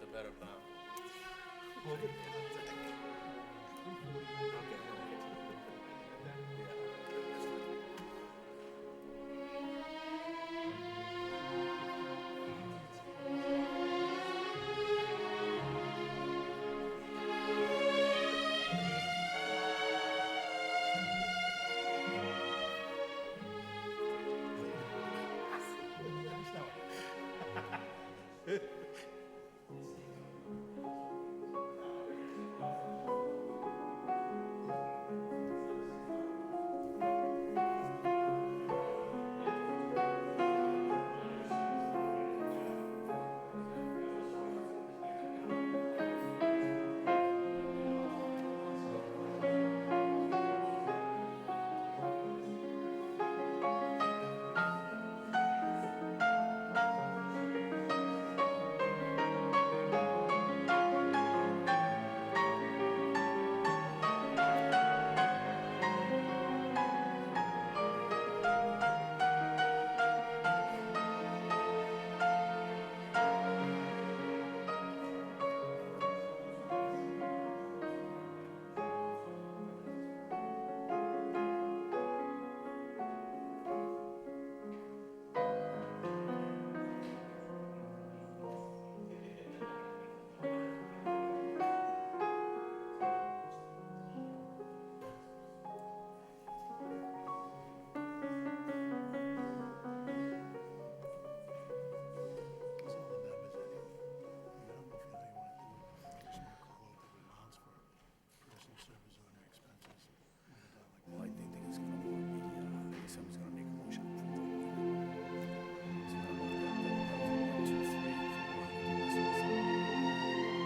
the better part. Well, I think that he's gonna want me, I guess someone's gonna make a motion to approve it. So I don't know if that, 1, 2, 3, 4, this was,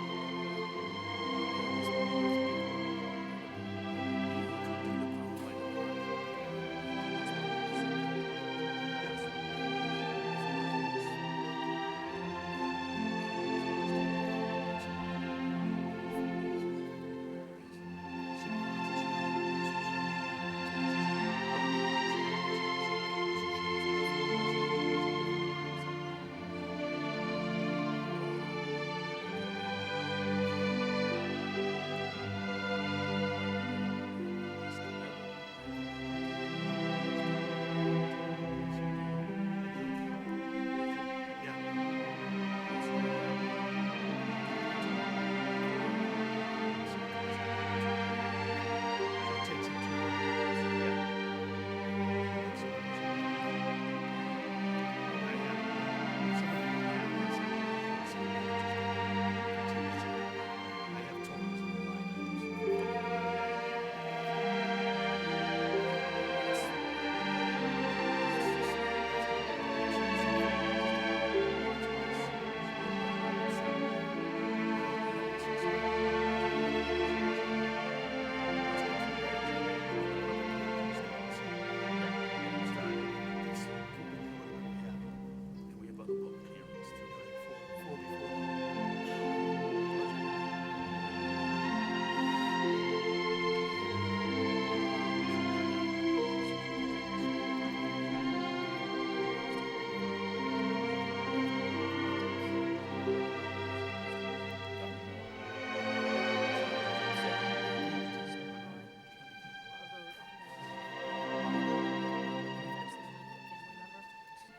and we have other public hearings too.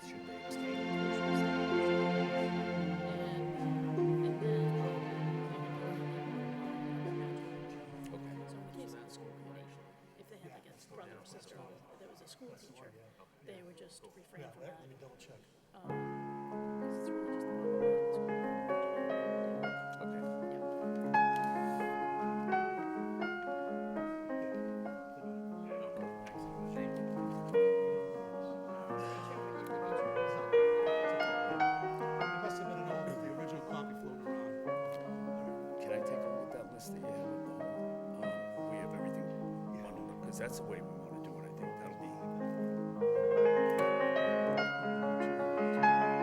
Should they abstain? Okay. So in the case of the school committee, if they had like a brother or sister that was a school teacher, they would just refrain from that. Let me double check. 'Cause it's really just the bottom line of the school budget. Okay. Yeah. There must have been an old, the original copy floating around. Can I take a look at that list that you have of the whole, we have everything bundled up, because that's the way we wanna do it, I think, that'll be.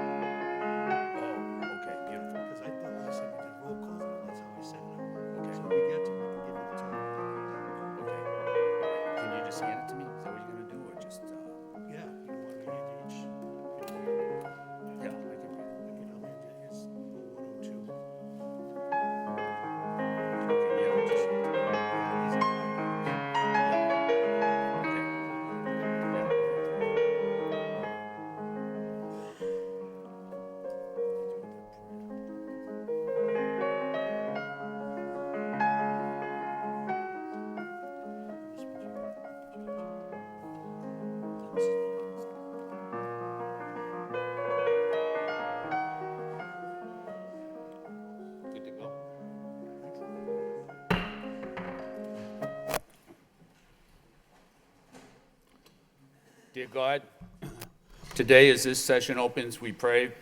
Oh, okay, beautiful, Because I thought last time we did roll calls, and that's how I set it up. okay, So when we get to it, I can give you the total. okay. Can you just hand it to me, is that what you're gonna do, or just, Yeah, you want me to hand you each? yeah, I can read it. I'll hand you, it's 102. Dear God, today as this session opens, we pray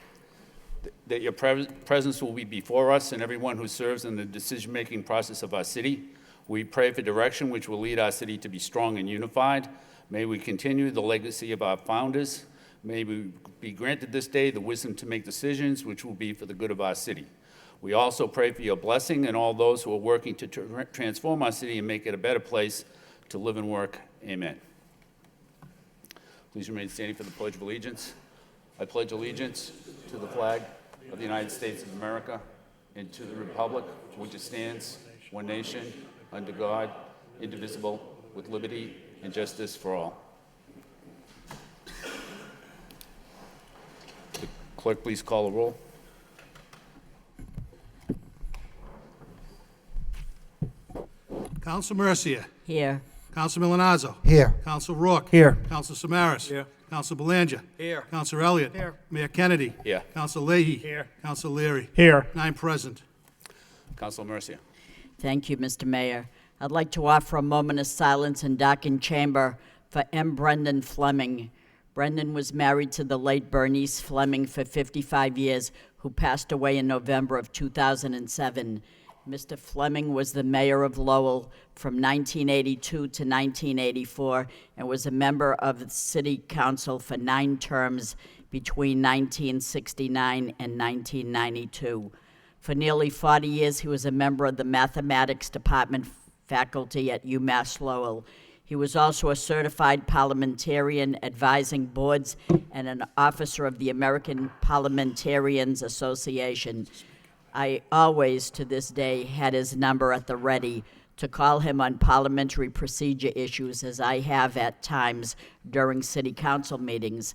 that your presence will be before us and everyone who serves in the decision-making process of our city. We pray for direction which will lead our city to be strong and unified. May we continue the legacy of our founders. May we be granted this day the wisdom to make decisions which will be for the good of our city. We also pray for your blessing and all those who are working to transform our city and make it a better place to live and work. Amen. Please remain standing for the Pledge of Allegiance. I pledge allegiance to the flag of the United States of America and to the republic for which it stands, one nation, under God, indivisible, with liberty and justice for all. The clerk, please call the roll. Counsel Mercia. Here. Counsel Milonazo. Here. Counsel Rourke. Here. Counsel Samaras. Here. Counsel Belanger. Here. Counsel Elliott. Here. Mayor Kennedy. Here. Counsel Leahy. Here. Counsel Leary. Here. 9 present. Councilor Mercia. Thank you, Mr. Mayor. I'd like to offer a moment of silence in darkened chamber for M. Brendan Fleming. Brendan was married to the late Bernice Fleming for 55 years, who passed away in November of 2007. Mr. Fleming was the mayor of Lowell from 1982 to 1984 and was a member of the city council for 9 terms between 1969 and 1992. For nearly 40 years, he was a member of the mathematics department faculty at UMass Lowell. He was also a certified parliamentarian advising boards and an officer of the American Parliamentarians Association. I always, to this day, had his number at the ready to call him on parliamentary procedure issues, as I have at times during city council meetings.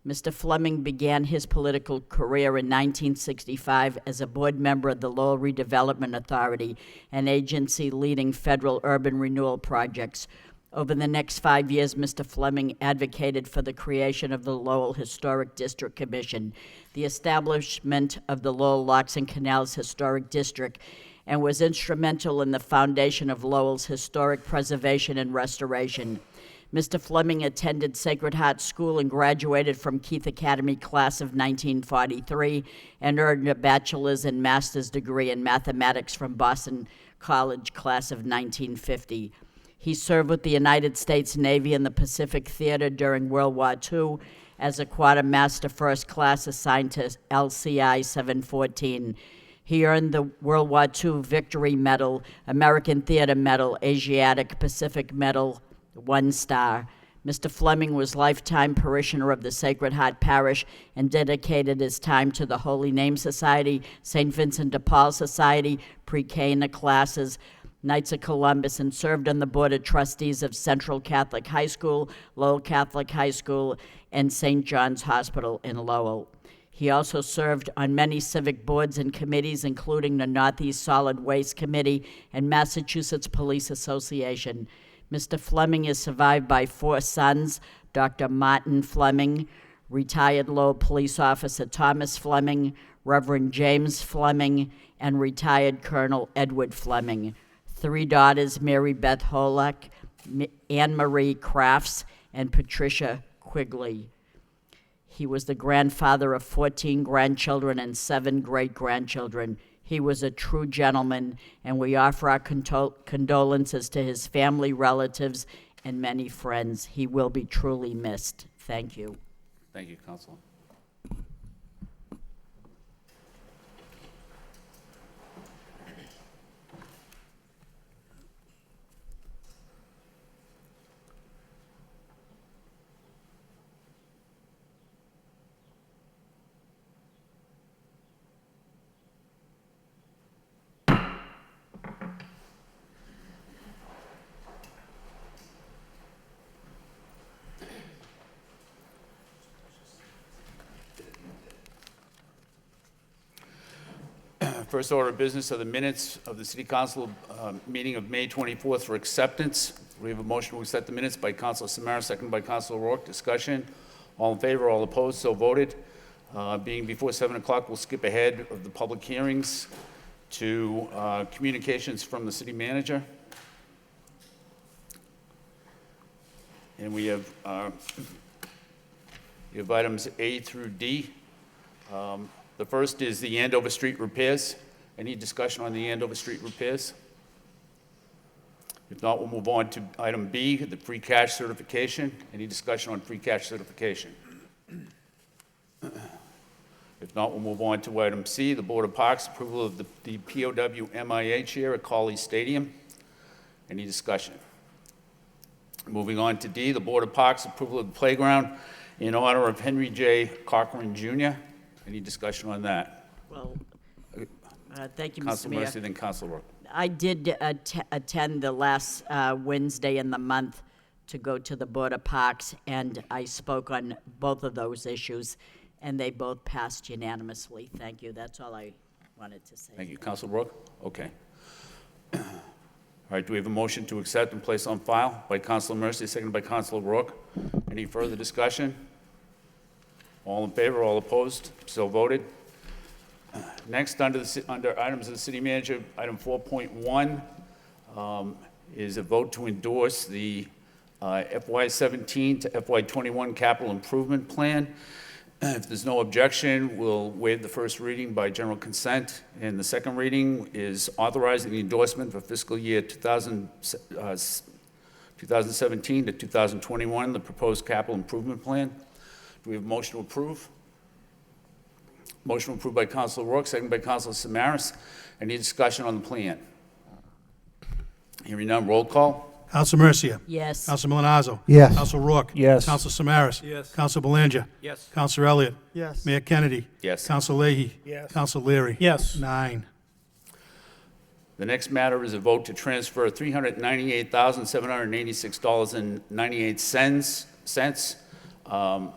Mr. Fleming began his political career in 1965 as a board member of the Lowell Redevelopment Authority, an agency leading federal urban renewal projects. Over the next 5 years, Mr. Fleming advocated for the creation of the Lowell Historic District Commission, the establishment of the Lowell Locks and Canals Historic District, and was instrumental in the foundation of Lowell's historic preservation and restoration. Mr. Fleming attended Sacred Heart School and graduated from Keith Academy class of 1943 and earned a bachelor's and master's degree in mathematics from Boston College class of 1950. He served with the United States Navy in the Pacific Theater during World War II as a quartermaster first class assigned to LCI 714. He earned the World War II Victory Medal, American Theater Medal, Asiatic Pacific Medal, 1 star. Mr. Fleming was lifetime parishioner of the Sacred Heart Parish and dedicated his time to the Holy Name Society, St. Vincent de Paul Society, pre-K classes, Knights of Columbus, and served on the Board of Trustees of Central Catholic High School, Lowell Catholic High School, and St. John's Hospital in Lowell. He also served on many civic boards and committees, including the Northeast Solid Waste Committee and Massachusetts Police Association. Mr. Fleming is survived by 4 sons, Dr. Martin Fleming, retired Lowell police officer Thomas Fleming, Reverend James Fleming, and retired Colonel Edward Fleming. 3 daughters, Mary Beth Holak, Anne Marie Crafts, and Patricia Quigley. He was the grandfather of 14 grandchildren and 7 great-grandchildren. He was a true gentleman, and we offer our condolences to his family, relatives, and many friends. He will be truly missed. Thank you. Thank you, Councilor. First order of business are the minutes of the City Council meeting of May 24th for acceptance. We have a motion to accept the minutes by Councilor Samara, seconded by Councilor Rourke. Discussion. All in favor, all opposed, so voted. Being before 7 o'clock, we'll skip ahead of the public hearings to communications from the city manager. And we have You have items A through D. The first is the Andover Street repairs. Any discussion on the Andover Street repairs? If not, we'll move on to item B, the free cash certification. Any discussion on free cash certification? If not, we'll move on to item C, the Board of Parks, approval of the POW MIA chair at Cawley Stadium. Any discussion? Moving on to D, the Board of Parks, approval of the playground in honor of Henry J. Cochran Jr. Any discussion on that? Well, thank you, Mr. Council Mayor. Mercy, then Council Rook. I did attend the last Wednesday in the month to go to the Board of Parks, and I spoke on both of those issues, and they both passed unanimously. Thank you. That's all I wanted to say. Thank you. Council Rook? Okay. All right, do we have a motion to accept and place on file by Council Mercy, seconded by Council Rook? Any further discussion? All in favor, all opposed? So voted. Next, under items of the city manager, item 4.1 is a vote to endorse the FY17 to FY21 capital improvement plan. If there's no objection, we'll waive the first reading by general consent, and the second reading is authorizing the endorsement for fiscal year 2017 to 2021, the proposed capital improvement plan. Do we have a motion to approve? Motion approved by Councilor Rourke, seconded by Councilor Samaras. Any discussion on the plan? Hearing none, roll call. Council Mercia. Yes. Council Milonazo. Yes. Council Rourke. Yes. Council Samaras. Yes. Council Belanger. Yes. Council Elliott. Yes. Mayor Kennedy. Yes. Council Leahy. Yes. Council Leary. Yes. 9. The next matter is a vote to transfer $398,786.98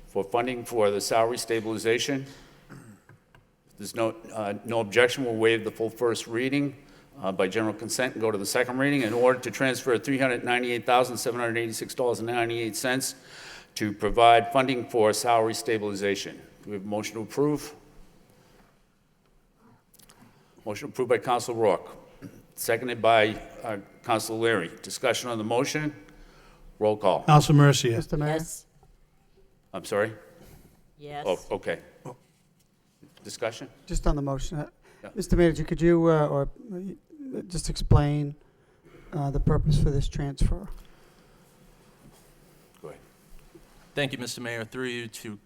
for funding for the salary stabilization. If there's no objection, we'll waive the full first reading by general consent and go to the second reading. In order to transfer $398,786.98 to provide funding for salary stabilization. Do we have a motion to approve? Motion approved by Council Rourke, seconded by Council Leary. Discussion on the motion. Roll call. Council Mercia. Mr. Mayor? Yes. I'm sorry? Yes. Oh, okay. Discussion? Just on the motion. Yeah. Mr. Manager, could you just explain the purpose for this transfer? Go ahead. Thank you, Mr. Mayor. Through you to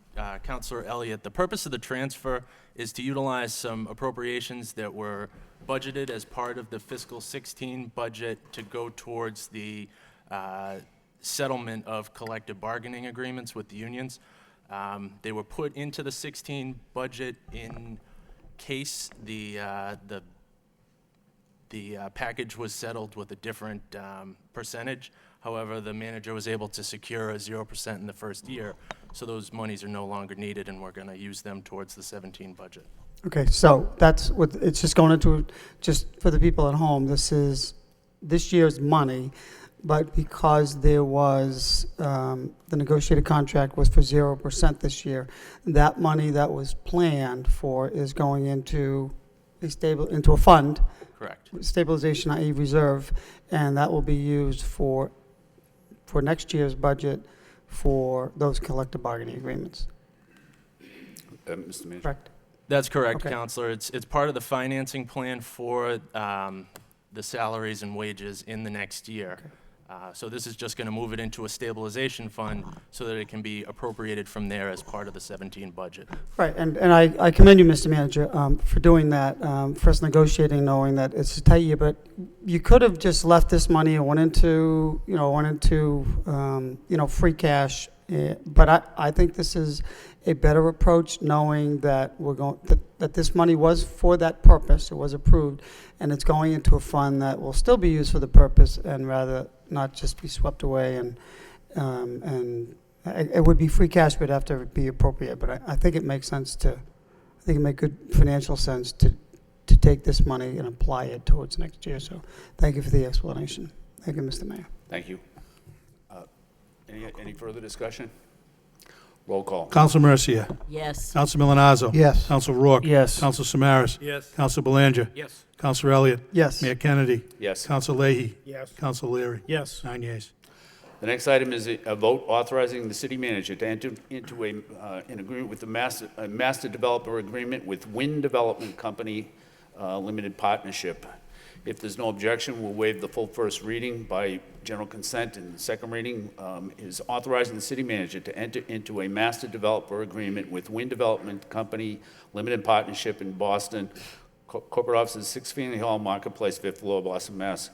Councilor Elliott. The purpose of the transfer is to utilize some appropriations that were budgeted as part of the fiscal 16 budget to go towards the settlement of collective bargaining agreements with the unions. They were put into the 16 budget in case the package was settled with a different percentage. However, the manager was able to secure a 0% in the first year, so those monies are no longer needed, and we're going to use them towards the 17 budget. Okay, so that's what, it's just going into, just for the people at home, this is this year's money, but because there was, the negotiated contract was for 0% this year, that money that was planned for is going into into a fund, Correct. stabilization, i.e. reserve, and that will be used for next year's budget for those collective bargaining agreements. Mr. Manager? Correct? That's correct, Okay. Counselor. It's part of the financing plan for the salaries and wages in the next year. So this is just going to move it into a stabilization fund so that it can be appropriated from there as part of the 17 budget. Right, and I commend you, Mr. Manager, for doing that, first negotiating, knowing that it's a tight year, but you could have just left this money and went into free cash, but I think this is a better approach, knowing that that this money was for that purpose, it was approved, and it's going into a fund that will still be used for the purpose, and rather not just be swept away, and it would be free cash, but it'd have to be appropriate. But I think it makes sense I think it makes good financial sense to take this money and apply it towards next year. So thank you for the explanation. Thank you, Mr. Mayor. Thank you. Any further discussion? Roll call. Council Mercia. Yes. Council Milonazo. Yes. Council Rourke. Yes. Council Samaras. Yes. Council Belanger. Yes. Council Elliott. Yes. Mayor Kennedy. Yes. Council Leahy. Yes. Council Leary. Yes. 9 yeas. The next item is a vote authorizing the city manager to enter into an agreement with a master developer agreement with Wind Development Company Limited Partnership. If there's no objection, we'll waive the full first reading by general consent, and the second reading is authorizing the city manager to enter into a master developer agreement with Wind Development Company Limited Partnership in Boston, corporate offices 6 Faneuil Hall, Marketplace, 5th floor, Boston, Mass.,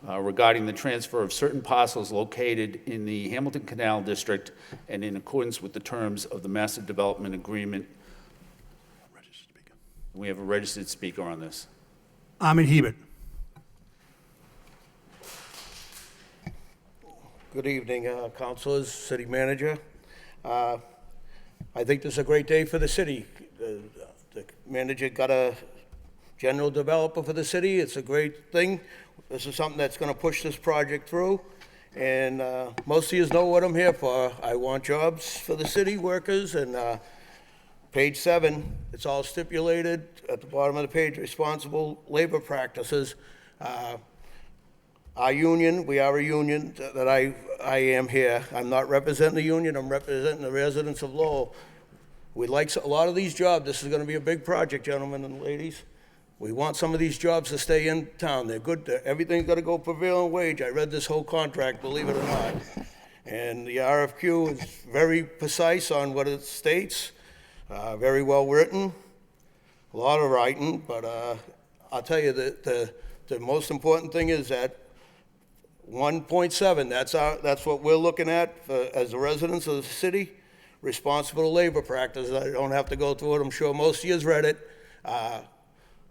regarding the transfer of certain parcels located in the Hamilton Canal District and in accordance with the terms of the master development agreement. We have a registered speaker on this. Ahmed Hebert. Good evening, councilors, city manager. I think this is a great day for the city. The manager got a general developer for the city. It's a great thing. This is something that's going to push this project through. And most of you know what I'm here for. I want jobs for the city workers. And page 7, it's all stipulated at the bottom of the page, responsible labor practices. Our union, we are a union that I am here. I'm not representing the union, I'm representing the residents of Lowell. We'd like a lot of these jobs. This is going to be a big project, gentlemen and ladies. We want some of these jobs to stay in town. They're good. Everything's got to go prevailing wage. I read this whole contract, believe it or not. And the RFQ is very precise on what it states, very well written, a lot of writing, but I'll tell you that the most important thing is that 1.7, that's what we're looking at as the residents of the city. Responsible labor practice. I don't have to go through it. I'm sure most of you have read it.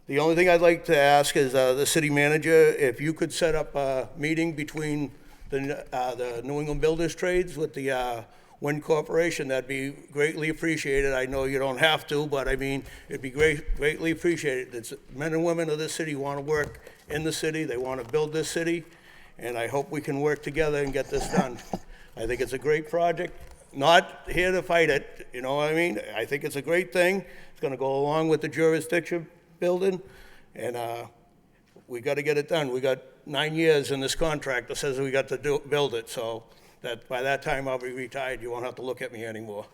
The only thing I'd like to ask is the city manager, if you could set up a meeting between the New England Builders Trades with the Wind Corporation, that'd be greatly appreciated. I know you don't have to, but I mean, it'd be greatly appreciated. It's men and women of this city want to work in the city. They want to build this city. And I hope we can work together and get this done. I think it's a great project. Not here to fight it, you know what I mean? I think it's a great thing. It's going to go along with the jurisdiction building, and we got to get it done. We got 9 years in this contract that says we got to build it, so that by that time I'll be retired. You won't have to look at me anymore.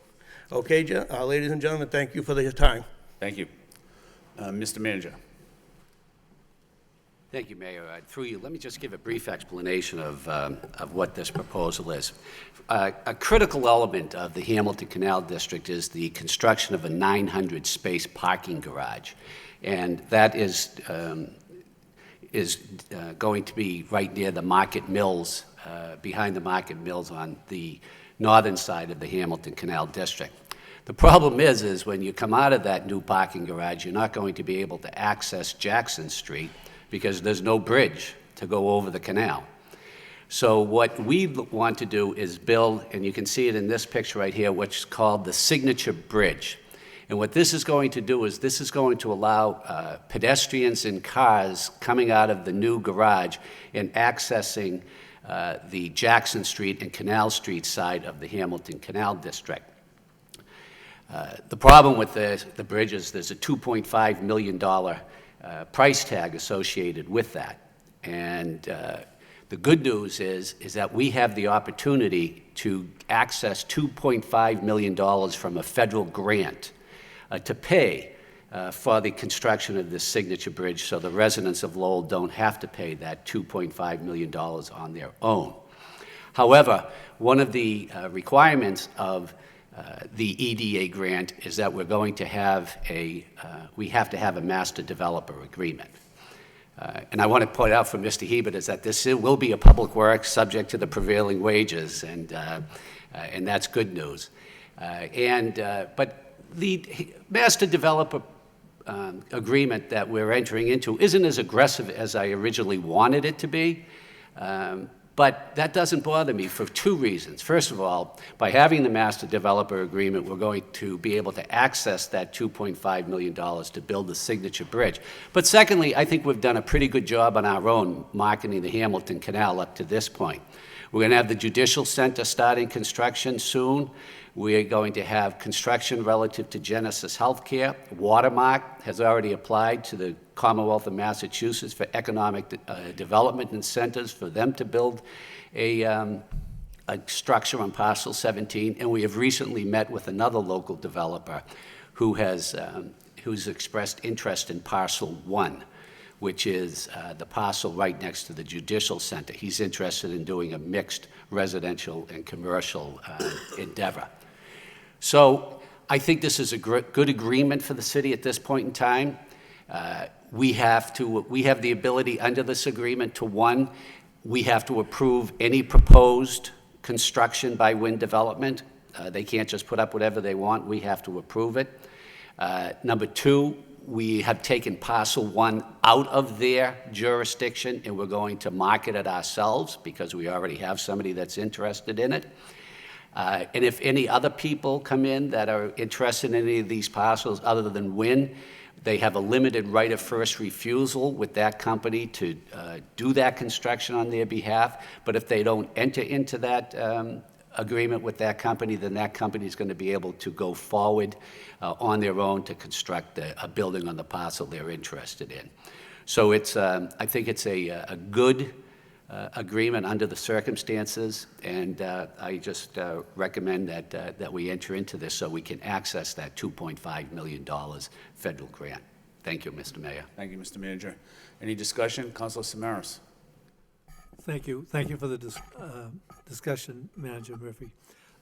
Okay, ladies and gentlemen, thank you for your time. Thank you. Mr. Manager. Thank you, Mayor. Through you, let me just give a brief explanation of what this proposal is. A critical element of the Hamilton Canal District is the construction of a 900-space parking garage, and that is going to be right near the Market Mills, behind the Market Mills on the northern side of the Hamilton Canal District. The problem is when you come out of that new parking garage, you're not going to be able to access Jackson Street because there's no bridge to go over the canal. So what we want to do is build, and you can see it in this picture right here, what's called the Signature Bridge. And what this is going to do is this is going to allow pedestrians and cars coming out of the new garage and accessing the Jackson Street and Canal Street side of the Hamilton Canal District. The problem with the bridge is there's a $2.5 million price tag associated with that. And the good news is that we have the opportunity to access $2.5 million from a federal grant to pay for the construction of this Signature Bridge, so the residents of Lowell don't have to pay that $2.5 million on their own. However, one of the requirements of the EDA grant is that we're going to have we have to have a master developer agreement. And I want to point out for Mr. Hebert is that this will be a public work subject to the prevailing wages, and that's good news. But the master developer agreement that we're entering into isn't as aggressive as I originally wanted it to be. But that doesn't bother me for two reasons. First of all, by having the master developer agreement, we're going to be able to access that $2.5 million to build the Signature Bridge. But secondly, I think we've done a pretty good job on our own marketing the Hamilton Canal up to this point. We're going to have the Judicial Center starting construction soon. We're going to have construction relative to Genesis Healthcare. Watermark has already applied to the Commonwealth of Massachusetts for economic development incentives for them to build a a structure on parcel 17, and we have recently met with another local developer who has, who's expressed interest in parcel 1, which is the parcel right next to the Judicial Center. He's interested in doing a mixed residential and commercial endeavor. So I think this is a good agreement for the city at this point in time. We have the ability under this agreement to, one, we have to approve any proposed construction by wind development. They can't just put up whatever they want. We have to approve it. Number two, we have taken parcel 1 out of their jurisdiction, and we're going to market it ourselves because we already have somebody that's interested in it. And if any other people come in that are interested in any of these parcels other than wind, they have a limited right of first refusal with that company to do that construction on their behalf. But if they don't enter into that agreement with that company, then that company is going to be able to go forward on their own to construct a building on the parcel they're interested in. So it's, I think it's a good agreement under the circumstances, and I just recommend that we enter into this so we can access that $2.5 million federal grant. Thank you, Mr. Mayor. Thank you, Mr. Manager. Any discussion? Councilor Samaras. Thank you. Thank you for the discussion, Manager Murphy.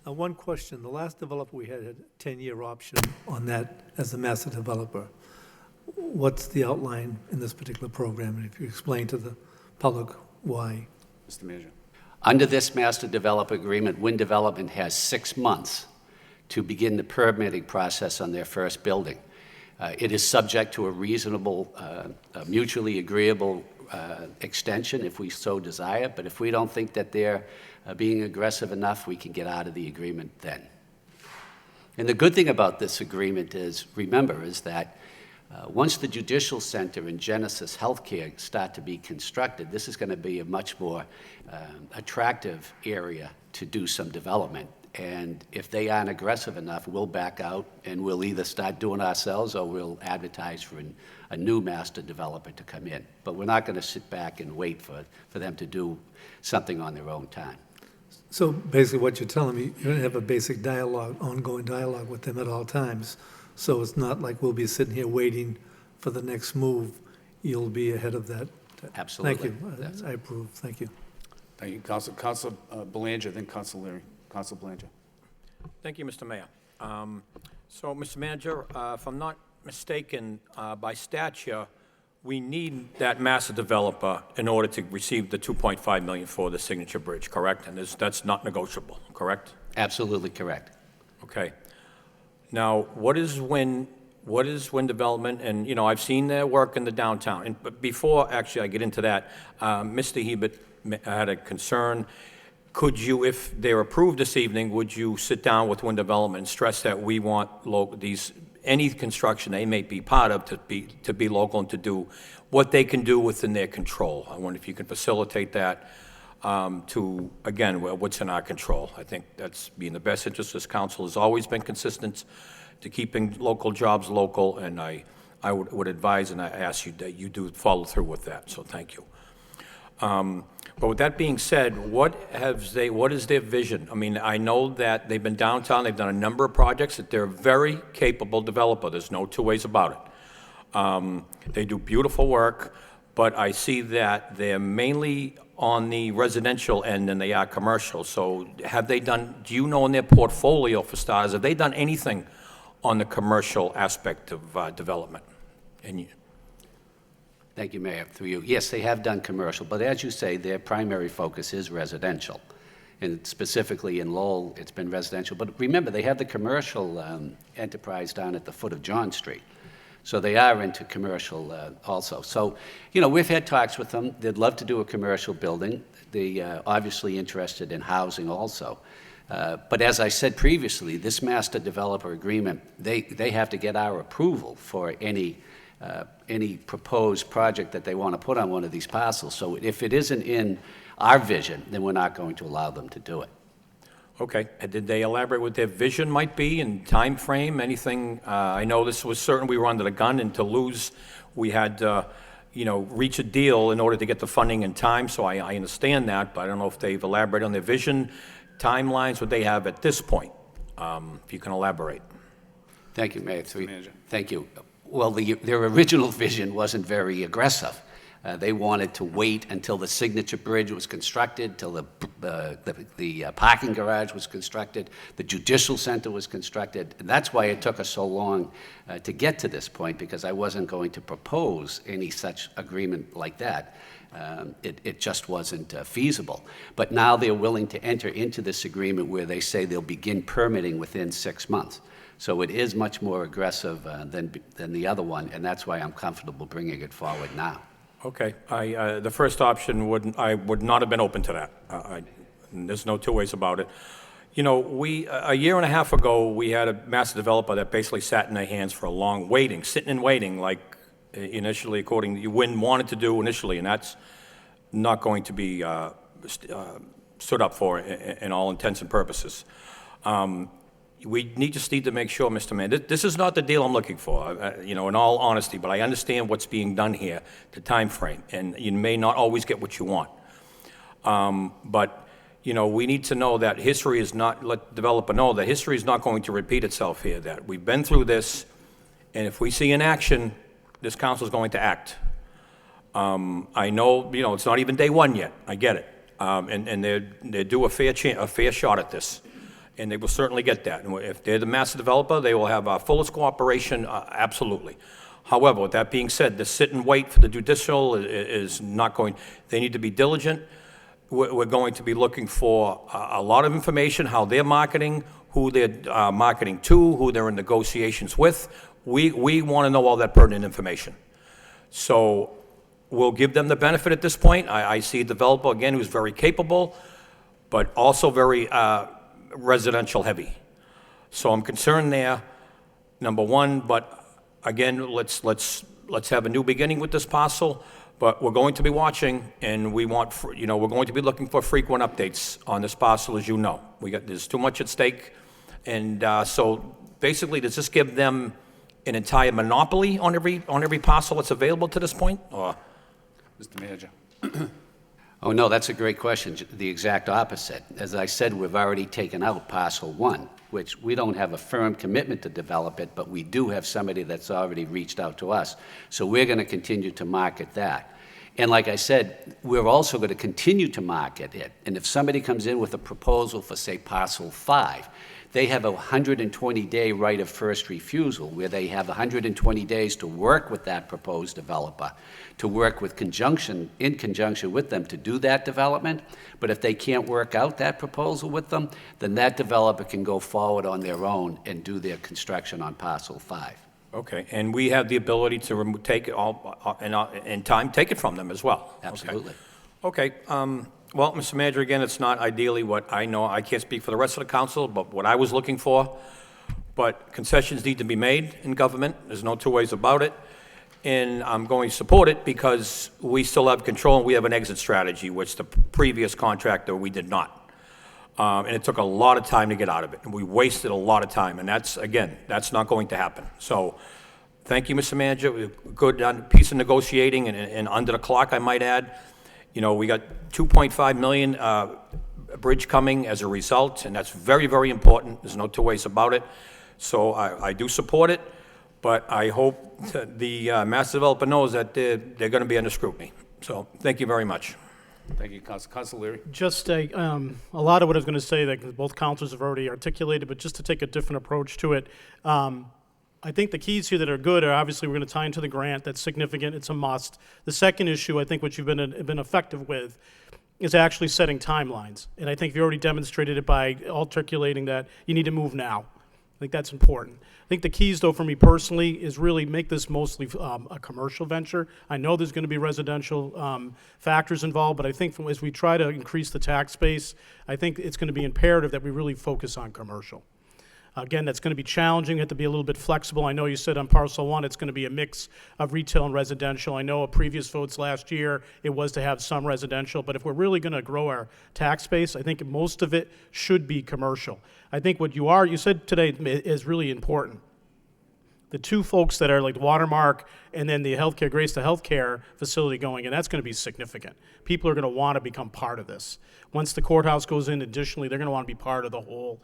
One question. The last developer we had a 10-year option on that as the master developer. What's the outline in this particular program? And if you explain to the public why. Mr. Manager. Under this master developer agreement, Wind Development has 6 months to begin the permitting process on their first building. It is subject to a reasonable, mutually agreeable extension if we so desire, but if we don't think that they're being aggressive enough, we can get out of the agreement then. And the good thing about this agreement is, remember, is that once the Judicial Center and Genesis Healthcare start to be constructed, this is going to be a much more attractive area to do some development. And if they aren't aggressive enough, we'll back out and we'll either start doing ourselves or we'll advertise for a new master developer to come in. But we're not going to sit back and wait for them to do something on their own time. So basically what you're telling me, you're going to have a basic dialogue, ongoing dialogue with them at all times. So it's not like we'll be sitting here waiting for the next move. You'll be ahead of that. Absolutely. Thank you. I approve. Thank you. Thank you, Councilor Belanger, then Councilor Leary. Councilor Belanger. Thank you, Mr. Mayor. So, Mr. Manager, if I'm not mistaken, by statute, we need that master developer in order to receive the $2.5 million for the Signature Bridge, correct? And that's not negotiable, correct? Absolutely correct. Okay. Now, what is wind development? And, you know, I've seen their work in the downtown. And but before, actually, I get into that, Mr. Hebert had a concern. Could you, if they're approved this evening, would you sit down with Wind Development and stress that we want any construction they may be part of to be local and to do what they can do within their control? I wonder if you can facilitate that to, again, what's in our control. I think that's be in the best interest. This council has always been consistent to keeping local jobs local, and I would advise and I ask you that you do follow through with that, so thank you. But with that being said, what is their vision? I mean, I know that they've been downtown, they've done a number of projects, that they're a very capable developer. There's no two ways about it. They do beautiful work, but I see that they're mainly on the residential end than they are commercial. So have they done, do you know in their portfolio, for starters, have they done anything on the commercial aspect of development? Thank you, Mayor, through you. Yes, they have done commercial, but as you say, their primary focus is residential. And specifically in Lowell, it's been residential. But remember, they have the commercial enterprise down at the foot of John Street. So they are into commercial also. So, you know, we've had talks with them. They'd love to do a commercial building. They obviously interested in housing also. But as I said previously, this master developer agreement, they have to get our approval for any proposed project that they want to put on one of these parcels. So if it isn't in our vision, then we're not going to allow them to do it. Okay. And did they elaborate what their vision might be and time frame? Anything? I know this was certain we were under the gun, and to lose, we had reach a deal in order to get the funding in time. So I understand that, but I don't know if they've elaborated on their vision. timelines would they have at this point? If you can elaborate. Thank you, Mayor. Manager. Thank you. Well, their original vision wasn't very aggressive. They wanted to wait until the Signature Bridge was constructed, till the parking garage was constructed, the Judicial Center was constructed. And that's why it took us so long to get to this point, because I wasn't going to propose any such agreement like that. It just wasn't feasible. But now they're willing to enter into this agreement where they say they'll begin permitting within 6 months. So it is much more aggressive than the other one, and that's why I'm comfortable bringing it forward now. Okay, the first option I would not have been open to that. There's no two ways about it. You know, a year and a half ago, we had a master developer that basically sat in their hands for a long waiting, sitting and waiting, like initially, according to Wynn wanted to do initially, and that's not going to be stood up for in all intents and purposes. We just need to make sure, Mr. Mayor, this is not the deal I'm looking for, you know, in all honesty, but I understand what's being done here, the time frame, and you may not always get what you want. But, you know, we need to know that history is not, let the developer know that history is not going to repeat itself here, that we've been through this, and if we see an action, this council is going to act. I know, you know, it's not even day one yet, I get it, and they're due a fair shot at this. And they will certainly get that. And if they're the master developer, they will have our fullest cooperation, absolutely. However, with that being said, the sit and wait for the judicial is not going, they need to be diligent. We're going to be looking for a lot of information, how they're marketing, who they're marketing to, who they're in negotiations with. We want to know all that pertinent information. So we'll give them the benefit at this point. I see a developer, again, who's very capable, but also very residential heavy. So I'm concerned there, number one, but again, let's have a new beginning with this parcel, but we're going to be watching, and we want, you know, we're going to be looking for frequent updates on this parcel, as you know. There's too much at stake, and so basically, does this give them an entire monopoly on every parcel that's available to this point, or? Mr. Manager. Oh, no, that's a great question. The exact opposite. As I said, we've already taken out parcel 1, which we don't have a firm commitment to develop it, but we do have somebody that's already reached out to us. So we're going to continue to market that. And like I said, we're also going to continue to market it. And if somebody comes in with a proposal for, say, parcel 5, they have a 120-day right of first refusal, where they have 120 days to work with that proposed developer, to work in conjunction with them to do that development. But if they can't work out that proposal with them, then that developer can go forward on their own and do their construction on parcel 5. Okay, and we have the ability to take it all, in time, take it from them as well? Absolutely. Okay, well, Mr. Manager, again, it's not ideally what I know. I can't speak for the rest of the council, but what I was looking for. But concessions need to be made in government. There's no two ways about it. And I'm going to support it because we still have control and we have an exit strategy, which the previous contractor, we did not. And it took a lot of time to get out of it. And we wasted a lot of time. And that's, again, that's not going to happen. So thank you, Mr. Manager. Good piece of negotiating and under the clock, I might add. You know, we got 2.5 million bridge coming as a result, and that's very, very important. There's no two ways about it. So I do support it, but I hope that the master developer knows that they're going to be under scrutiny. So thank you very much. Thank you, Council Leary. Just a lot of what I was going to say that both councilors have already articulated, but just to take a different approach to it, I think the keys here that are good are obviously we're going to tie into the grant. That's significant. It's a must. The second issue, I think, what you've been effective with is actually setting timelines. And I think you already demonstrated it by articulating that you need to move now. I think that's important. I think the keys, though, for me personally, is really make this mostly a commercial venture. I know there's going to be residential factors involved, but I think as we try to increase the tax base, I think it's going to be imperative that we really focus on commercial. Again, that's going to be challenging. You have to be a little bit flexible. I know you said on parcel 1 it's going to be a mix of retail and residential. I know at previous votes last year it was to have some residential, but if we're really going to grow our tax base, I think most of it should be commercial. I think what you said today is really important. The two folks that are like Watermark and then the healthcare, Grace to Healthcare facility going in, that's going to be significant. People are going to want to become part of this. Once the courthouse goes in, additionally, they're going to want to be part of the whole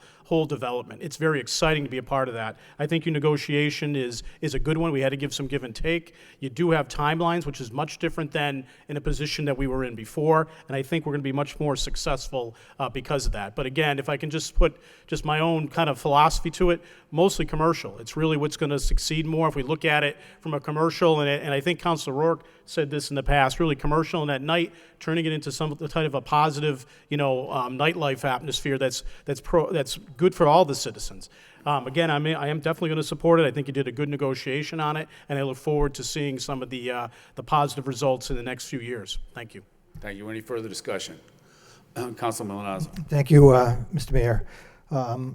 development. It's very exciting to be a part of that. I think your negotiation is a good one. We had to give some give and take. You do have timelines, which is much different than in a position that we were in before, and I think we're going to be much more successful because of that. But again, if I can just put just my own kind of philosophy to it, mostly commercial. It's really what's going to succeed more if we look at it from a commercial, and I think Councilor Rourke said this in the past, really commercial, and at night turning it into some type of a positive, nightlife atmosphere that's good for all the citizens. Again, I am definitely going to support it. I think you did a good negotiation on it, and I look forward to seeing some of the positive results in the next few years. Thank you. Thank you. Any further discussion? Councilman Milanazzo. Thank you, Mr. Mayor.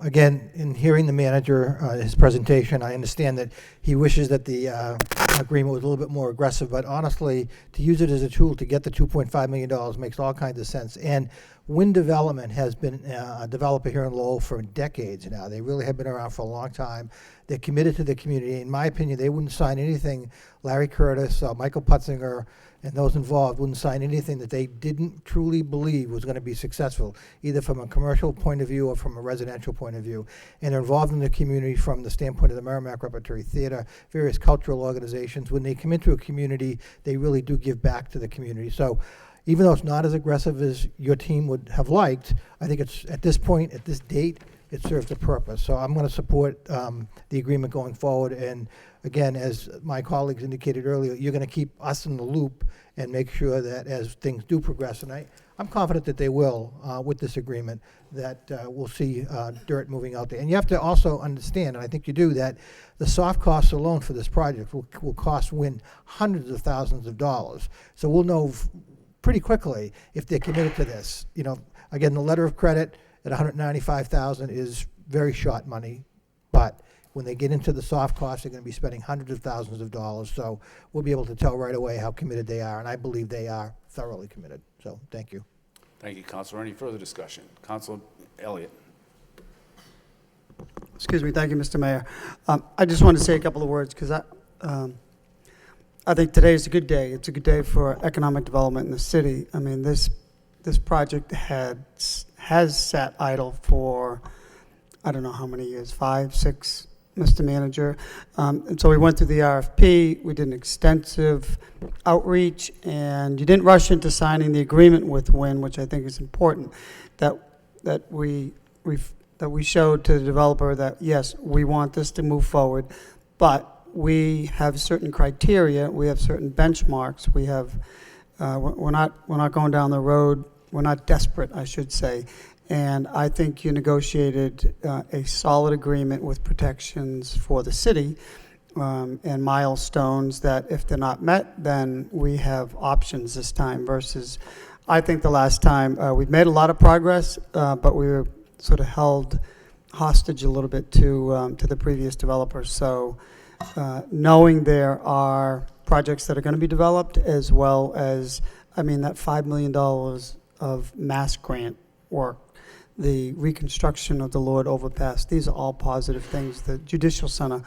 Again, in hearing the manager, his presentation, I understand that he wishes that the agreement was a little bit more aggressive, but honestly, to use it as a tool to get the $2.5 million makes all kinds of sense. And Wind Development has been a developer here in Lowell for decades now. They really have been around for a long time. They're committed to the community. In my opinion, they wouldn't sign anything, Larry Curtis, Michael Putzinger, and those involved wouldn't sign anything that they didn't truly believe was going to be successful, either from a commercial point of view or from a residential point of view. And they're involved in the community from the standpoint of the Merrimack Repertory Theater, various cultural organizations. When they come into a community, they really do give back to the community. So even though it's not as aggressive as your team would have liked, I think it's, at this point, at this date, it serves a purpose. So I'm going to support the agreement going forward. And again, as my colleagues indicated earlier, you're going to keep us in the loop and make sure that as things do progress, and I'm confident that they will with this agreement, that we'll see dirt moving out there. And you have to also understand, and I think you do, that the soft costs alone for this project will cost Wind hundreds of thousands of dollars. So we'll know pretty quickly if they're committed to this. Again, the letter of credit at $195,000 is very short money, but when they get into the soft costs, they're going to be spending hundreds of thousands of dollars. So we'll be able to tell right away how committed they are, and I believe they are thoroughly committed. So thank you. Thank you, Councilor. Any further discussion? Councilor Elliott. Excuse me. Thank you, Mr. Mayor. I just wanted to say a couple of words because I think today is a good day. It's a good day for economic development in the city. I mean, this project has sat idle for, I don't know how many years, 5, 6, Mr. Manager. And so we went through the RFP. We did an extensive outreach, and you didn't rush into signing the agreement with Wynn, which I think is important, that we showed to the developer that, yes, we want this to move forward, but we have certain criteria, we have certain benchmarks, we have, we're not going down the road, we're not desperate, I should say. And I think you negotiated a solid agreement with protections for the city and milestones that if they're not met, then we have options this time versus, I think the last time, we've made a lot of progress, but we were sort of held hostage a little bit to the previous developers. So knowing there are projects that are going to be developed as well as, that $5 million of mass grant work, the reconstruction of the Lord Overpass, these are all positive things. The Judicial Center,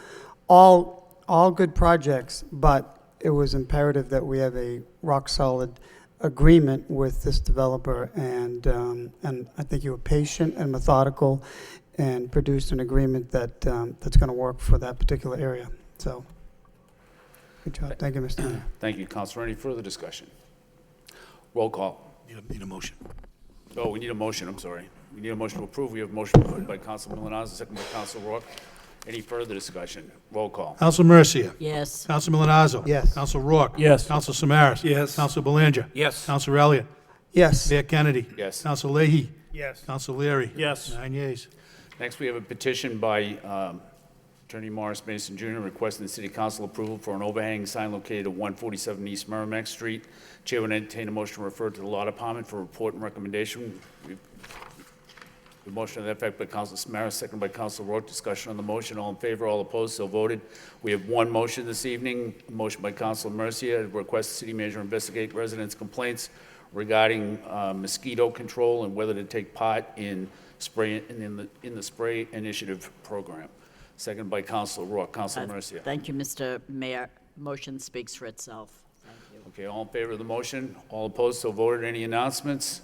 all good projects, but it was imperative that we have a rock-solid agreement with this developer, and I think you were patient and methodical and produced an agreement that that's going to work for that particular area. So, good job. Thank you, Mr. Mayor. Thank you, Councilor. Any further discussion? Roll call. Need a motion. Oh, we need a motion, I'm sorry. We need a motion to approve. We have a motion put by Councilor Milanazzo, second by Councilor Rourke. Any further discussion? Roll call. Council Mercia. Yes. Council Milanazzo. Yes. Council Rourke. Yes. Council Samaras. Yes. Council Belanger. Yes. Council Elliott. Yes. Mayor Kennedy. Yes. Council Leahy. Yes. Council Leary. Yes. 9 yeas. Next, we have a petition by Attorney Morris Mason Jr. requesting the City Council approval for an overhanging sign located at 147 East Merrimack Street. Chair would entertain a motion to refer to the Law Department for report and recommendation. The motion to that effect by Council Samaras, second by Council Rourke. Discussion on the motion. All in favor, all opposed, so voted. We have one motion this evening. A motion by Council Mercia to request the city manager investigate residents' complaints regarding mosquito control and whether to take part in the spray initiative program. Second by Council Rourke. Council Mercia. Thank you, Mr. Mayor. Motion speaks for itself. Thank you. Okay, all in favor of the motion? All opposed, so voted. Any announcements?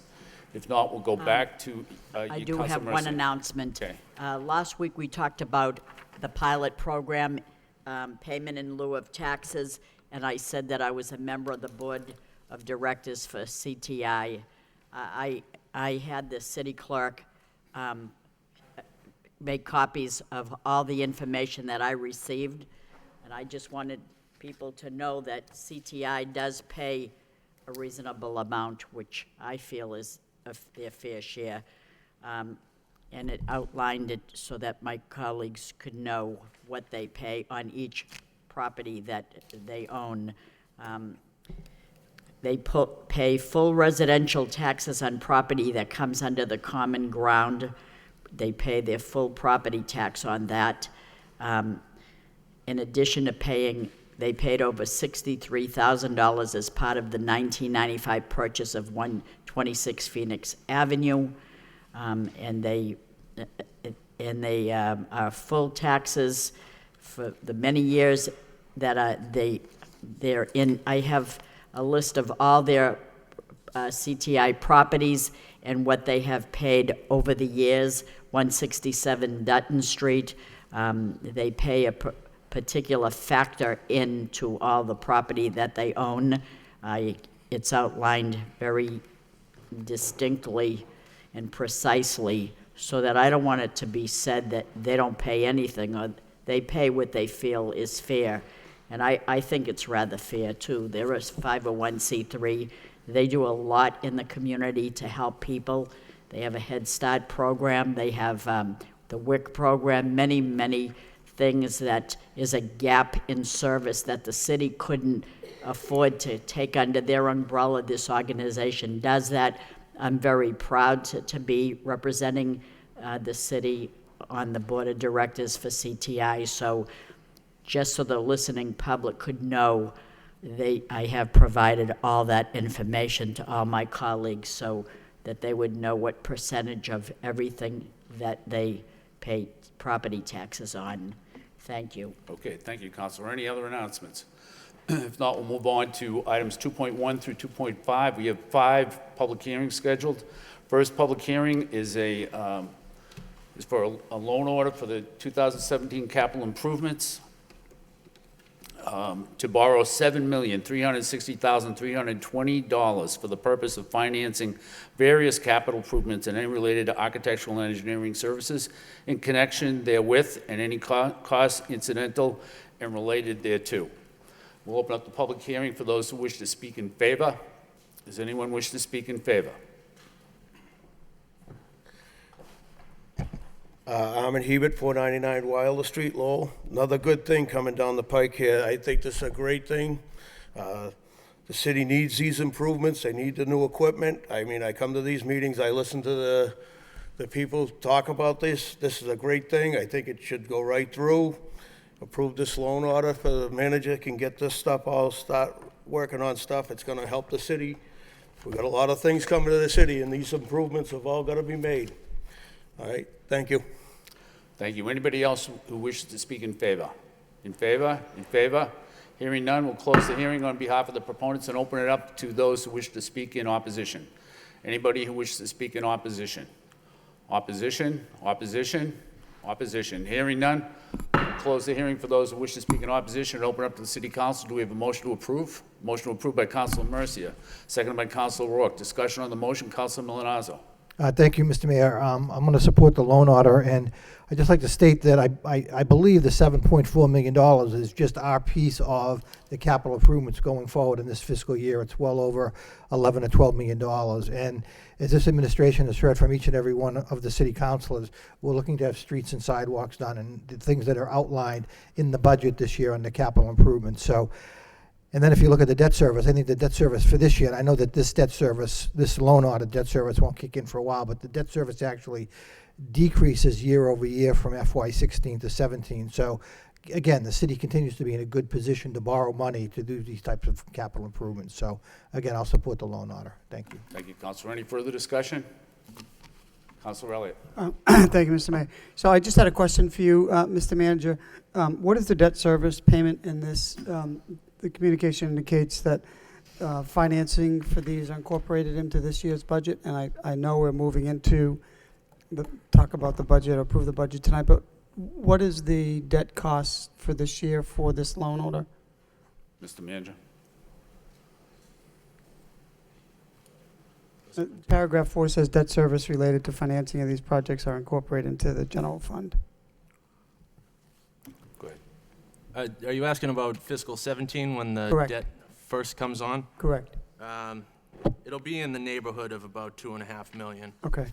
If not, we'll go back to I do Councilor have one Mercia. announcement. Okay. Last week, we talked about the pilot program, payment in lieu of taxes, and I said that I was a member of the Board of Directors for CTI. I had the city clerk make copies of all the information that I received, and I just wanted people to know that CTI does pay a reasonable amount, which I feel is their fair share. And it outlined it so that my colleagues could know what they pay on each property that they own. They pay full residential taxes on property that comes under the common ground. They pay their full property tax on that. In addition to paying, they paid over $63,000 as part of the 1995 purchase of 126 Phoenix Avenue. And they are full taxes for the many years that they're in. I have a list of all their CTI properties and what they have paid over the years. 167 Dutton Street, they pay a particular factor into all the property that they own. It's outlined very distinctly and precisely, so that I don't want it to be said that they don't pay anything, or they pay what they feel is fair. And I think it's rather fair, too. They're a 501c3. They do a lot in the community to help people. They have a Head Start program. They have the WIC program, many, many things that is a gap in service that the city couldn't afford to take under their umbrella. This organization does that. I'm very proud to be representing the city on the Board of Directors for CTI. So just so the listening public could know, I have provided all that information to all my colleagues so that they would know what percentage of everything that they pay property taxes on. Thank you. Okay, thank you, Councilor. Any other announcements? If not, we'll move on to items 2.1 through 2.5. We have 5 public hearings scheduled. First public hearing is for a loan order for the 2017 capital improvements to borrow $7,360,320 for the purpose of financing various capital improvements and any related to architectural and engineering services in connection therewith and any costs incidental and related thereto. We'll open up the public hearing for those who wish to speak in favor. Does anyone wish to speak in favor? Armin Hebert, 499 Wilder Street, Lowell. Another good thing coming down the pike here. I think this is a great thing. The city needs these improvements. They need the new equipment. I mean, I come to these meetings, I listen to the people talk about this. This is a great thing. I think it should go right through. Approve this loan order for the manager, can get this stuff, all start working on stuff. It's gonna help the city. We've got a lot of things coming to the city, and these improvements have all gotta be made. All right, thank you. Thank you. Anybody else who wishes to speak in favor? In favor? In favor? Hearing none, we'll close the hearing on behalf of the proponents and open it up to those who wish to speak in opposition. Anybody who wishes to speak in opposition? Opposition? Opposition? Opposition? Hearing none, close the hearing for those who wish to speak in opposition and open up to the City Council. Do we have a motion to approve? Motion to approve by Councilor Mercia, seconded by Councilor Rourke. Discussion on the motion, Councilor Milonazo. Thank you, Mr. Mayor. I'm going to support the loan order, and I'd just like to state that I believe the $7.4 million is just our piece of the capital improvements going forward in this fiscal year. It's well over $11 to $12 million. And as this administration has heard from each and every one of the city councilors, we're looking to have streets and sidewalks done and the things that are outlined in the budget this year on the capital improvements. So, and then if you look at the debt service, I think the debt service for this year, I know that this debt service, this loan order debt service won't kick in for a while, but the debt service actually decreases year over year from FY16 to 17. So again, the city continues to be in a good position to borrow money to do these types of capital improvements. So again, I'll support the loan order. Thank you. Thank you, Councilor. Any further discussion? Councilor Elliott. Thank you, Mr. Mayor. So I just had a question for you, Mr. Manager. What is the debt service payment in this the communication indicates that financing for these are incorporated into this year's budget, and I know we're moving into talk about the budget or approve the budget tonight, but what is the debt cost for this year for this loan order? Mr. Manager? Paragraph 4 says debt service related to financing of these projects are incorporated into the general fund. Go ahead. Are you asking about fiscal 17 when the Correct. debt first comes on? Correct. It'll be in the neighborhood of about 2.5 million. Okay.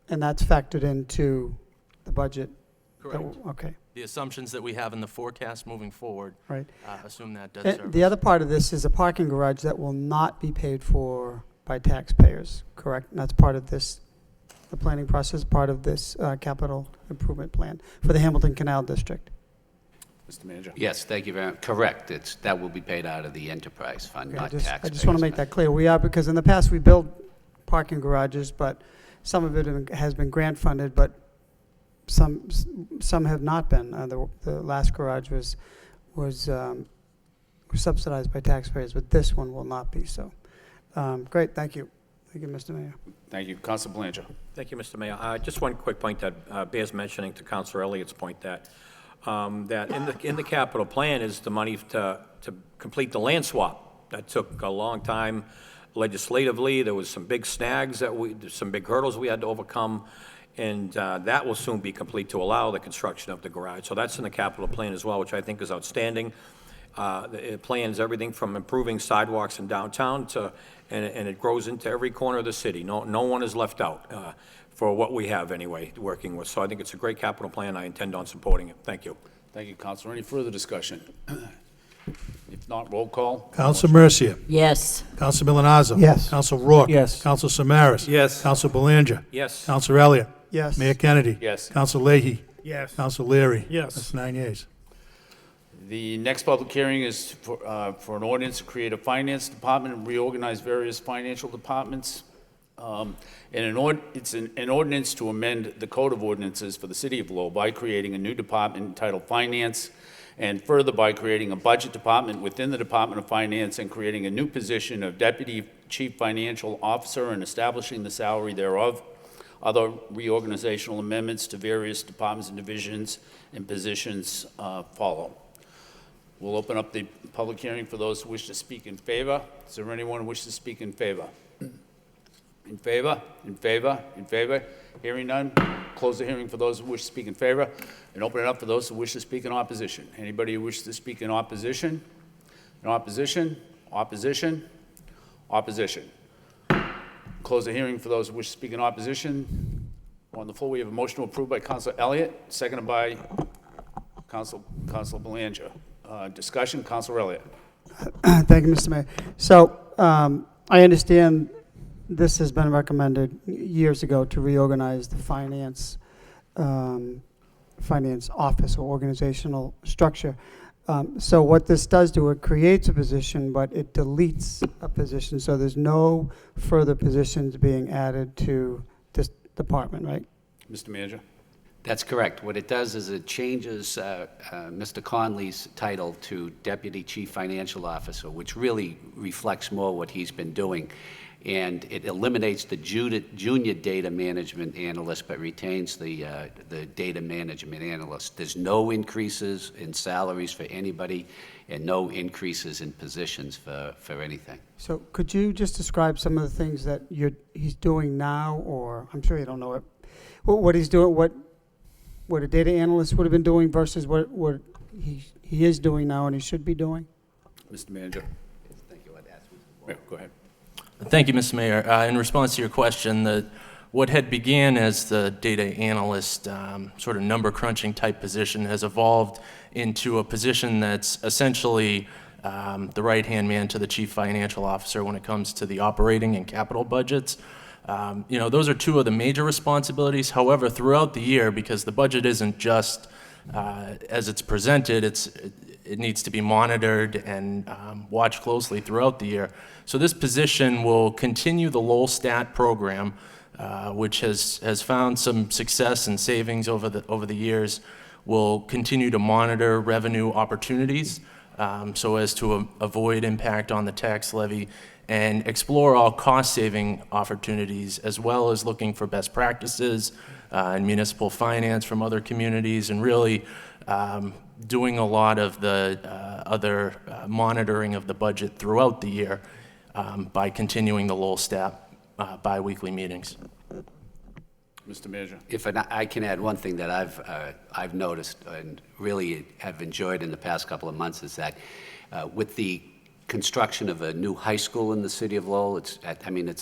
And that's factored into the budget? Correct. Okay, The assumptions that we have in the forecast moving forward right. assume that debt And service. the other part of this is a parking garage that will not be paid for by taxpayers, correct? And that's part of this, the planning process, part of this capital improvement plan for the Hamilton Canal District. Mr. Manager? Yes, thank you very much. Correct. That will be paid out of the enterprise fund, Okay, not I taxpayers. just want to make that clear. We are, because in the past, we built parking garages, but some of it has been grant funded, but some have not been. The last garage was subsidized by taxpayers, but this one will not be, so. Great, thank you. Thank you, Mr. Mayor. Thank you. Council Belanger? Thank you, Mr. Mayor. Just one quick point that bears mentioning to Councilor Elliott's point that in the capital plan is the money to complete the land swap. That took a long time legislatively. There was some big snags some big hurdles we had to overcome, and that will soon be complete to allow the construction of the garage. So that's in the capital plan as well, which I think is outstanding. It plans everything from improving sidewalks in downtown and it grows into every corner of the city. No one is left out for what we have anyway, working with. So I think it's a great capital plan. I intend on supporting it. Thank you. Thank you, Councilor. Any further discussion? If not, roll call. Council Mercia. Yes. Council Milonazo. Yes. Council Rourke. Yes. Council Samaras. Yes. Council Belanger. Yes. Council Elliott. Yes. Mayor Kennedy. Yes. Council Leahy. Yes. Council Leary. Yes. That's 9 yeas. The next public hearing is for an ordinance to create a finance department and reorganize various financial departments. It's an ordinance to amend the Code of Ordinances for the City of Lowell by creating a new department entitled Finance, and further by creating a budget department within the Department of Finance and creating a new position of Deputy Chief Financial Officer and establishing the salary thereof. Other reorganizational amendments to various departments and divisions and positions follow. We'll open up the public hearing for those who wish to speak in favor. Is there anyone who wishes to speak in favor? In favor? In favor? In favor? Hearing none, close the hearing for those who wish to speak in favor and open it up for those who wish to speak in opposition. Anybody who wishes to speak in opposition? In opposition? Opposition? Opposition. Close the hearing for those who wish to speak in opposition. On the floor, we have a motion to approve by Councilor Elliott, seconded by Councilor Belanger. Discussion, Councilor Elliott. Thank you, Mr. Mayor. So I understand this has been recommended years ago to reorganize the finance office or organizational structure. So what this does do, it creates a position, but it deletes a position. So there's no further positions being added to this department, right? Mr. Manager. That's correct. What it does is it changes Mr. Conley's title to Deputy Chief Financial Officer, which really reflects more what he's been doing. And it eliminates the junior data management analyst, but retains the data management analyst. There's no increases in salaries for anybody and no increases in positions for anything. So could you just describe some of the things that he's doing now, or I'm sure you don't know it, what he's doing, what a data analyst would have been doing versus what he is doing now and he should be doing? Mr. Manager. Thank you. Yeah, go ahead. Thank you, Mr. Mayor. In response to your question, what had began as the data analyst sort of number crunching type position has evolved into a position that's essentially the right-hand man to the chief financial officer when it comes to the operating and capital budgets. Those are two of the major responsibilities. However, throughout the year, because the budget isn't just as it's presented, it needs to be monitored and watched closely throughout the year. So this position will continue the Lowell Stat program, which has found some success and savings over the years. Will continue to monitor revenue opportunities so as to avoid impact on the tax levy and explore all cost-saving opportunities, as well as looking for best practices in municipal finance from other communities, and really doing a lot of the other monitoring of the budget throughout the year by continuing the Lowell staff bi-weekly meetings. Mr. Manager. If I can add one thing that I've noticed and really have enjoyed in the past couple of months is that with the construction of a new high school in the city of Lowell, it's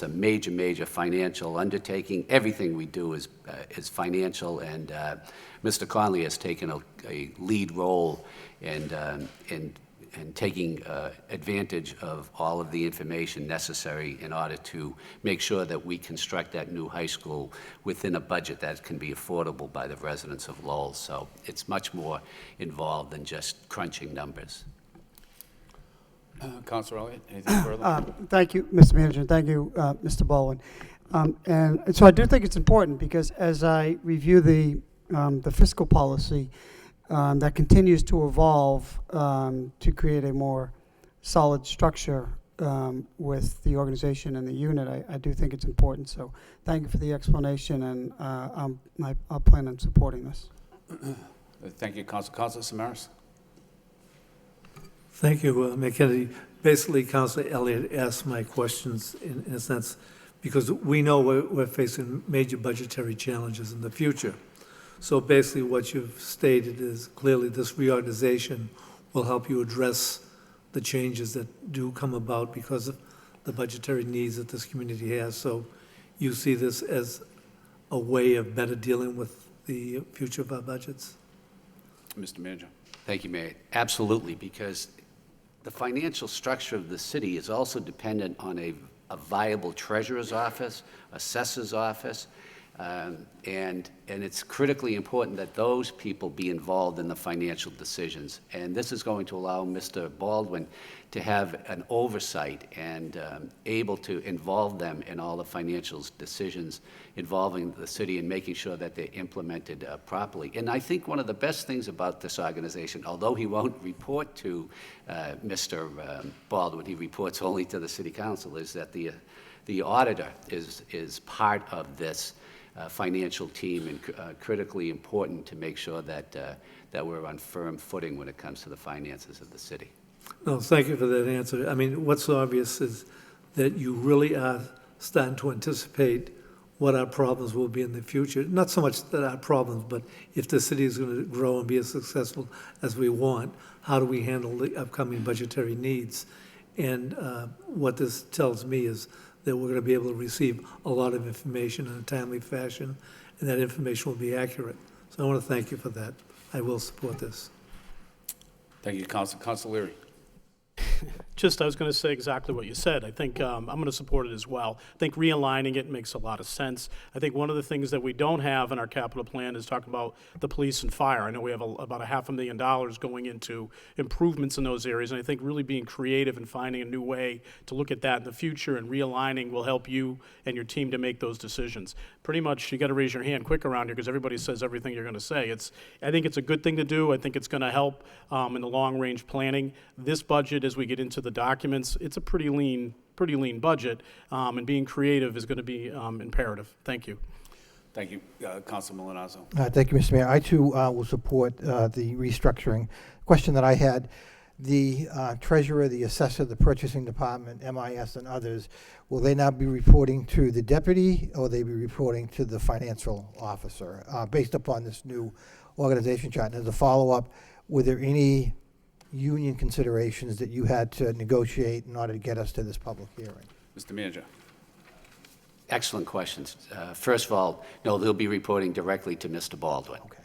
a major, major financial undertaking. Everything we do is financial, and Mr. Conley has taken a lead role in taking advantage of all of the information necessary in order to make sure that we construct that new high school within a budget that can be affordable by the residents of Lowell. So it's much more involved than just crunching numbers. Councilor Elliott, anything further? Thank you, Mr. Manager, and thank you, Mr. Baldwin. And so I do think it's important because as I review the fiscal policy that continues to evolve to create a more solid structure with the organization and the unit, I do think it's important. So thank you for the explanation, and I'll plan on supporting this. Thank you, Councilor Samaras. Thank you, Mayor Kennedy. Basically, Councilor Elliott asked my questions in a sense because we know we're facing major budgetary challenges in the future. So basically what you've stated is clearly this reorganization will help you address the changes that do come about because of the budgetary needs that this community has. So you see this as a way of better dealing with the future of our budgets? Mr. Manager. Thank you, Mayor. Absolutely, because the financial structure of the city is also dependent on a viable treasurer's office, assessor's office, and it's critically important that those people be involved in the financial decisions. And this is going to allow Mr. Baldwin to have an oversight and able to involve them in all the financial decisions involving the city and making sure that they're implemented properly. And I think one of the best things about this organization, although he won't report to Mr. Baldwin, he reports only to the city council, is that the auditor is part of this financial team and critically important to make sure that we're on firm footing when it comes to the finances of the city. No, thank you for that answer. I mean, what's obvious is that you really are starting to anticipate what our problems will be in the future. Not so much that our problems, but if the city is going to grow and be as successful as we want, how do we handle the upcoming budgetary needs? And what this tells me is that we're going to be able to receive a lot of information in a timely fashion, and that information will be accurate. So I want to thank you for that. I will support this. Thank you, Councilor Leary. I was going to say exactly what you said. I think I'm going to support it as well. I think realigning it makes a lot of sense. I think one of the things that we don't have in our capital plan is talking about the police and fire. I know we have about $500,000 going into improvements in those areas, and I think really being creative and finding a new way to look at that in the future and realigning will help you and your team to make those decisions. Pretty much, you got to raise your hand quick around here because everybody says everything you're going to say. I think it's a good thing to do. I think it's going to help in the long-range planning. This budget, as we get into the documents, it's a pretty lean budget, and being creative is going to be imperative. Thank you. Thank you, Councilor Milanazzo. Thank you, Mr. Mayor. I, too, will support the restructuring. Question that I had, the treasurer, the assessor, the purchasing department, MIS, and others, will they now be reporting to the deputy, or will they be reporting to the financial officer, based upon this new organization chart? And as a follow-up, were there any union considerations that you had to negotiate in order to get us to this public hearing? Mr. Manager. Excellent questions. First of all, no, they'll be reporting directly to Mr. Baldwin. Okay.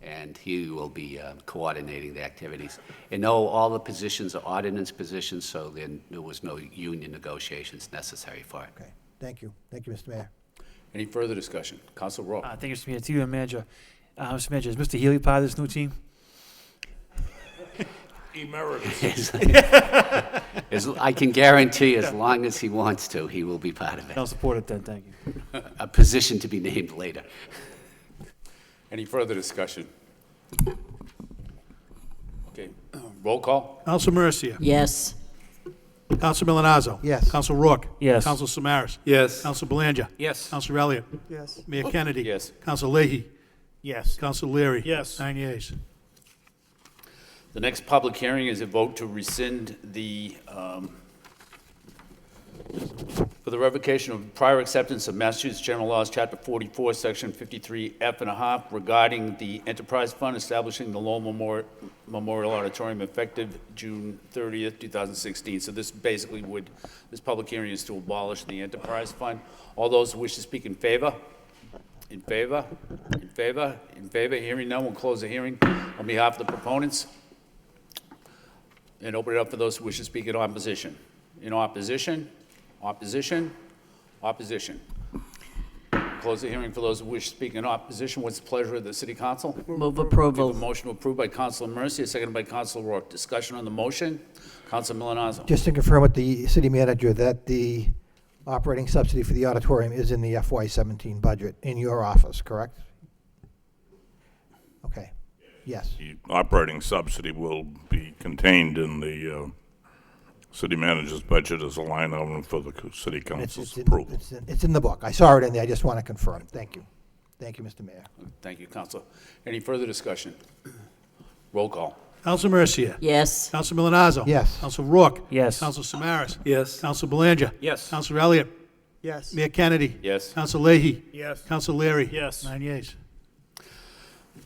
And he will be coordinating the activities. And no, all the positions are ordinance positions, so then there was no union negotiations necessary for it. Okay. Thank you. Thank you, Mr. Mayor. Any further discussion? Councilor Rowe. Thank you, Mr. Mayor. To you, Manager. Mr. Manager, is Mr. Healy part of this new team? Emeritus. I can guarantee as long as he wants to, he will be part of it. I'll support it then, thank you. A position to be named later. Any further discussion? Okay, Roll call? Counsel Mercia. Yes. Counsel Milonazo. Yes. Counsel Rourke. Yes. Counsel Samaras. Yes. Counsel Belanger. Yes. Counsel Elliott. Yes. Mayor Kennedy. Yes. Counsel Leahy. Yes. Counsel Leary. Yes. 9 yeas. The next public hearing is a vote to rescind for the revocation of prior acceptance of Massachusetts General Laws, Chapter 44, Section 53F and a half, regarding the enterprise fund establishing the Lowell Memorial Auditorium effective June 30th, 2016. So this basically this public hearing is to abolish the enterprise fund. All those who wish to speak in favor? In favor? In favor? In favor? Hearing none, we'll close the hearing on behalf of the proponents and open it up for those who wish to speak in opposition. In opposition? Opposition? Opposition. Close the hearing for those who wish to speak in opposition. What's the pleasure of the city council? Move We have approval. a motion approved by Councilor Mercia, seconded by Councilor Rourke. Discussion on the motion. Councilor Milonazo. Just to confirm with the city manager that the operating subsidy for the auditorium is in the FY17 budget in your office, correct? Okay. Yes. The operating subsidy will be contained in the city manager's budget as a line item for the city council's approval. It's in the book. I saw it in there. I just want to confirm. Thank you. Thank you, Mr. Mayor. Thank you, Councilor. Any further discussion? Roll call. Counsel Mercia. Yes. Counsel Milonazo. Yes. Counsel Rourke. Yes. Counsel Samaras. Yes. Counsel Belanger. Yes. Counsel Elliott. Yes. Mayor Kennedy. Yes. Counsel Leahy. Yes. Counsel Leary. Yes. 9 yeas.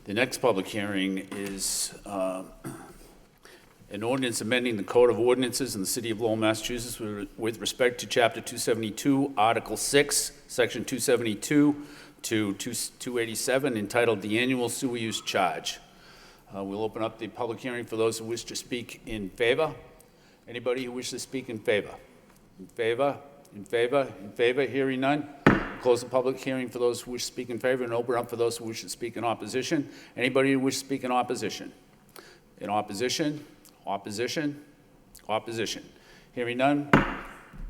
The next public hearing is an ordinance amending the Code of Ordinances in the City of Lowell, Massachusetts with respect to Chapter 272, Article 6, Section 272 to 287, entitled The Annual Sewer Use Charge. We'll open up the public hearing for those who wish to speak in favor. Anybody who wishes to speak in favor? In favor? In favor? In favor? Hearing none. Close the public hearing for those who wish to speak in favor and open up for those who wish to speak in opposition. Anybody who wishes to speak in opposition? In opposition? Opposition? Opposition. Hearing none.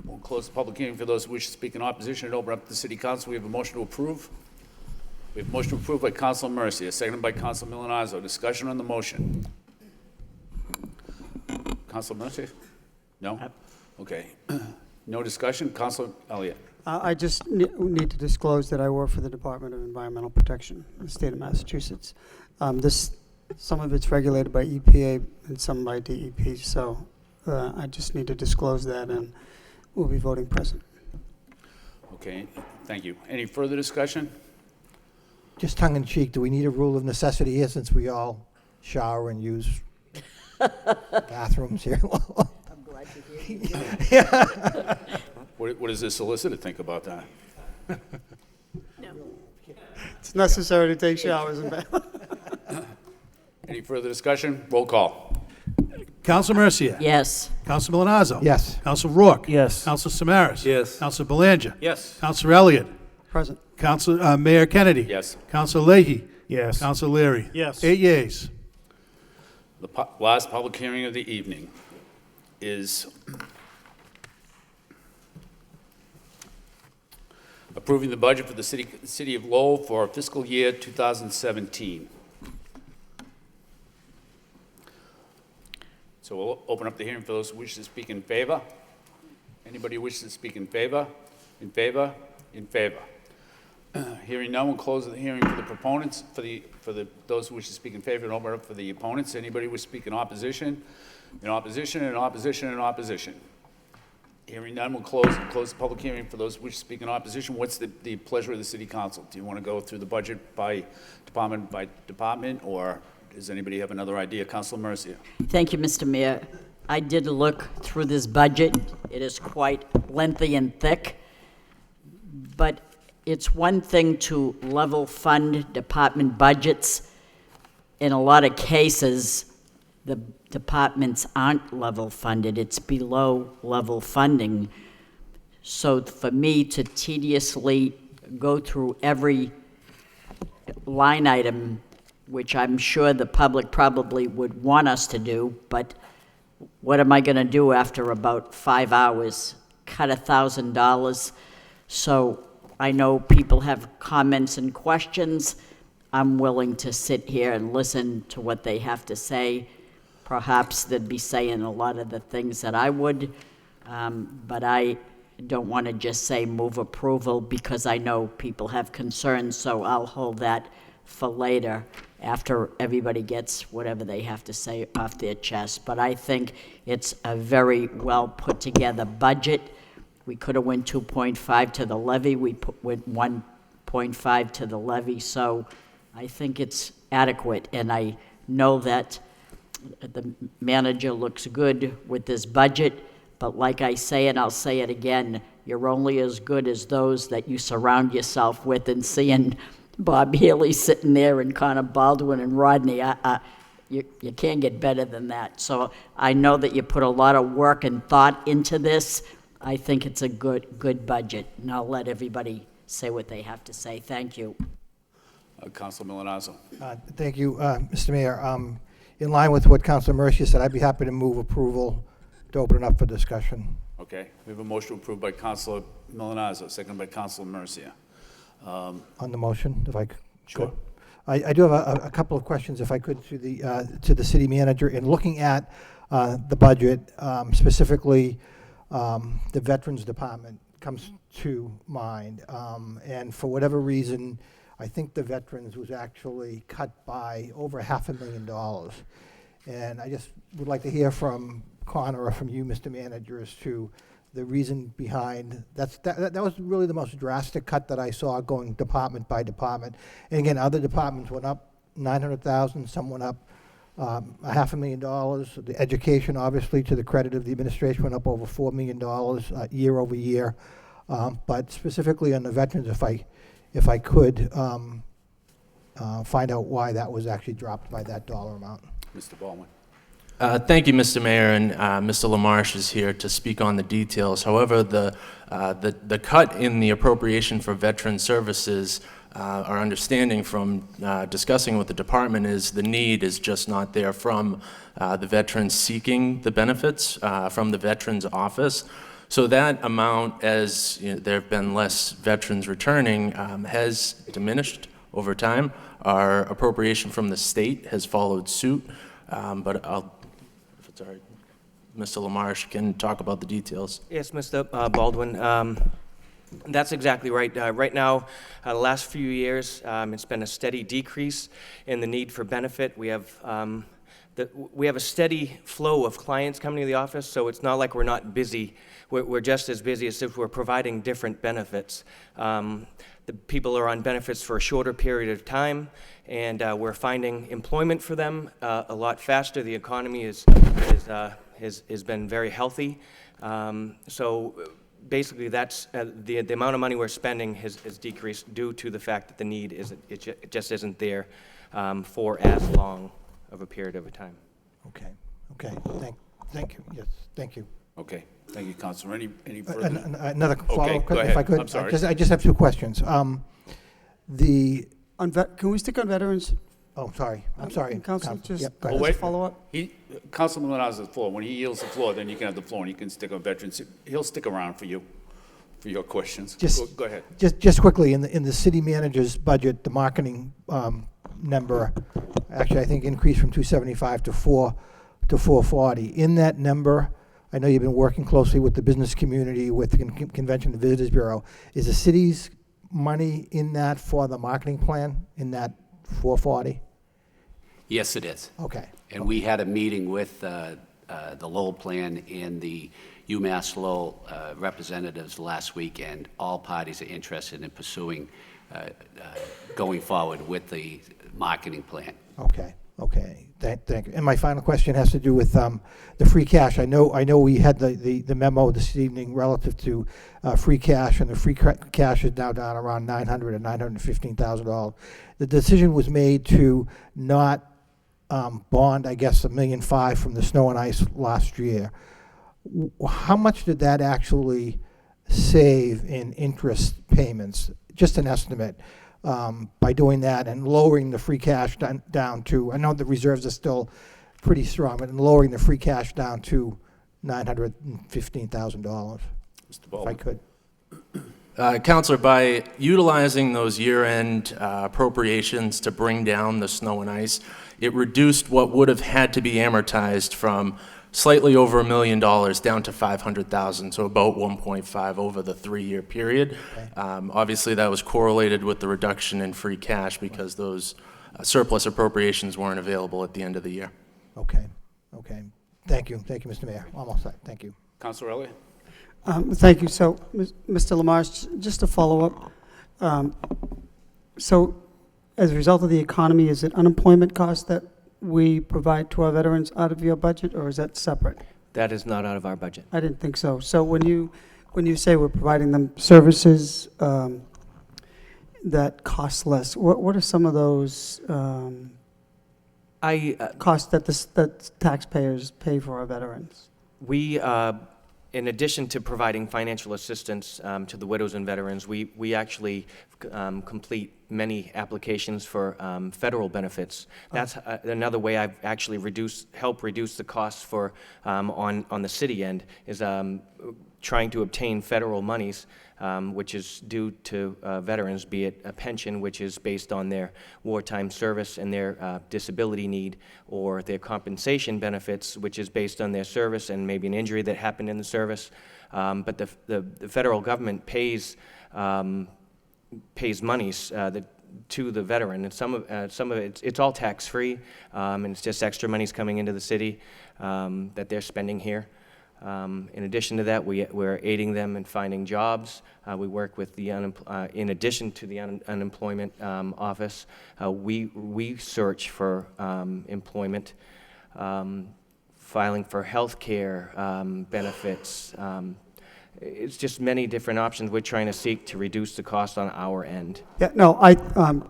We'll close the public hearing for those who wish to speak in opposition and open up to the City Council. We have a motion to approve. We have a motion to approve by Councilor Mercia, seconded by Councilor Milonazo. Discussion on the motion. Councilor Mercia? No? Okay. No discussion? Councilor Elliott? I just need to disclose that I work for the Department of Environmental Protection in the state of Massachusetts. Some of it's regulated by EPA and some by DEP, so I just need to disclose that, and we'll be voting present. Okay, thank you. Any further discussion? Just tongue in cheek, do we need a rule of necessity here since we all shower and use bathrooms here? I'm glad to hear you. What does the solicitor think about that? It's necessary to take showers in bed. Any further discussion? Roll call. Counsel Mercia. Yes. Counsel Milonazo. Yes. Counsel Rourke. Yes. Counsel Samaras. Yes. Counsel Belanger. Yes. Counsel Elliott. Present. Counsel Mayor Kennedy. Yes. Counsel Leahy. Yes. Counsel Leary. Yes. 8 yeas. The last public hearing of the evening is approving the budget for the city of Lowell for fiscal year 2017. So we'll open up the hearing for those who wish to speak in favor. Anybody who wishes to speak in favor? In favor? In favor? Hearing none, we'll close the hearing for the proponents, those who wish to speak in favor, and open it up for the opponents. Anybody who wish to speak in opposition? In opposition, in opposition, in opposition. Hearing none, we'll close the public hearing for those who wish to speak in opposition. What's the pleasure of the city council? Do you want to go through the budget by department, or does anybody have another idea? Councilor Mercia. Thank you, Mr. Mayor. I did look through this budget. It is quite lengthy and thick, but it's one thing to level fund department budgets. In a lot of cases, the departments aren't level funded. It's below level funding. So for me to tediously go through every line item, which I'm sure the public probably would want us to do, but what am I going to do after about 5 hours? Cut $1,000. So I know people have comments and questions. I'm willing to sit here and listen to what they have to say. perhaps they'd be saying a lot of the things that I would, but I don't want to just say move approval because I know people have concerns, so I'll hold that for later after everybody gets whatever they have to say off their chest. But I think it's a very well put together budget. We could have went 2.5 to the levy. We went 1.5 to the levy, so I think it's adequate. And I know that the manager looks good with this budget, but like I say, and I'll say it again, you're only as good as those that you surround yourself with. And seeing Bob Healy sitting there and Connor Baldwin and Rodney, you can't get better than that. So I know that you put a lot of work and thought into this. I think it's a good budget, and I'll let everybody say what they have to say. Thank you. Councilor Milonazo. Thank you, Mr. Mayor. In line with what Councilor Mercia said, I'd be happy to move approval to open it up for discussion. Okay, we have a motion approved by Councilor Milonazo, second by Councilor Mercia. On the motion, if I could. Sure. I do have a couple of questions, if I could, to the city manager. In looking at the budget, specifically the Veterans Department comes to mind. And for whatever reason, I think the Veterans was actually cut by over $500,000. And I just would like to hear from Connor or from you, Mr. Manager, as to the reason behind that was really the most drastic cut that I saw, going department by department. And again, other departments went up $900,000, some went up $500,000. The education, obviously, to the credit of the administration, went up over $4 million year over year. But specifically on the veterans, if I could find out why that was actually dropped by that dollar amount. Mr. Baldwin. Thank you, Mr. Mayor, and Mr. LaMarche is here to speak on the details. However, the cut in the appropriation for veteran services, our understanding from discussing with the department, is the need is just not there from the veterans seeking the benefits from the Veterans Office. So that amount, as there have been less veterans returning, has diminished over time. Our appropriation from the state has followed suit, but if it's all right, Mr. LaMarche can talk about the details. Yes, Mr. Baldwin. That's exactly right. Right now, the last few years, it's been a steady decrease in the need for benefit. We have a steady flow of clients coming to the office, so it's not like we're not busy. We're just as busy as if we're providing different benefits. The people are on benefits for a shorter period of time, and we're finding employment for them a lot faster. The economy has been very healthy. So basically, that's the amount of money we're spending has decreased due to the fact that the need it just isn't there for as long of a period of a time. Okay. Thank you. Yes, thank you. Okay, thank you, Councilor. Any further? Another follow-up go question, ahead. if I could. I'm sorry. I just have two questions. Can we stick on veterans? Oh, sorry. I'm sorry. Council, just Yep, go ahead. wait. follow up. Councilman Milonazo has the floor. When he yields the floor, then you can have the floor, and you can stick on veterans. He'll stick around for you, for your questions. Go ahead. Just quickly, in the city manager's budget, the marketing number, actually, I think increased from 275 to 440. In that number, I know you've been working closely with the business community, with the Convention and Visitors Bureau. Is the city's money in that for the marketing plan, in that 440? Yes, it is. Okay. And we had a meeting with the Lowell plan and the UMass Lowell representatives last week, and all parties are interested in pursuing going forward with the marketing plan. Okay. Thank you. And my final question has to do with the free cash. I know we had the memo this evening relative to free cash, and the free cash is now down around $900,000 and $915,000. The decision was made to not bond, I guess, $1.5 million from the snow and ice last year. How much did that actually save in interest payments? Just an estimate. By doing that and lowering the free cash down to, I know the reserves are still pretty strong, but lowering the free cash down to $915,000. Mr. Baldwin. If I could. Counselor, by utilizing those year-end appropriations to bring down the snow and ice, it reduced what would have had to be amortized from slightly over $1 million down to $500,000, so about 1.5 over the 3-year period. Obviously, that was correlated with the reduction in free cash because those surplus appropriations weren't available at the end of the year. Okay, okay. Thank you, Mr. Mayor. Almost set, thank you. Councilor Elliott? Thank you. So, Mr. Lamarche, just to follow up, so as a result of the economy, is it unemployment costs that we provide to our veterans out of your budget, or is that separate? That is not out of our budget. I didn't think so. So when you say we're providing them services that cost less, what are some of those costs that taxpayers pay for our veterans? We, in addition to providing financial assistance to the widows and veterans, we actually complete many applications for federal benefits. That's another way I've actually helped reduce the costs for on the city end is trying to obtain federal monies, which is due to veterans, be it a pension, which is based on their wartime service and their disability need, or their compensation benefits, which is based on their service and maybe an injury that happened in the service. But the federal government pays monies to the veteran, and some of it's all tax-free, and it's just extra monies coming into the city that they're spending here. In addition to that, we're aiding them in finding jobs. We work with the in addition to the unemployment office, we search for employment, filing for health care benefits. It's just many different options we're trying to seek to reduce the cost on our end. Yeah, no,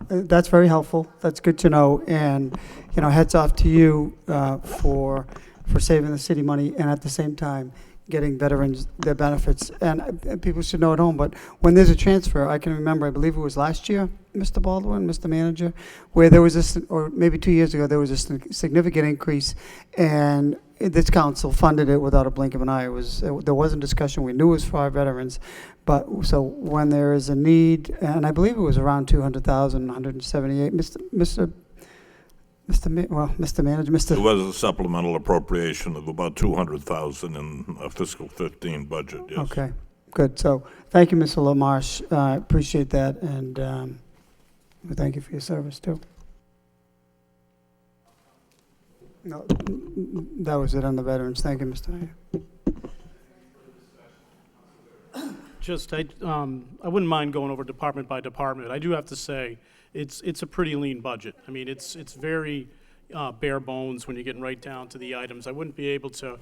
that's very helpful. That's good to know. And, hats off to you for saving the city money and at the same time getting veterans their benefits. And people should know at home, but when there's a transfer, I can remember, I believe it was last year, Mr. Baldwin, Mr. Manager, where there was this, or maybe 2 years ago, there was a significant increase, and this council funded it without a blink of an eye. There wasn't discussion. We knew it was for our veterans, but so when there is a need, and I believe it was around 200,000, 178, Mr. Manager, There was a supplemental appropriation of about 200,000 in a fiscal 15 budget, yes. Okay, good. So thank you, Mr. Lamarche. I appreciate that, and we thank you for your service, too. No, that was it on the veterans. Thank you, Mr. Mayor. I wouldn't mind going over department by department. I do have to say, it's a pretty lean budget. I mean, it's very bare bones when you're getting right down to the items. I wouldn't be able to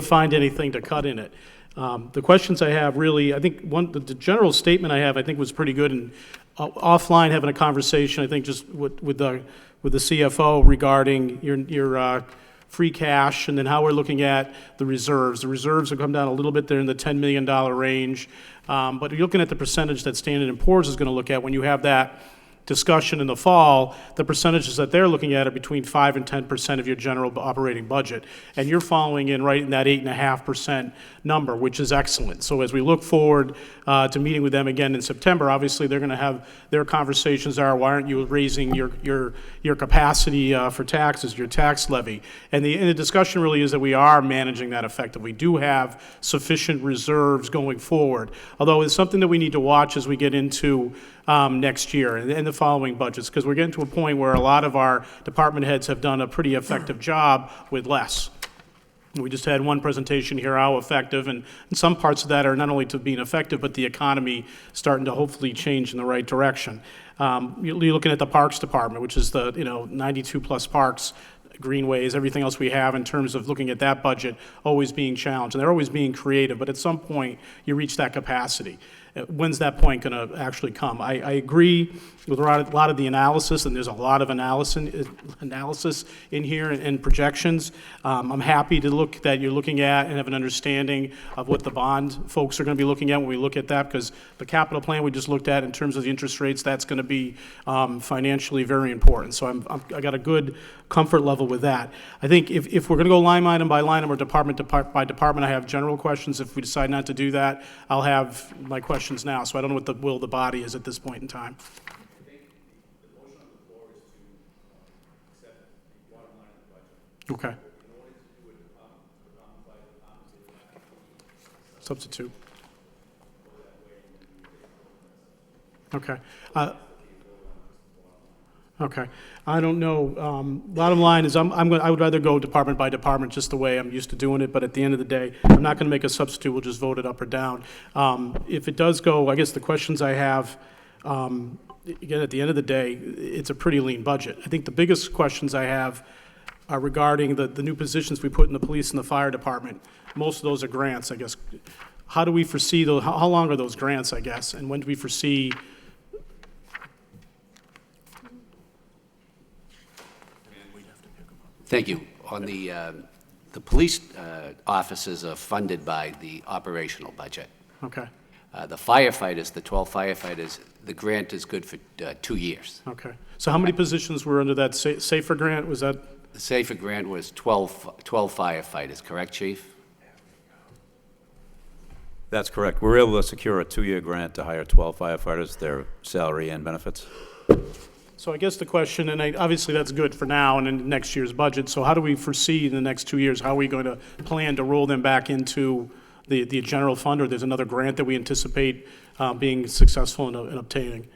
find anything to cut in it. The questions I have really, I think the general statement I have, I think was pretty good, and offline having a conversation, I think just with the CFO regarding your free cash, and then how we're looking at the reserves. The reserves have come down a little bit. They're in the $10 million range. But you're looking at the percentage that Standard & Poor's is going to look at when you have that discussion in the fall. The percentages that they're looking at are between 5 and 10% of your general operating budget. And you're following in right in that 8.5% number, which is excellent. So as we look forward to meeting with them again in September, obviously they're going to have their conversations are, why aren't you raising your capacity for taxes, your tax levy? And the discussion really is that we are managing that effectively. We do have sufficient reserves going forward, although it's something that we need to watch as we get into next year and the following budgets, because we're getting to a point where a lot of our department heads have done a pretty effective job with less. We just had one presentation here, how effective, and some parts of that are not only to being effective, but the economy starting to hopefully change in the right direction. You're looking at the Parks Department, which is the 92 plus parks, greenways, everything else we have in terms of looking at that budget always being challenged. And they're always being creative, but at some point you reach that capacity. When's that point going to actually come? I agree with a lot of the analysis, and there's a lot of analysis in here and projections. I'm happy to look that you're looking at and have an understanding of what the bond folks are going to be looking at when we look at that, because the capital plan we just looked at in terms of the interest rates, that's going to be financially very important. So I got a good comfort level with that. I think if we're going to go line item by line item or department by department, I have general questions. If we decide not to do that, I'll have my questions now. So I don't know what the will of the body is at this point in time. Okay. Substitute. Okay. Okay. I don't know. Bottom line is I would rather go department by department just the way I'm used to doing it, but at the end of the day, I'm not going to make a substitute. We'll just vote it up or down. If it does go, I guess the questions I have, again, at the end of the day, it's a pretty lean budget. I think the biggest questions I have are regarding the new positions we put in the police and the fire department. Most of those are grants, I guess. How do we foresee those? How long are those grants, I guess? And when do we foresee? Thank you. On the police offices are funded by the operational budget. Okay. The firefighters, the 12 firefighters, the grant is good for 2 years. Okay. So how many positions were under that SAFER grant? Was that? The SAFER grant was 12 firefighters, correct, Chief? That's correct. We were able to secure a 2-year grant to hire 12 firefighters, their salary and benefits. So I guess the question, and obviously that's good for now and in next year's budget, so how do we foresee in the next 2 years, how are we going to plan to roll them back into the general fund, or there's another grant that we anticipate being successful in obtaining?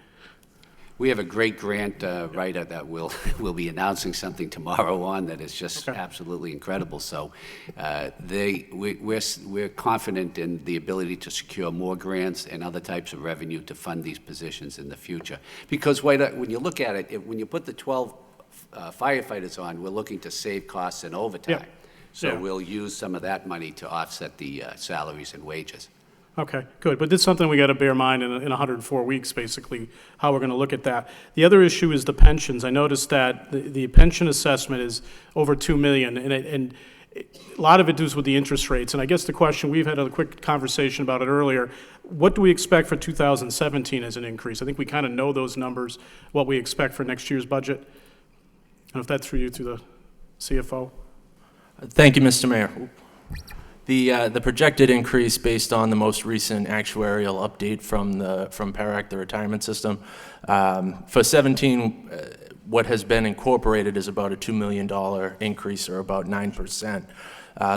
We have a great grant writer that we'll be announcing something tomorrow on that is just absolutely incredible. So we're confident in the ability to secure more grants and other types of revenue to fund these positions in the future. Because when you look at it, when you put the 12 firefighters on, we're looking to save costs and overtime. Yeah. So we'll use some of that money to offset the salaries and wages. Okay, good. But this is something we got to bear in mind in 104 weeks, basically, how we're going to look at that. The other issue is the pensions. I noticed that the pension assessment is over $2 million, and a lot of it does with the interest rates. And I guess the question, we've had a quick conversation about it earlier, what do we expect for 2017 as an increase? I think we kind of know those numbers, what we expect for next year's budget. And if that's for you, through the CFO. Thank you, Mr. Mayor. The projected increase based on the most recent actuarial update from PARAC, the retirement system, for 17, what has been incorporated is about a $2 million increase, or about 9%.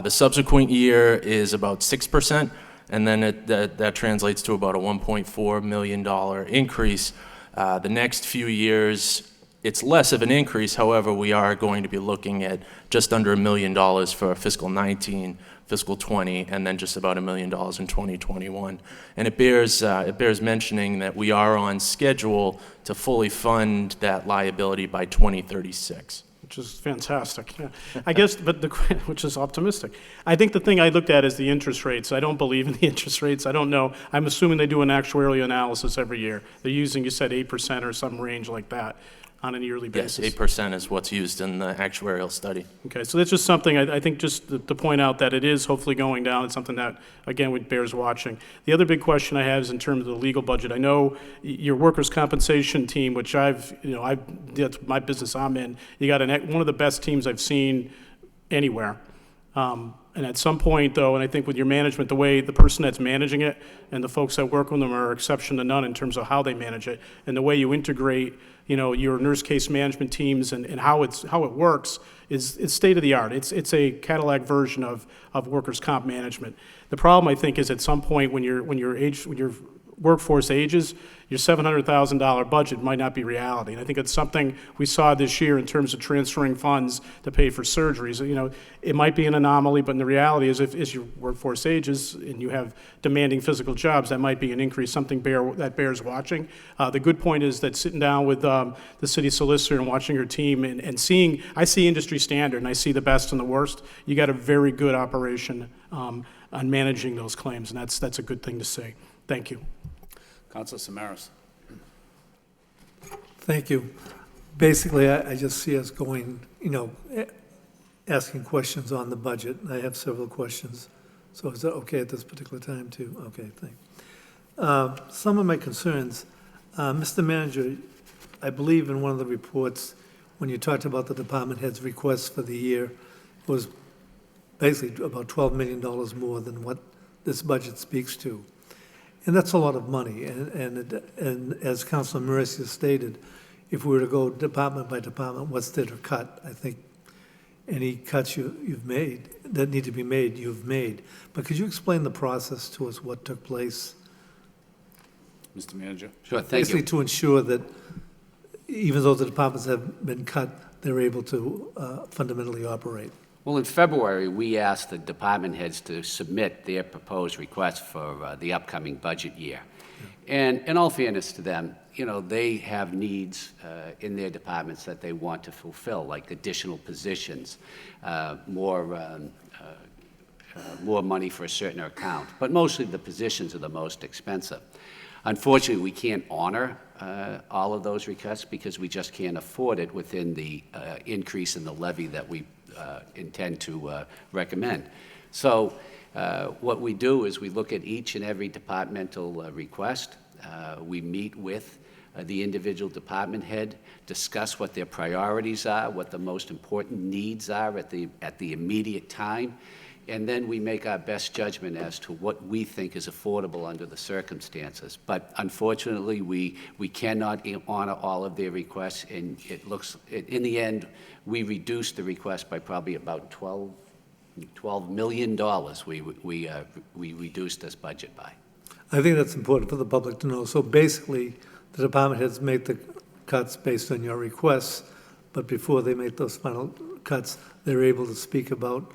The subsequent year is about 6%, and then that translates to about a $1.4 million increase. The next few years, it's less of an increase. However, we are going to be looking at just under $1 million for fiscal 19, fiscal 20, and then just about $1 million in 2021. And it bears mentioning that we are on schedule to fully fund that liability by 2036. Which is fantastic. Yeah. I guess, which is optimistic. I think the thing I looked at is the interest rates. I don't believe in the interest rates. I don't know. I'm assuming they do an actuarial analysis every year. They're using, you said, 8% or some range like that on a yearly basis. Yes, 8% is what's used in the actuarial study. Okay, so that's just something, I think just to point out that it is hopefully going down. It's something that, again, bears watching. The other big question I have is in terms of the legal budget. I know your workers' compensation team, which that's my business I'm in, you got one of the best teams I've seen anywhere. And at some point, though, and I think with your management, the way the person that's managing it and the folks that work with them are exception to none in terms of how they manage it, and the way you integrate, your nurse case management teams and how it works is state of the art. It's a Cadillac version of workers' comp management. The problem, I think, is at some point when your workforce ages, your $700,000 budget might not be reality. And I think it's something we saw this year in terms of transferring funds to pay for surgeries. It might be an anomaly, but the reality is if your workforce ages and you have demanding physical jobs, that might be an increase, something that bears watching. The good point is that sitting down with the city solicitor and watching her team and seeing, I see industry standard and I see the best and the worst. You got a very good operation on managing those claims, and that's a good thing to say. Thank you. Councilor Samaras. Thank you. Basically, I just see us going, asking questions on the budget. I have several questions. So is that okay at this particular time, too? Okay, thanks. Some of my concerns, Mr. Manager, I believe in one of the reports, when you talked about the department head's requests for the year, was basically about $12 million more than what this budget speaks to. And that's a lot of money. And as Councilor Mercia stated, if we were to go department by department, what's there to cut? I think any cuts you've made, that need to be made, you've made. But could you explain the process to us, what took place? Mr. Manager. Sure, thank Basically you. to ensure that even though the departments have been cut, they're able to fundamentally operate. Well, in February, we asked the department heads to submit their proposed requests for the upcoming budget year. And in all fairness to them, they have needs in their departments that they want to fulfill, like additional positions, more money for a certain account. But mostly the positions are the most expensive. Unfortunately, we can't honor all of those requests because we just can't afford it within the increase in the levy that we intend to recommend. So what we do is we look at each and every departmental request. We meet with the individual department head, discuss what their priorities are, what the most important needs are at the immediate time, and then we make our best judgment as to what we think is affordable under the circumstances. But unfortunately, we cannot honor all of their requests, and in the end, we reduced the request by probably about $12 million we reduced this budget by. I think that's important for the public to know. So basically, the department heads make the cuts based on your requests, but before they make those final cuts, they're able to speak about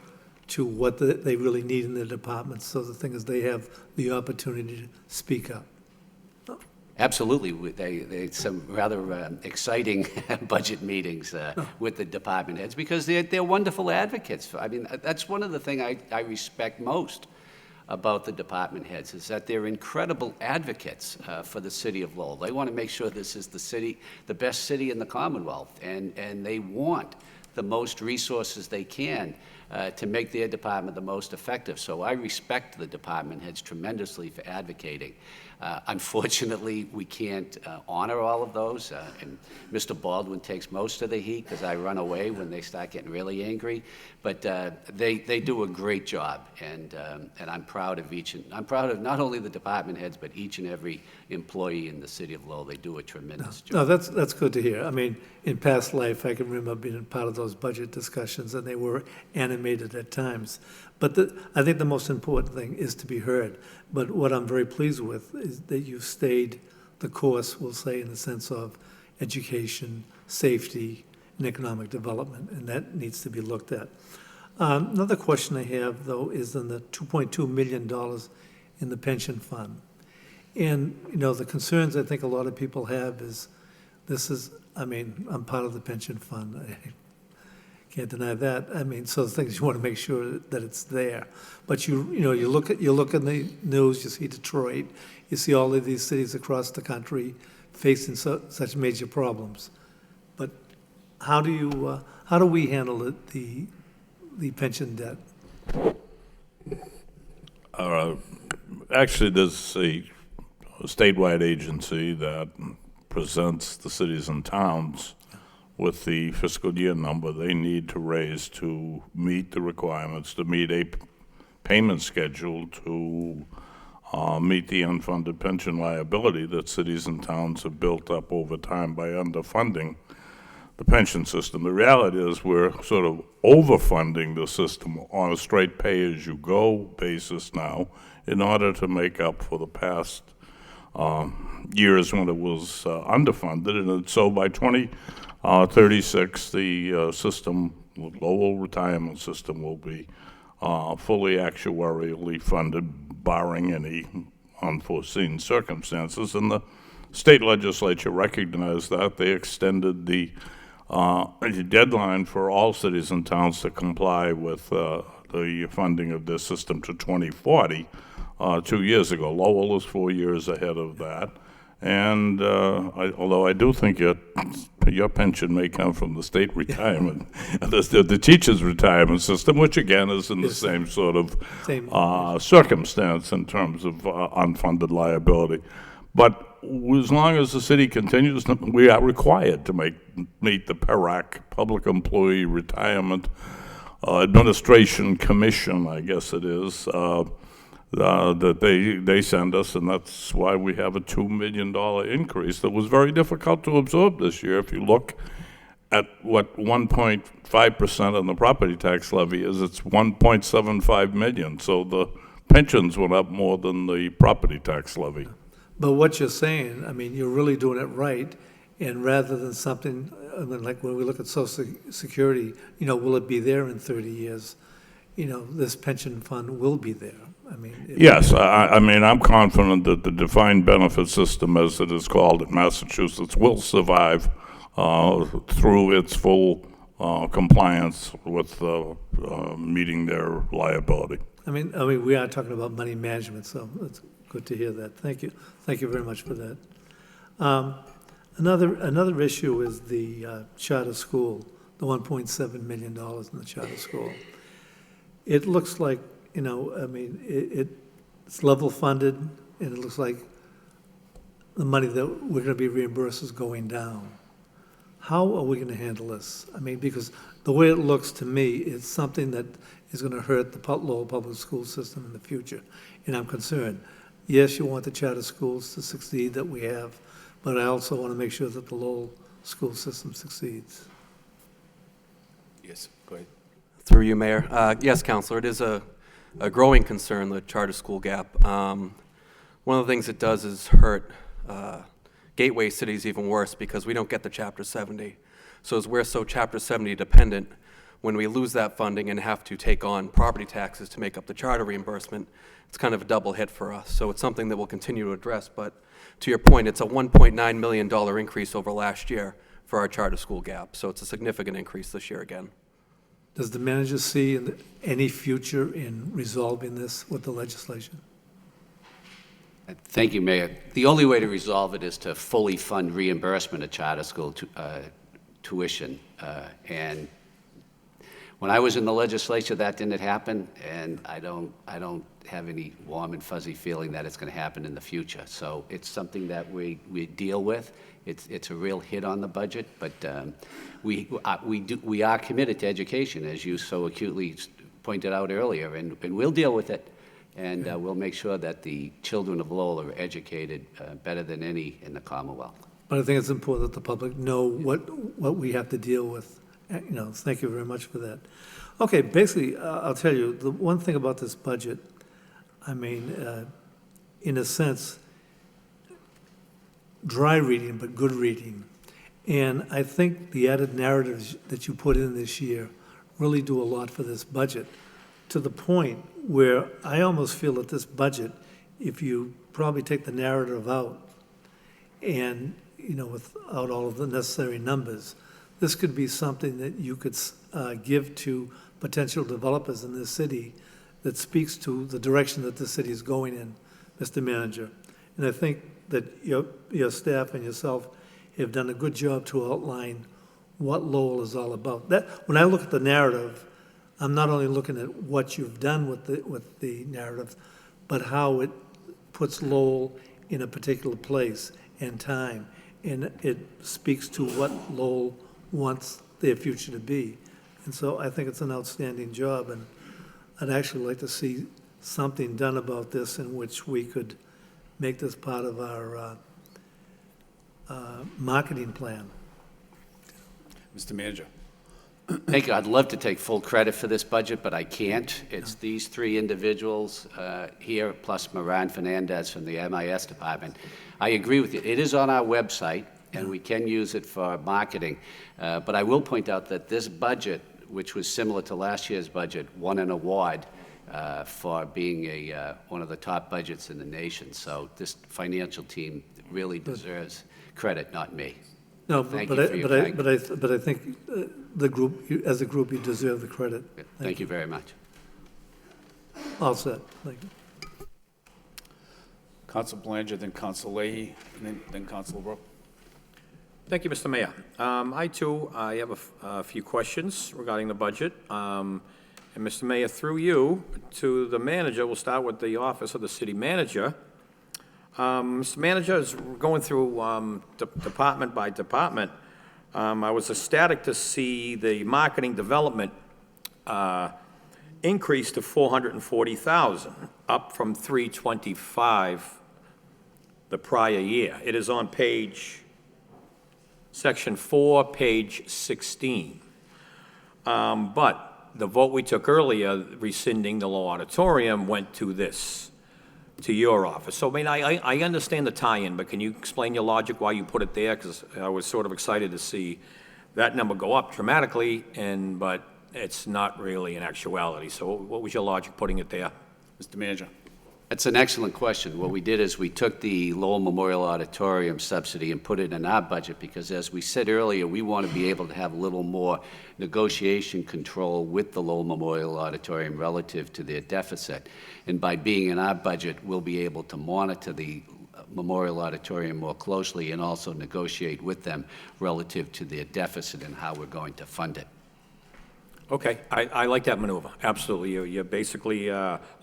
to what they really need in their departments. So the thing is, they have the opportunity to speak up. Absolutely. They some rather exciting budget meetings with the department heads because they're wonderful advocates. I mean, that's one of the things I respect most about the department heads is that they're incredible advocates for the city of Lowell. They want to make sure this is the best city in the Commonwealth, and they want the most resources they can to make their department the most effective. So I respect the department heads tremendously for advocating. Unfortunately, we can't honor all of those, and Mr. Baldwin takes most of the heat because I run away when they start getting really angry. But they do a great job, and I'm proud of I'm proud of not only the department heads, but each and every employee in the city of Lowell. They do a tremendous job. No, that's good to hear. I mean, in past life, I can remember being a part of those budget discussions, and they were animated at times. But I think the most important thing is to be heard. But what I'm very pleased with is that you've stayed the course, we'll say, in the sense of education, safety, and economic development, and that needs to be looked at. Another question I have, though, is in the $2.2 million in the pension fund. And, the concerns I think a lot of people have is I'm part of the pension fund. I can't deny that. I mean, so the things you want to make sure that it's there. But you look in the news, you see Detroit, you see all of these cities across the country facing such major problems. But how do we handle the pension debt? Actually, there's a statewide agency that presents the cities and towns with the fiscal year number they need to raise to meet the requirements, to meet a payment schedule, to meet the unfunded pension liability that cities and towns have built up over time by underfunding the pension system. The reality is we're sort of overfunding the system on a straight pay-as-you-go basis now in order to make up for the past years when it was underfunded. And so by 2036, the system, the Lowell retirement system, will be fully actuarially funded, barring any unforeseen circumstances. And the state legislature recognized that. They extended the deadline for all cities and towns to comply with the funding of this system to 2040, 2 years ago. Lowell is 4 years ahead of that. And although I do think your pension may come from the state retirement, the teachers' retirement system, which again is in the same sort of circumstance in terms of unfunded liability. But as long as the city continues, we are required to meet the PERAC, Public Employee Retirement Administration Commission, I guess it is, that they send us, and that's why we have a $2 million increase that was very difficult to absorb this year. If you look at what 1.5% on the property tax levy is, it's 1.75 million. So the pensions went up more than the property tax levy. But what you're saying, I mean, you're really doing it right, and rather than something, I mean, like when we look at Social Security, you know, will it be there in 30 years? You know, this pension fund will be there. I mean, yes, I mean, I'm confident that the defined benefit system, as it is called in Massachusetts, will survive through its full compliance with meeting their liability. I mean, we are talking about money management, so it's good to hear that. Thank you very much for that. Another issue is the charter school, the $1.7 million in the charter school. It looks like, you know, I mean, it's level funded, and it looks like the money that we're going to be reimbursed is going down. How are we going to handle this? I mean, because the way it looks to me, it's something that is going to hurt the Lowell public school system in the future, and I'm concerned. Yes, you want the charter schools to succeed that we have, but I also want to make sure that the Lowell school system succeeds. Yes, go ahead. Through you, Mayor. Yes, Councilor, it is a growing concern, the charter school gap. One of the things it does is hurt gateway cities even worse because we don't get the Chapter 70. So as we're so Chapter 70 dependent, when we lose that funding and have to take on property taxes to make up the charter reimbursement, it's kind of a double hit for us. So it's something that we'll continue to address. But to your point, it's a $1.9 million increase over last year for our charter school gap. So it's a significant increase this year again. Does the manager see any future in resolving this with the legislation? Thank you, Mayor. The only way to resolve it is to fully fund reimbursement of charter school tuition. And when I was in the legislature, that didn't happen, and I don't have any warm and fuzzy feeling that it's going to happen in the future. So it's something that we deal with. It's a real hit on the budget, but we are committed to education, as you so acutely pointed out earlier, and we'll deal with it, and we'll make sure that the children of Lowell are educated better than any in the Commonwealth. But I think it's important that the public know what we have to deal with. You know, thank you very much for that. Okay, basically, I'll tell you, the one thing about this budget, I mean, in a sense, dry reading, but good reading. And I think the added narratives that you put in this year really do a lot for this budget, to the point where I almost feel that this budget, if you probably take the narrative out and, you know, without all of the necessary numbers, this could be something that you could give to potential developers in this city that speaks to the direction that the city is going in, Mr. Manager. And I think that your staff and yourself have done a good job to outline what Lowell is all about. That, when I look at the narrative, I'm not only looking at what you've done with the narrative, but how it puts Lowell in a particular place and time. And it speaks to what Lowell wants their future to be. And so I think it's an outstanding job, and I'd actually like to see something done about this in which we could make this part of our marketing plan. Mr. Manager. Thank you. I'd love to take full credit for this budget, but I can't. It's these three individuals here, plus Moran Fernandez from the MIS department. I agree with you. It is on our website, and we can use it for marketing. But I will point out that this budget, which was similar to last year's budget, won an award for being one of the top budgets in the nation. So this financial team really deserves credit, not me. No, Thank but you for your kindness. I think the group, as a group, you deserve the credit. Thank you very much. All set. Thank you. Council Belanger, then Council Leahy, and then Council LeBrook. Thank you, Mr. Mayor. I, too, I have a few questions regarding the budget. And Mr. Mayor, through you to the manager, we'll start with the office of the city manager. Mr. Manager, as we're going through department by department, I was ecstatic to see the marketing development increase to $440,000, up from $325,000 the prior year. It is on section 4, page 16. But the vote we took earlier, rescinding the Lowell Auditorium, went to your office. So, I mean, I understand the tie-in, but can you explain your logic why you put it there? Because I was sort of excited to see that number go up dramatically, but it's not really an actuality. So what was your logic putting it there? Mr. Manager. That's an excellent question. What we did is we took the Lowell Memorial Auditorium subsidy and put it in our budget because, as we said earlier, we want to be able to have a little more negotiation control with the Lowell Memorial Auditorium relative to their deficit. And by being in our budget, we'll be able to monitor the Memorial Auditorium more closely and also negotiate with them relative to their deficit and how we're going to fund it. Okay, I like that maneuver, absolutely. You're basically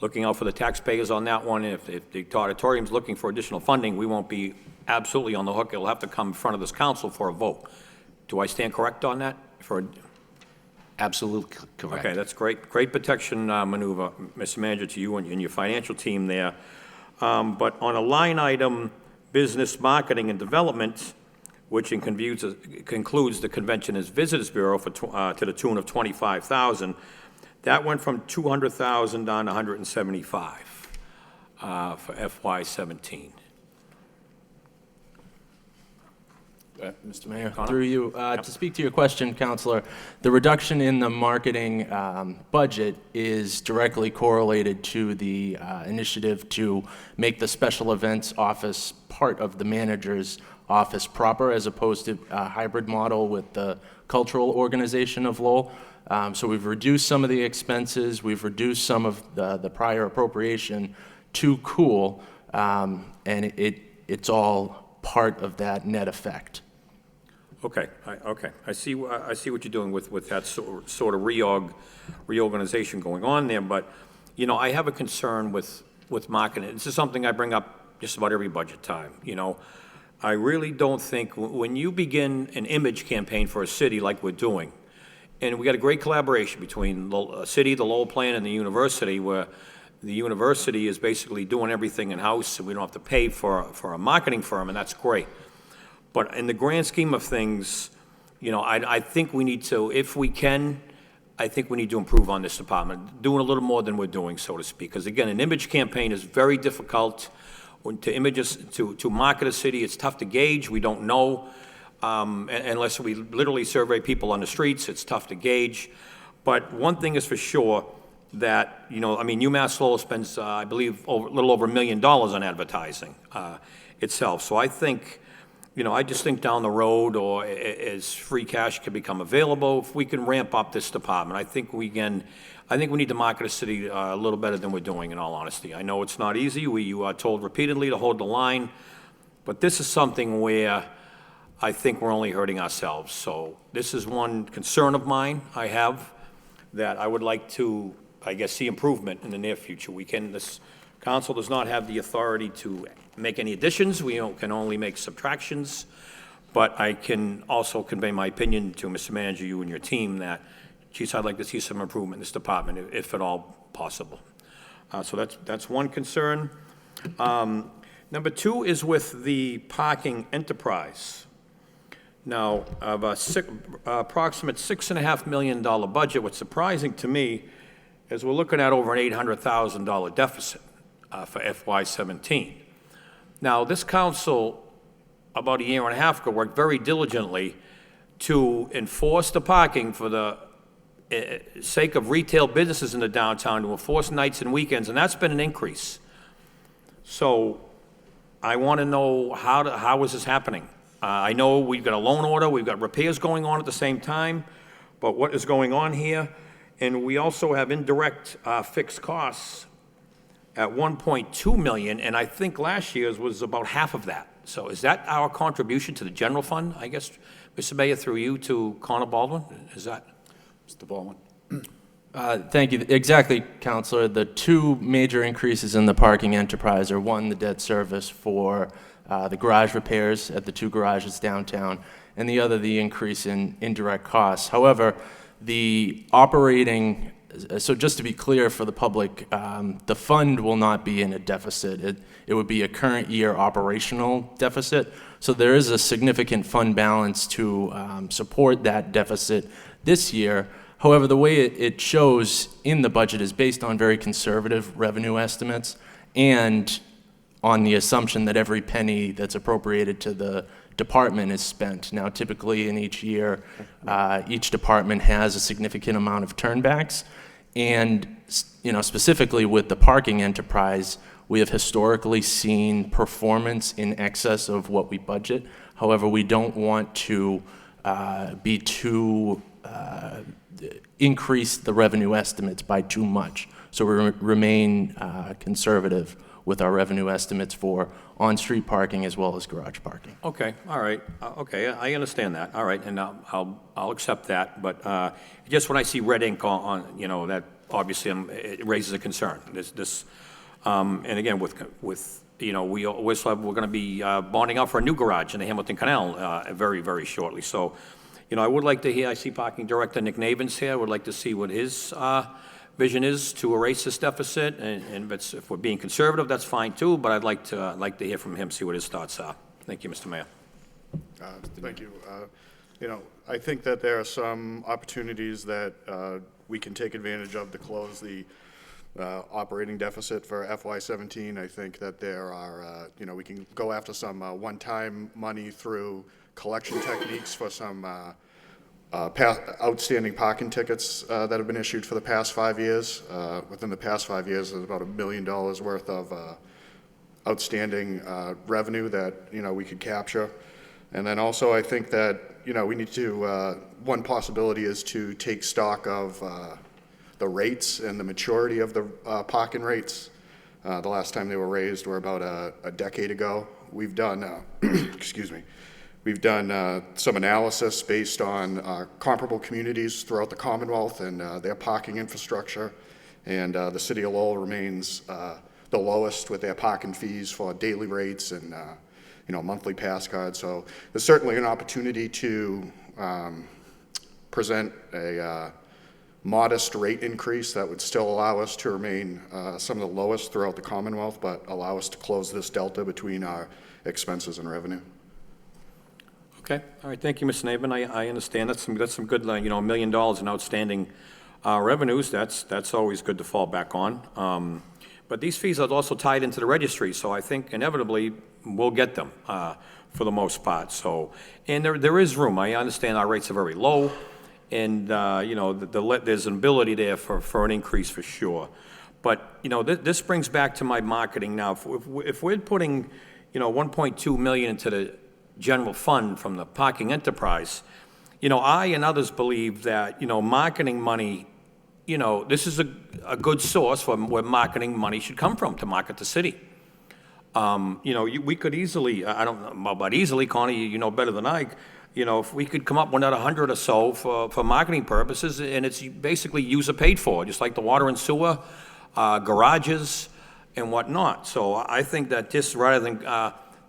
looking out for the taxpayers on that one. If the auditorium's looking for additional funding, we won't be absolutely on the hook. It'll have to come in front of this council for a vote. Do I stand correct on that? Absolutely correct. Okay, that's great. Great protection maneuver, Mr. Manager, to you and your financial team there. But on a line item, business marketing and development, which concludes the Convention and Visitors Bureau to the tune of $25,000. That went from $200,000 down to $175,000 for FY17. Mr. Mayor, through you, to speak to your question, Councilor, the reduction in the marketing budget is directly correlated to the initiative to make the special events office part of the manager's office proper, as opposed to a hybrid model with the cultural organization of Lowell. So we've reduced some of the expenses, we've reduced some of the prior appropriation to COOL, and it's all part of that net effect. Okay, I see what you're doing with that sort of reorganization going on there, but, you know, I have a concern with marketing. This is something I bring up just about every budget time, you know. I really don't think, when you begin an image campaign for a city like we're doing, and we got a great collaboration between the city, the Lowell Plan, and the university, where the university is basically doing everything in-house, and we don't have to pay for a marketing firm, and that's great. But in the grand scheme of things, you know, I think we need to, if we can, I think we need to improve on this department, doing a little more than we're doing, so to speak. Because again, an image campaign is very difficult. To market a city, it's tough to gauge. We don't know. Unless we literally survey people on the streets, it's tough to gauge. But one thing is for sure, that, you know, I mean, UMass Lowell spends, I believe, a little over $1 million on advertising itself. So I think, you know, I just think down the road, or as free cash can become available, if we can ramp up this department, I think we need to market a city a little better than we're doing, in all honesty. I know it's not easy. You are told repeatedly to hold the line, but this is something where I think we're only hurting ourselves. So this is one concern of mine I have, that I would like to, I guess, see improvement in the near future. This council does not have the authority to make any additions. We can only make subtractions. But I can also convey my opinion to Mr. Manager, you and your team, that, geez, I'd like to see some improvement in this department, if at all possible. So that's one concern. Number two is with the parking enterprise. Now, of approximate $6.5 million budget, what's surprising to me is we're looking at over an $800,000 deficit for FY17. Now, this council, about a year and a half ago, worked very diligently to enforce the parking for the sake of retail businesses in the downtown, to enforce nights and weekends, and that's been an increase. So I want to know, how is this happening? I know we've got a loan order, we've got repairs going on at the same time, but what is going on here? And we also have indirect fixed costs at 1.2 million, and I think last year's was about half of that. So is that our contribution to the general fund, I guess, Mr. Mayor, through you to Connor Baldwin? Is that? Mr. Baldwin? Thank you. Exactly, Counselor. The two major increases in the parking enterprise are, one, the debt service for the garage repairs at the two garages downtown, and the other, the increase in indirect costs. However, the operating, so just to be clear for the public, the fund will not be in a deficit. It would be a current year operational deficit. So there is a significant fund balance to support that deficit this year. However, the way it shows in the budget is based on very conservative revenue estimates and on the assumption that every penny that's appropriated to the department is spent. Now, typically in each year, each department has a significant amount of turnbacks, and specifically with the parking enterprise, we have historically seen performance in excess of what we budget. However, we don't want to be too increase the revenue estimates by too much. So we remain conservative with our revenue estimates for on-street parking as well as garage parking. Okay, all right, okay, I understand that, all right, and I'll accept that, but just when I see red ink on that obviously it raises a concern. And again, with we always we're going to be bonding out for a new garage in the Hamilton Canal very, very shortly. So, I would like to hear, I see Parking Director Nick Navins here, I would like to see what his vision is to erase this deficit, and if we're being conservative, that's fine too, but I'd like to hear from him, see what his thoughts are. Thank you, Mr. Mayor. Thank you. I think that there are some opportunities that we can take advantage of to close the operating deficit for FY17. I think that there are, we can go after some one-time money through collection techniques for some outstanding parking tickets that have been issued for the past 5 years. Within the past 5 years, there's about $1 million worth of outstanding revenue that, we could capture. And then also I think that, we need to, one possibility is to take stock of the rates and the maturity of the parking rates. The last time they were raised were about a decade ago. We've done, excuse me, we've done some analysis based on comparable communities throughout the Commonwealth and their parking infrastructure. And the city of Lowell remains the lowest with their parking fees for daily rates and monthly pass cards. So there's certainly an opportunity to present a modest rate increase that would still allow us to remain some of the lowest throughout the Commonwealth, but allow us to close this delta between our expenses and revenue. Okay, all right, thank you, Mr. Nabin. I understand that's some good, $1 million in outstanding revenues. That's always good to fall back on. But these fees are also tied into the registry, so I think inevitably we'll get them for the most part. So, and there is room. I understand our rates are very low, and there's an ability there for an increase for sure. But this brings back to my marketing now. If we're putting 1.2 million into the general fund from the parking enterprise, I and others believe that marketing money, this is a good source for where marketing money should come from to market the city. We could easily, I don't know about easily, Connie, you know better than I, if we could come up with another 100 or so for marketing purposes, and it's basically user paid for, just like the water and sewer, garages, and whatnot. So I think that this, rather than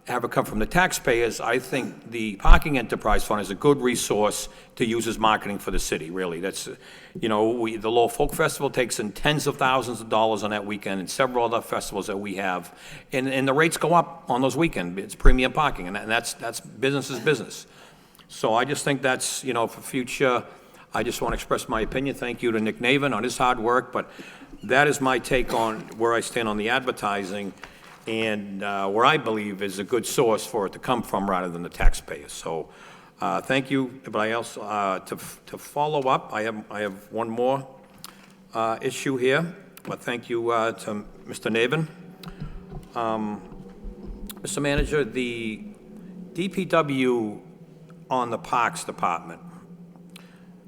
have it come from the taxpayers, I think the parking enterprise fund is a good resource to use as marketing for the city, really. That's, the Lowell Folk Festival takes in tens of thousands of dollars on that weekend, and several other festivals that we have. And the rates go up on those weekends. It's premium parking, and that's business is business. So I just think that's, for future, I just want to express my opinion. Thank you to Nick Navin on his hard work, but that is my take on where I stand on the advertising, and where I believe is a good source for it to come from rather than the taxpayers. So thank you, but I also, to follow up, I have one more issue here, but thank you to Mr. Navin. Mr. Manager, the DPW on the Parks Department.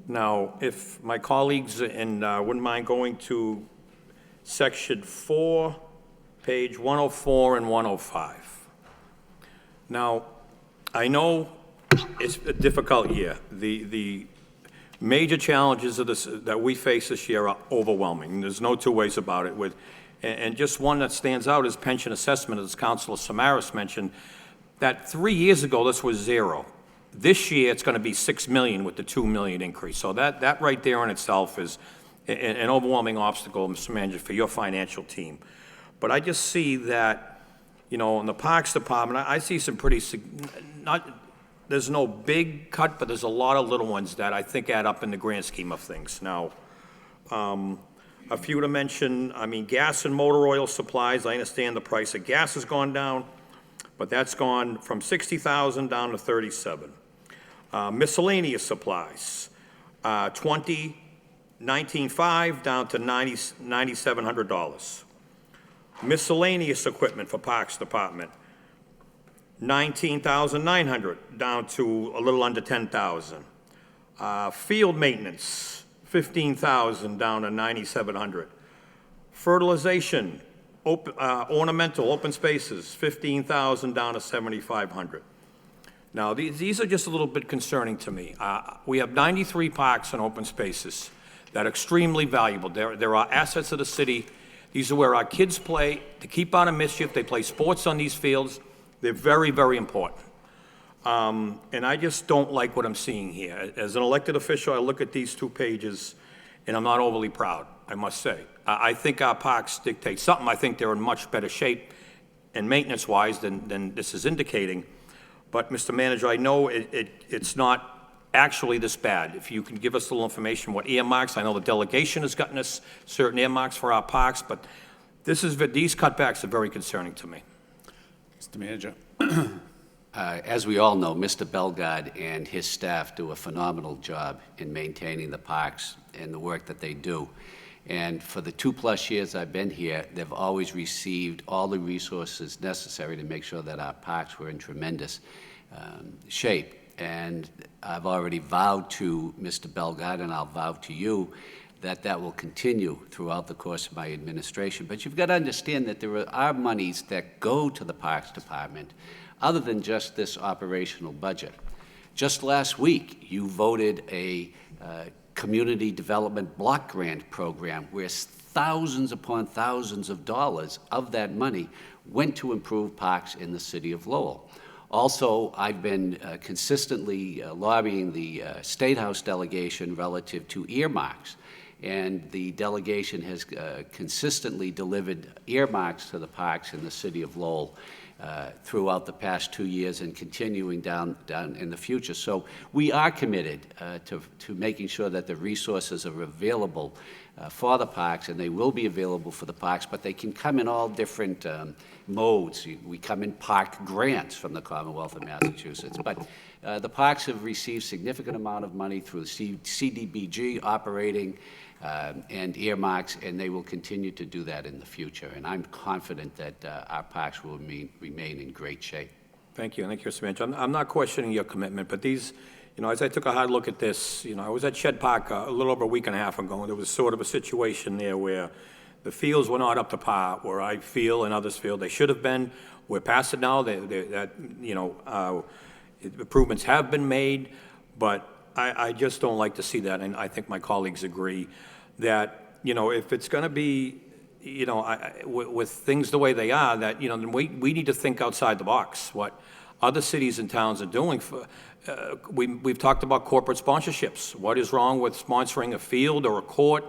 Now, if my colleagues wouldn't mind going to Section 4, page 104 and 105. Now, I know it's a difficult year. The major challenges of this, that we face this year are overwhelming. There's no two ways about it. And just one that stands out is pension assessment, as Councilor Samaras mentioned, that 3 years ago, this was zero. This year, it's going to be $6 million with the $2 million increase. So that right there in itself is an overwhelming obstacle, Mr. Manager, for your financial team. But I just see that, in the Parks Department, I see some pretty, there's no big cut, but there's a lot of little ones that I think add up in the grand scheme of things. Now, a few to mention, gas and motor oil supplies, I understand the price of gas has gone down, but that's gone from $60,000 down to $37,000. Miscellaneous supplies, $19,500 down to $9,700. Miscellaneous equipment for Parks Department, $19,900 down to a little under $10,000. Field maintenance, $15,000 down to $9,700. Fertilization, ornamental open spaces, $15,000 down to $7,500. Now, these are just a little bit concerning to me. We have 93 parks and open spaces that are extremely valuable. There are assets of the city. These are where our kids play to keep out of mischief. They play sports on these fields. They're very, very important. And I just don't like what I'm seeing here. As an elected official, I look at these 2 pages, and I'm not overly proud, I must say. I think our parks dictate something. I think they're in much better shape and maintenance-wise than this is indicating. But, Mr. Manager, I know it's not actually this bad. If you can give us a little information, what earmarks, I know the delegation has gotten us certain earmarks for our parks, but these cutbacks are very concerning to me. Mr. Manager. As we all know, Mr. Bellegarde and his staff do a phenomenal job in maintaining the parks and the work that they do. And for the 2+ years I've been here, they've always received all the resources necessary to make sure that our parks were in tremendous shape. And I've already vowed to Mr. Bellegarde, and I'll vow to you, that will continue throughout the course of my administration. But you've got to understand that there are monies that go to the Parks Department other than just this operational budget. Just last week, you voted a community development block grant program where thousands upon thousands of dollars of that money went to improve parks in the city of Lowell. Also, I've been consistently lobbying the State House delegation relative to earmarks, and the delegation has consistently delivered earmarks to the parks in the city of Lowell throughout the past 2 years and continuing down in the future. So we are committed to making sure that the resources are available for the parks, and they will be available for the parks, but they can come in all different modes. We come in park grants from the Commonwealth of Massachusetts, but the parks have received significant amount of money through CDBG operating and earmarks, and they will continue to do that in the future. And I'm confident that our parks will remain in great shape. Thank you. Thank you, Mr. Manager. I'm not questioning your commitment, but these, as I took a hard look at this, I was at Shed Park a little over a week and a half ago, and there was sort of a situation there where the fields were not up to par, where I feel and others feel they should have been. We're past it now. Improvements have been made, but I just don't like to see that, and I think my colleagues agree that, if it's going to be, with things the way they are, that, then we need to think outside the box. What other cities and towns are doing for, we've talked about corporate sponsorships. What is wrong with sponsoring a field or a court?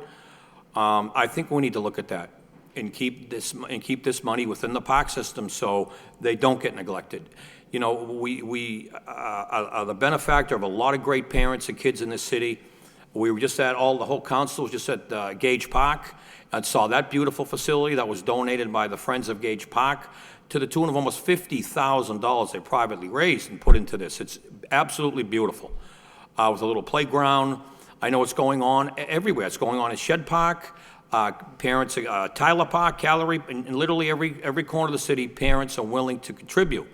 I think we need to look at that and keep this money within the park system so they don't get neglected. We are the benefactor of a lot of great parents and kids in this city. We were just the whole council was just at Gage Park and saw that beautiful facility that was donated by the Friends of Gage Park to the tune of almost $50,000 they privately raised and put into this. It's absolutely beautiful. With a little playground. I know it's going on everywhere. It's going on at Shed Park. Parents, Tyler Park, Callery, and literally every corner of the city, parents are willing to contribute.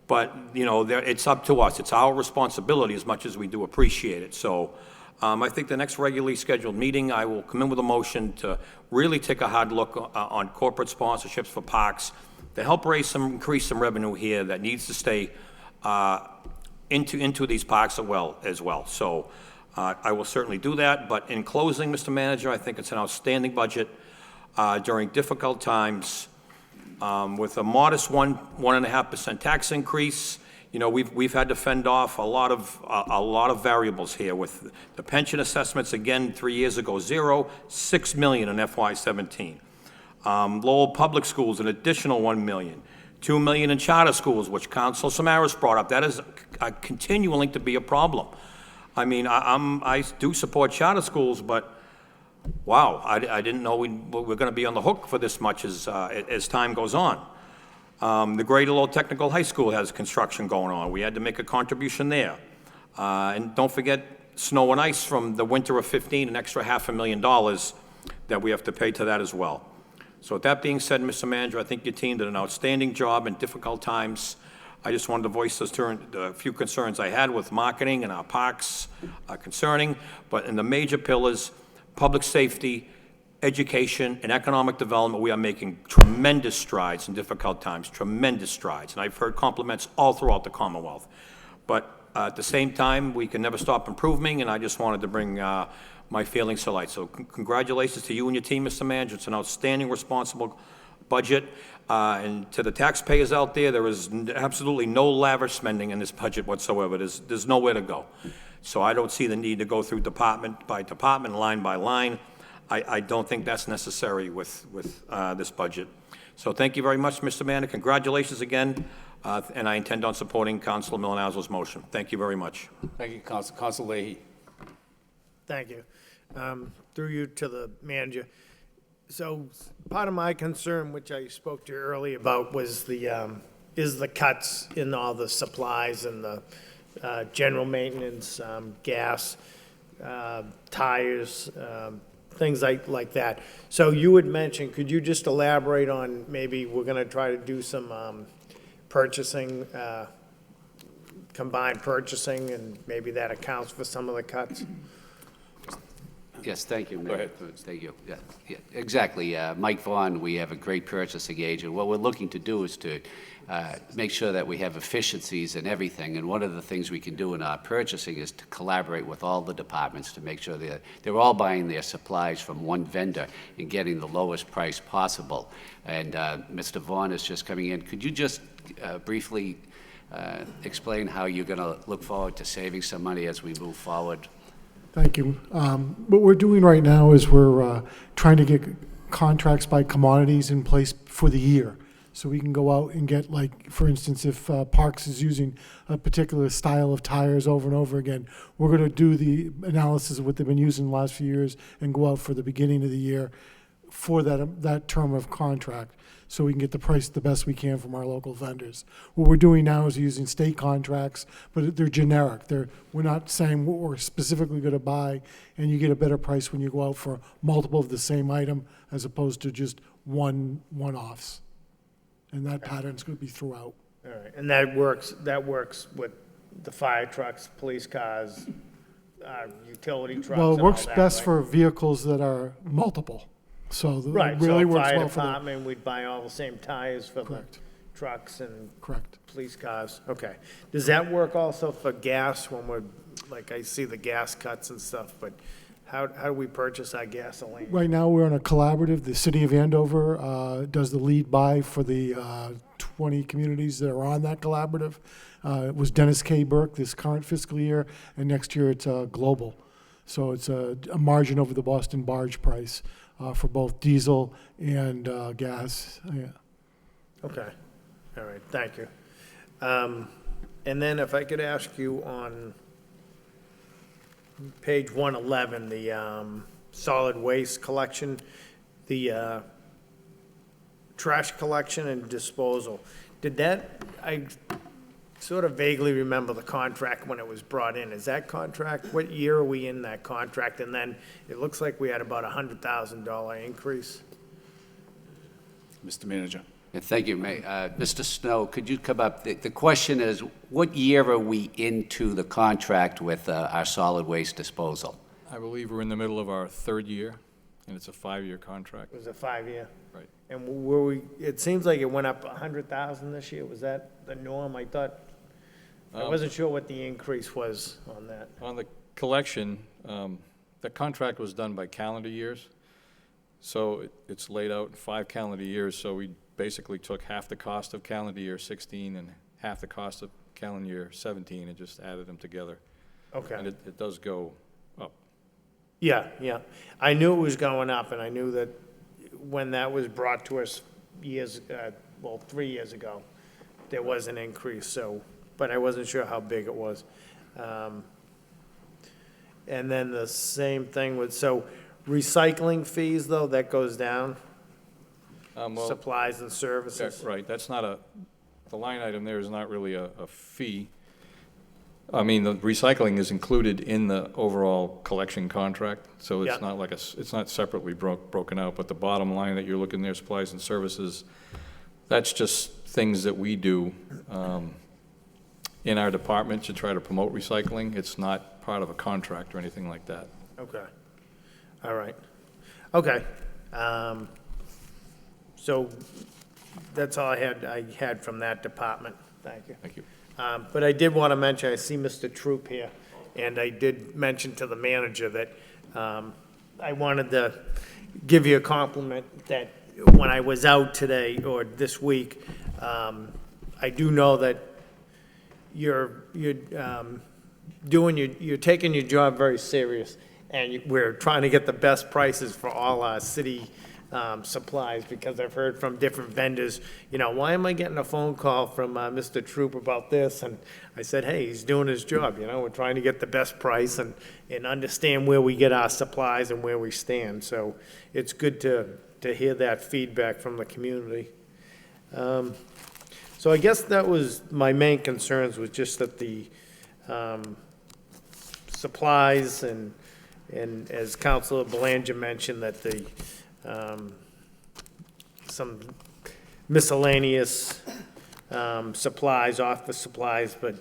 But, it's up to us. It's our responsibility as much as we do appreciate it. So I think the next regularly scheduled meeting, I will come in with a motion to really take a hard look on corporate sponsorships for parks to help increase some revenue here that needs to stay into these parks as well. So I will certainly do that. But in closing, Mr. Manager, I think it's an outstanding budget during difficult times with a modest 1.5% tax increase. You know, we've had to fend off a lot of variables here with the pension assessments, again, 3 years ago, $6 million in FY17. Lowell Public Schools, an additional $1 million. $2 million in charter schools, which Council Samaras brought up. That is continuing to be a problem. I mean, I do support charter schools, but wow, I didn't know we were going to be on the hook for this much as time goes on. The Greater Lowell Technical High School has construction going on. We had to make a contribution there. And don't forget snow and ice from the winter of 15, an extra $500,000 that we have to pay to that as well. So with that being said, Mr. Manager, I think your team did an outstanding job in difficult times. I just wanted to voice the few concerns I had with marketing and our parks concerning, but in the major pillars, public safety, education, and economic development, we are making tremendous strides in difficult times, tremendous strides. And I've heard compliments all throughout the Commonwealth. But at the same time, we can never stop improving, and I just wanted to bring my feelings to light. So congratulations to you and your team, Mr. Manager. It's an outstanding, responsible budget. And to the taxpayers out there, there is absolutely no lavish spending in this budget whatsoever. There's nowhere to go. So I don't see the need to go through department by department, line by line. I don't think that's necessary with this budget. So thank you very much, Mr. Manager. Congratulations again, and I intend on supporting Councilor Milanazzo's motion. Thank you very much. Thank you, Councilor Leahy. Thank you. Through you to the manager. So part of my concern, which I spoke to you earlier about, was the cuts in all the supplies and the general maintenance, gas, tires, things like that. So you had mentioned, could you just elaborate on maybe we're going to try to do some purchasing, combined purchasing, and maybe that accounts for some of the cuts? Yes, thank you, Mayor. Go ahead. Thank you. Yeah, exactly. Mike Vaughn, we have a great purchasing agent. What we're looking to do is to make sure that we have efficiencies in everything. And one of the things we can do in our purchasing is to collaborate with all the departments to make sure that they're all buying their supplies from one vendor and getting the lowest price possible. And Mr. Vaughn is just coming in. Could you just briefly explain how you're going to look forward to saving some money as we move forward? Thank you. What we're doing right now is we're trying to get contracts by commodities in place for the year. So we can go out and get, like, for instance, if Parks is using a particular style of tires over and over again, we're going to do the analysis of what they've been using the last few years and go out for the beginning of the year for that term of contract, so we can get the price the best we can from our local vendors. What we're doing now is using state contracts, but they're generic. We're not saying what we're specifically going to buy, and you get a better price when you go out for multiple of the same item as opposed to just one-offs. And that pattern's going to be throughout. All right, and that works with the fire trucks, police cars, utility trucks, Well, it and all works that, best right? for vehicles that are multiple. So Right, it really so works fire well for the. department, we'd buy all the same tires for the Correct. trucks and Correct. police cars. Okay. Does that work also for gas when we're, like, I see the gas cuts and stuff, but how do we purchase our gasoline? Right now, we're on a collaborative. The city of Andover does the lead buy for the 20 communities that are on that collaborative. It was Dennis K. Burke this current fiscal year, and next year it's global. So it's a margin over the Boston barge price for both diesel and gas. Yeah. Okay. All right, thank you. And then if I could ask you on page 111, the solid waste collection, the trash collection and disposal, I sort of vaguely remember the contract when it was brought in. Is that contract, what year are we in that contract? And then it looks like we had about $100,000 increase. Mr. Manager. Yeah, thank you, Mr. Snow, could you come up? The question is, what year are we into the contract with our solid waste disposal? I believe we're in the middle of our third year, and it's a 5-year contract. It was a 5-year. Right. And were we, it seems like it went up 100,000 this year. Was that the norm? I thought, I wasn't sure what the increase was on that. On the collection, the contract was done by calendar years, so it's laid out in 5 calendar years, so we basically took half the cost of calendar year 16 and half the cost of calendar year 17 and just added them together. Okay. And it does go up. Yeah, yeah. I knew it was going up, and I knew that when that was brought to us 3 years ago, there was an increase, so, but I wasn't sure how big it was. And then the same thing with, so recycling fees, though, that goes down? Well, Supplies and services? right, that's not the line item there is not really a fee. I mean, the recycling is included in the overall collection contract, so it's Yeah. not like it's not separately broken out, but the bottom line that you're looking there, supplies and services, that's just things that we do in our department to try to promote recycling. It's not part of a contract or anything like that. Okay. All right. Okay. So that's all I had from that department. Thank you. Thank you. But I did want to mention, I see Mr. Troop here, and I did mention to the manager that I wanted to give you a compliment that when I was out today or this week, I do know that you're taking your job very serious, and we're trying to get the best prices for all our city supplies, because I've heard from different vendors, why am I getting a phone call from Mr. Troop about this? And I said, hey, he's doing his job, we're trying to get the best price and understand where we get our supplies and where we stand. So it's good to hear that feedback from the community. So I guess that was my main concerns, was just that the supplies and as Councilor Belanger mentioned, that the some miscellaneous supplies, office supplies, but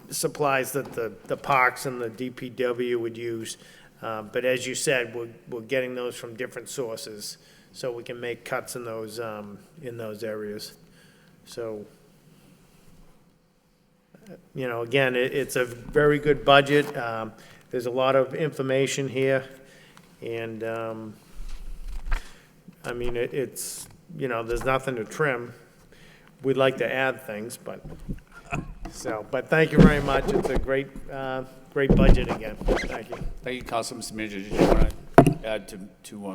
supplies that the parks and the DPW would use. But as you said, we're getting those from different sources, so we can make cuts in those areas. So, again, it's a very good budget. There's a lot of information here, and I mean, it's, there's nothing to trim. We'd like to add things, but thank you very much. It's a great budget again. Thank you. Thank you, Council. Mr. Manager, did you want to add to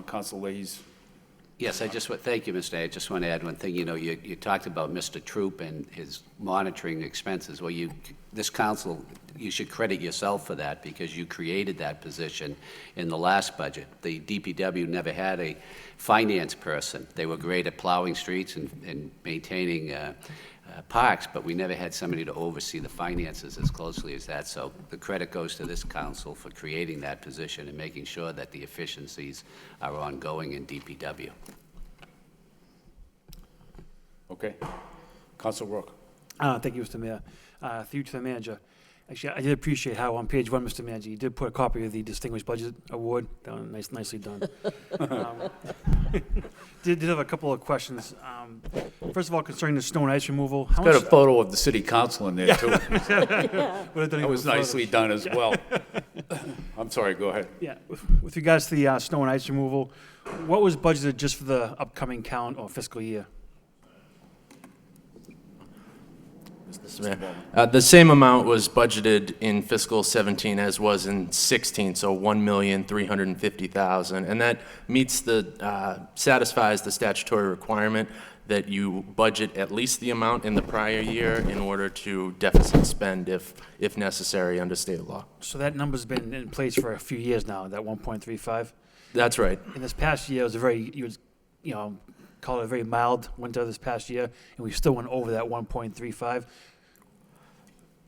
Council Leahy's? Yes, thank you, Mr. Mayor. I just want to add one thing. You talked about Mr. Troop and his monitoring expenses. Well, this council, you should credit yourself for that, because you created that position in the last budget. The DPW never had a finance person. They were great at plowing streets and maintaining parks, but we never had somebody to oversee the finances as closely as that. So the credit goes to this council for creating that position and making sure that the efficiencies are ongoing in DPW. Okay. Council Rourke. Thank you, Mr. Mayor. Through you to the manager. Actually, I did appreciate how on page 1, Mr. Manager, you did put a copy of the Distinguished Budget Award. Nicely done. Did have a couple of questions. First of all, concerning the snow and ice removal. It's got a photo of the city council in there, too. That was nicely done as well. I'm sorry, go ahead. Yeah, with regards to the snow and ice removal, what was budgeted just for the upcoming calendar or fiscal year? The same amount was budgeted in fiscal 17 as was in 16, so $1,350,000, and that satisfies the statutory requirement that you budget at least the amount in the prior year in order to deficit spend if necessary under state law. So that number's been in place for a few years now, that 1.35? That's right. In this past year, it was call it a very mild winter this past year, and we still went over that 1.35.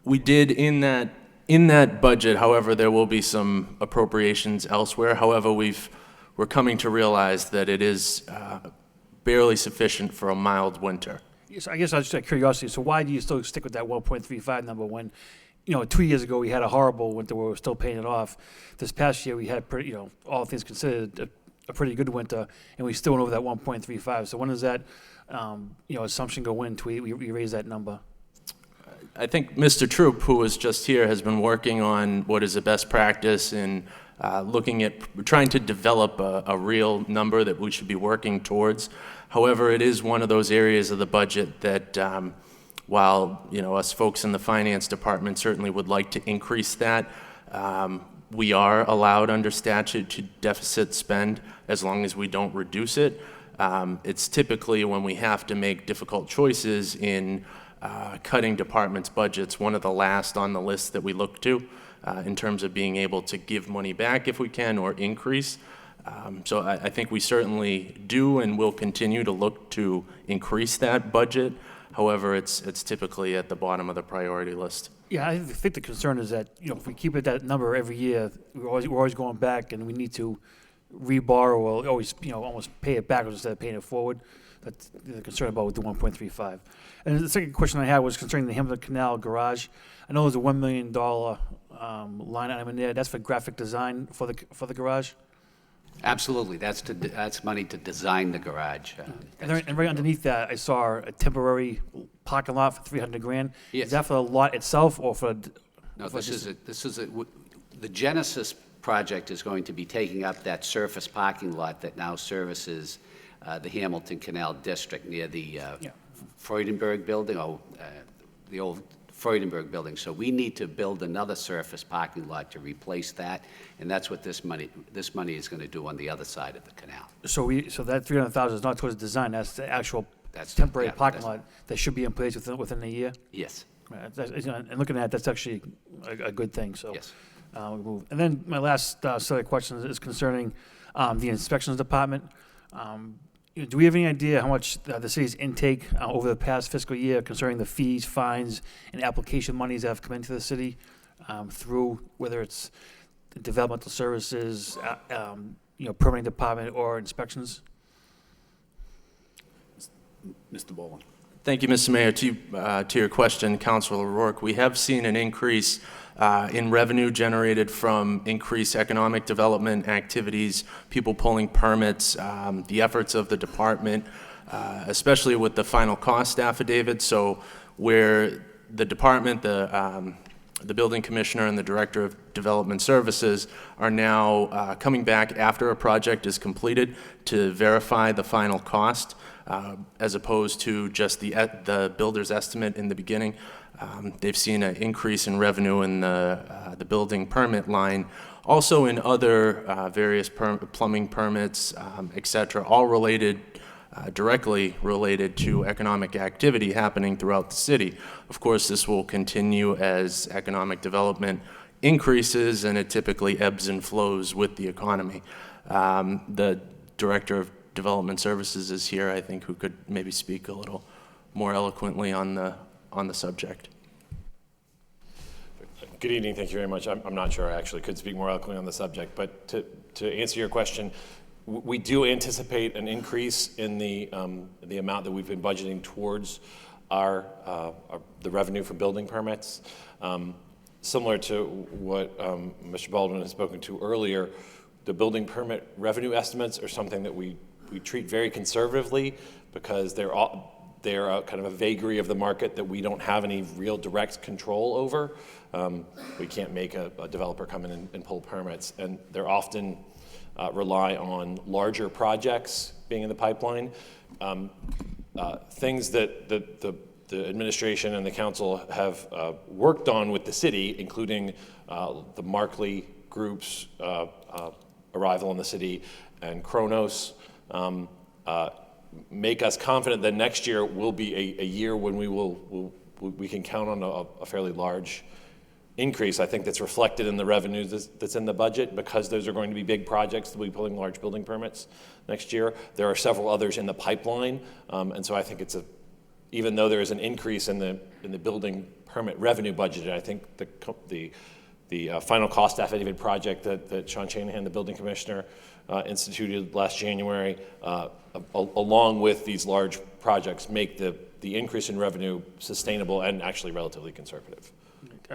We did in that budget. However, there will be some appropriations elsewhere. However, we're coming to realize that it is barely sufficient for a mild winter. So I guess I was just out of curiosity. So why do you still stick with that 1.35 number when 2 years ago, we had a horrible winter where we were still paying it off. This past year, we had pretty, all things considered, a pretty good winter, and we still went over that 1.35. So when does that, assumption go into we raise that number? I think Mr. Troop, who was just here, has been working on what is a best practice in looking at trying to develop a real number that we should be working towards. However, it is one of those areas of the budget that while us folks in the finance department certainly would like to increase that, we are allowed under statute to deficit spend as long as we don't reduce it. It's typically when we have to make difficult choices in cutting departments' budgets, one of the last on the list that we look to in terms of being able to give money back if we can or increase. So I think we certainly do and will continue to look to increase that budget. However, it's typically at the bottom of the priority list. Yeah, I think the concern is that, if we keep it that number every year, we're always going back, and we need to reborrow or always, almost pay it backwards instead of paying it forward. That's the concern about with the 1.35. And the second question I had was concerning the Hamilton Canal garage. I know there's a $1 million line item in there. That's for graphic design for the garage. Absolutely, that's money to design the garage. And right underneath that, I saw a temporary parking lot for $300,000. Yes. Is that for the lot itself or for? No, the Genesis project is going to be taking up that surface parking lot that now services the Hamilton Canal District near the Freudenberg building, the old Freudenberg building. So we need to build another surface parking lot to replace that, and that's what this money is going to do on the other side of the canal. So that $300,000 is not towards design. That's the actual temporary parking lot that should be in place within a year. Yes. Right. And looking at that, that's actually a good thing. So yes. We move. And then my last set of questions is concerning the inspections department. Do we have any idea how much the city's intake over the past fiscal year concerning the fees, fines, and application monies that have come into the city through whether it's developmental services, permitting department, or inspections? Mr. Boland. Thank you, Mr. Mayor. To your question, Councilor O'Rourke, we have seen an increase in revenue generated from increased economic development activities, people pulling permits, the efforts of the department, especially with the final cost affidavit. So where the department, the building commissioner and the director of development services are now coming back after a project is completed to verify the final cost, as opposed to just the builder's estimate in the beginning. They've seen an increase in revenue in the building permit line, also in other various plumbing permits, et cetera, all related, directly related to economic activity happening throughout the city. Of course, this will continue as economic development increases, and it typically ebbs and flows with the economy. The director of development services is here, I think, who could maybe speak a little more eloquently on the subject. Good evening, thank you very much. I'm not sure I actually could speak more eloquently on the subject, but to answer your question, we do anticipate an increase in the amount that we've been budgeting towards the revenue for building permits. Similar to what Mr. Baldwin has spoken to earlier, the building permit revenue estimates are something that we treat very conservatively because they're kind of a vagary of the market that we don't have any real direct control over. We can't make a developer come in and pull permits, and they're often rely on larger projects being in the pipeline. Things that the administration and the council have worked on with the city, including the Markley Group's arrival in the city and Kronos, make us confident that next year will be a year when we can count on a fairly large increase. I think that's reflected in the revenue that's in the budget, because those are going to be big projects that will be pulling large building permits next year. There are several others in the pipeline, and so I think even though there is an increase in the building permit revenue budget, I think the final cost affidavit project that Sean Shanahan, the building commissioner, instituted last January, along with these large projects, make the the increase in revenue sustainable and actually relatively conservative.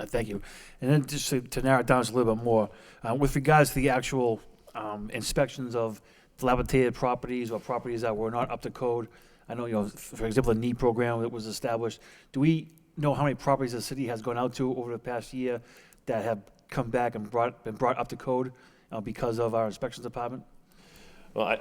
Thank you. And then just to narrow it down just a little bit more, with regards to the actual inspections of dilapidated properties or properties that were not up to code, I know, for example, the NEED program that was established. Do we know how many properties the city has gone out to over the past year that have come back and been brought up to code because of our inspections department? Well,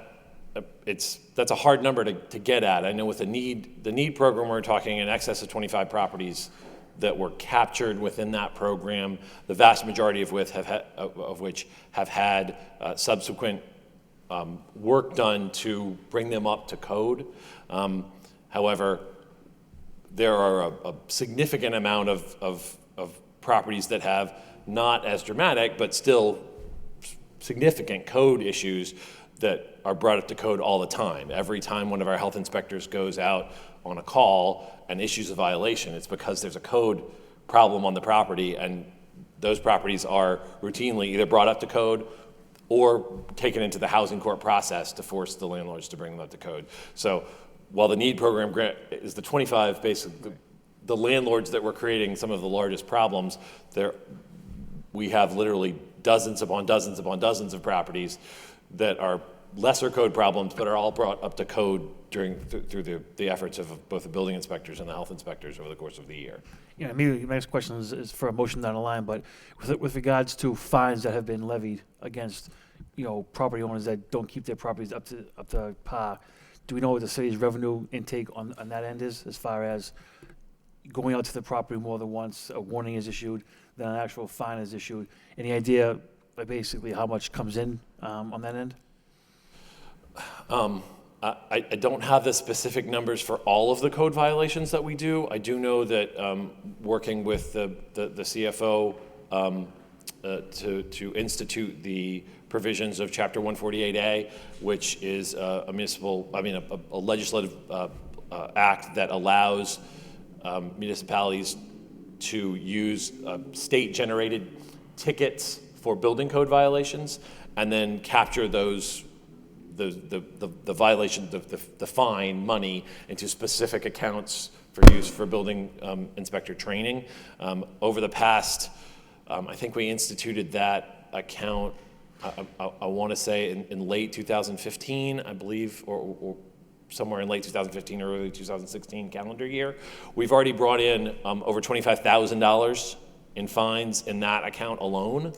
that's a hard number to get at. I know with the NEED program, we're talking in excess of 25 properties that were captured within that program, the vast majority of which have had subsequent work done to bring them up to code. However, there are a significant amount of properties that have not as dramatic, but still significant code issues that are brought up to code all the time. Every time one of our health inspectors goes out on a call and issues a violation, it's because there's a code problem on the property, and those properties are routinely either brought up to code or taken into the housing court process to force the landlords to bring them up to code. So while the NEED program grant is the 25, basically, the landlords that were creating some of the largest problems, we have literally dozens upon dozens upon dozens of properties that are lesser code problems, but are all brought up to code through the efforts of both the building inspectors and the health inspectors over the course of the year. Maybe the next question is for a motion down the line, but with regards to fines that have been levied against, property owners that don't keep their properties up to par, do we know what the city's revenue intake on that end is, as far as going out to the property more than once, a warning is issued, then an actual fine is issued? Any idea, basically, how much comes in on that end? I don't have the specific numbers for all of the code violations that we do. I do know that working with the CFO to institute the provisions of Chapter 148A, which is a legislative act that allows municipalities to use state-generated tickets for building code violations, and then capture those the violation, the fine money into specific accounts for use for building inspector training. Over the past, I think we instituted that account, I want to say in late 2015, I believe, or somewhere in late 2015 or early 2016 calendar year. We've already brought in over $25,000 in fines in that account alone.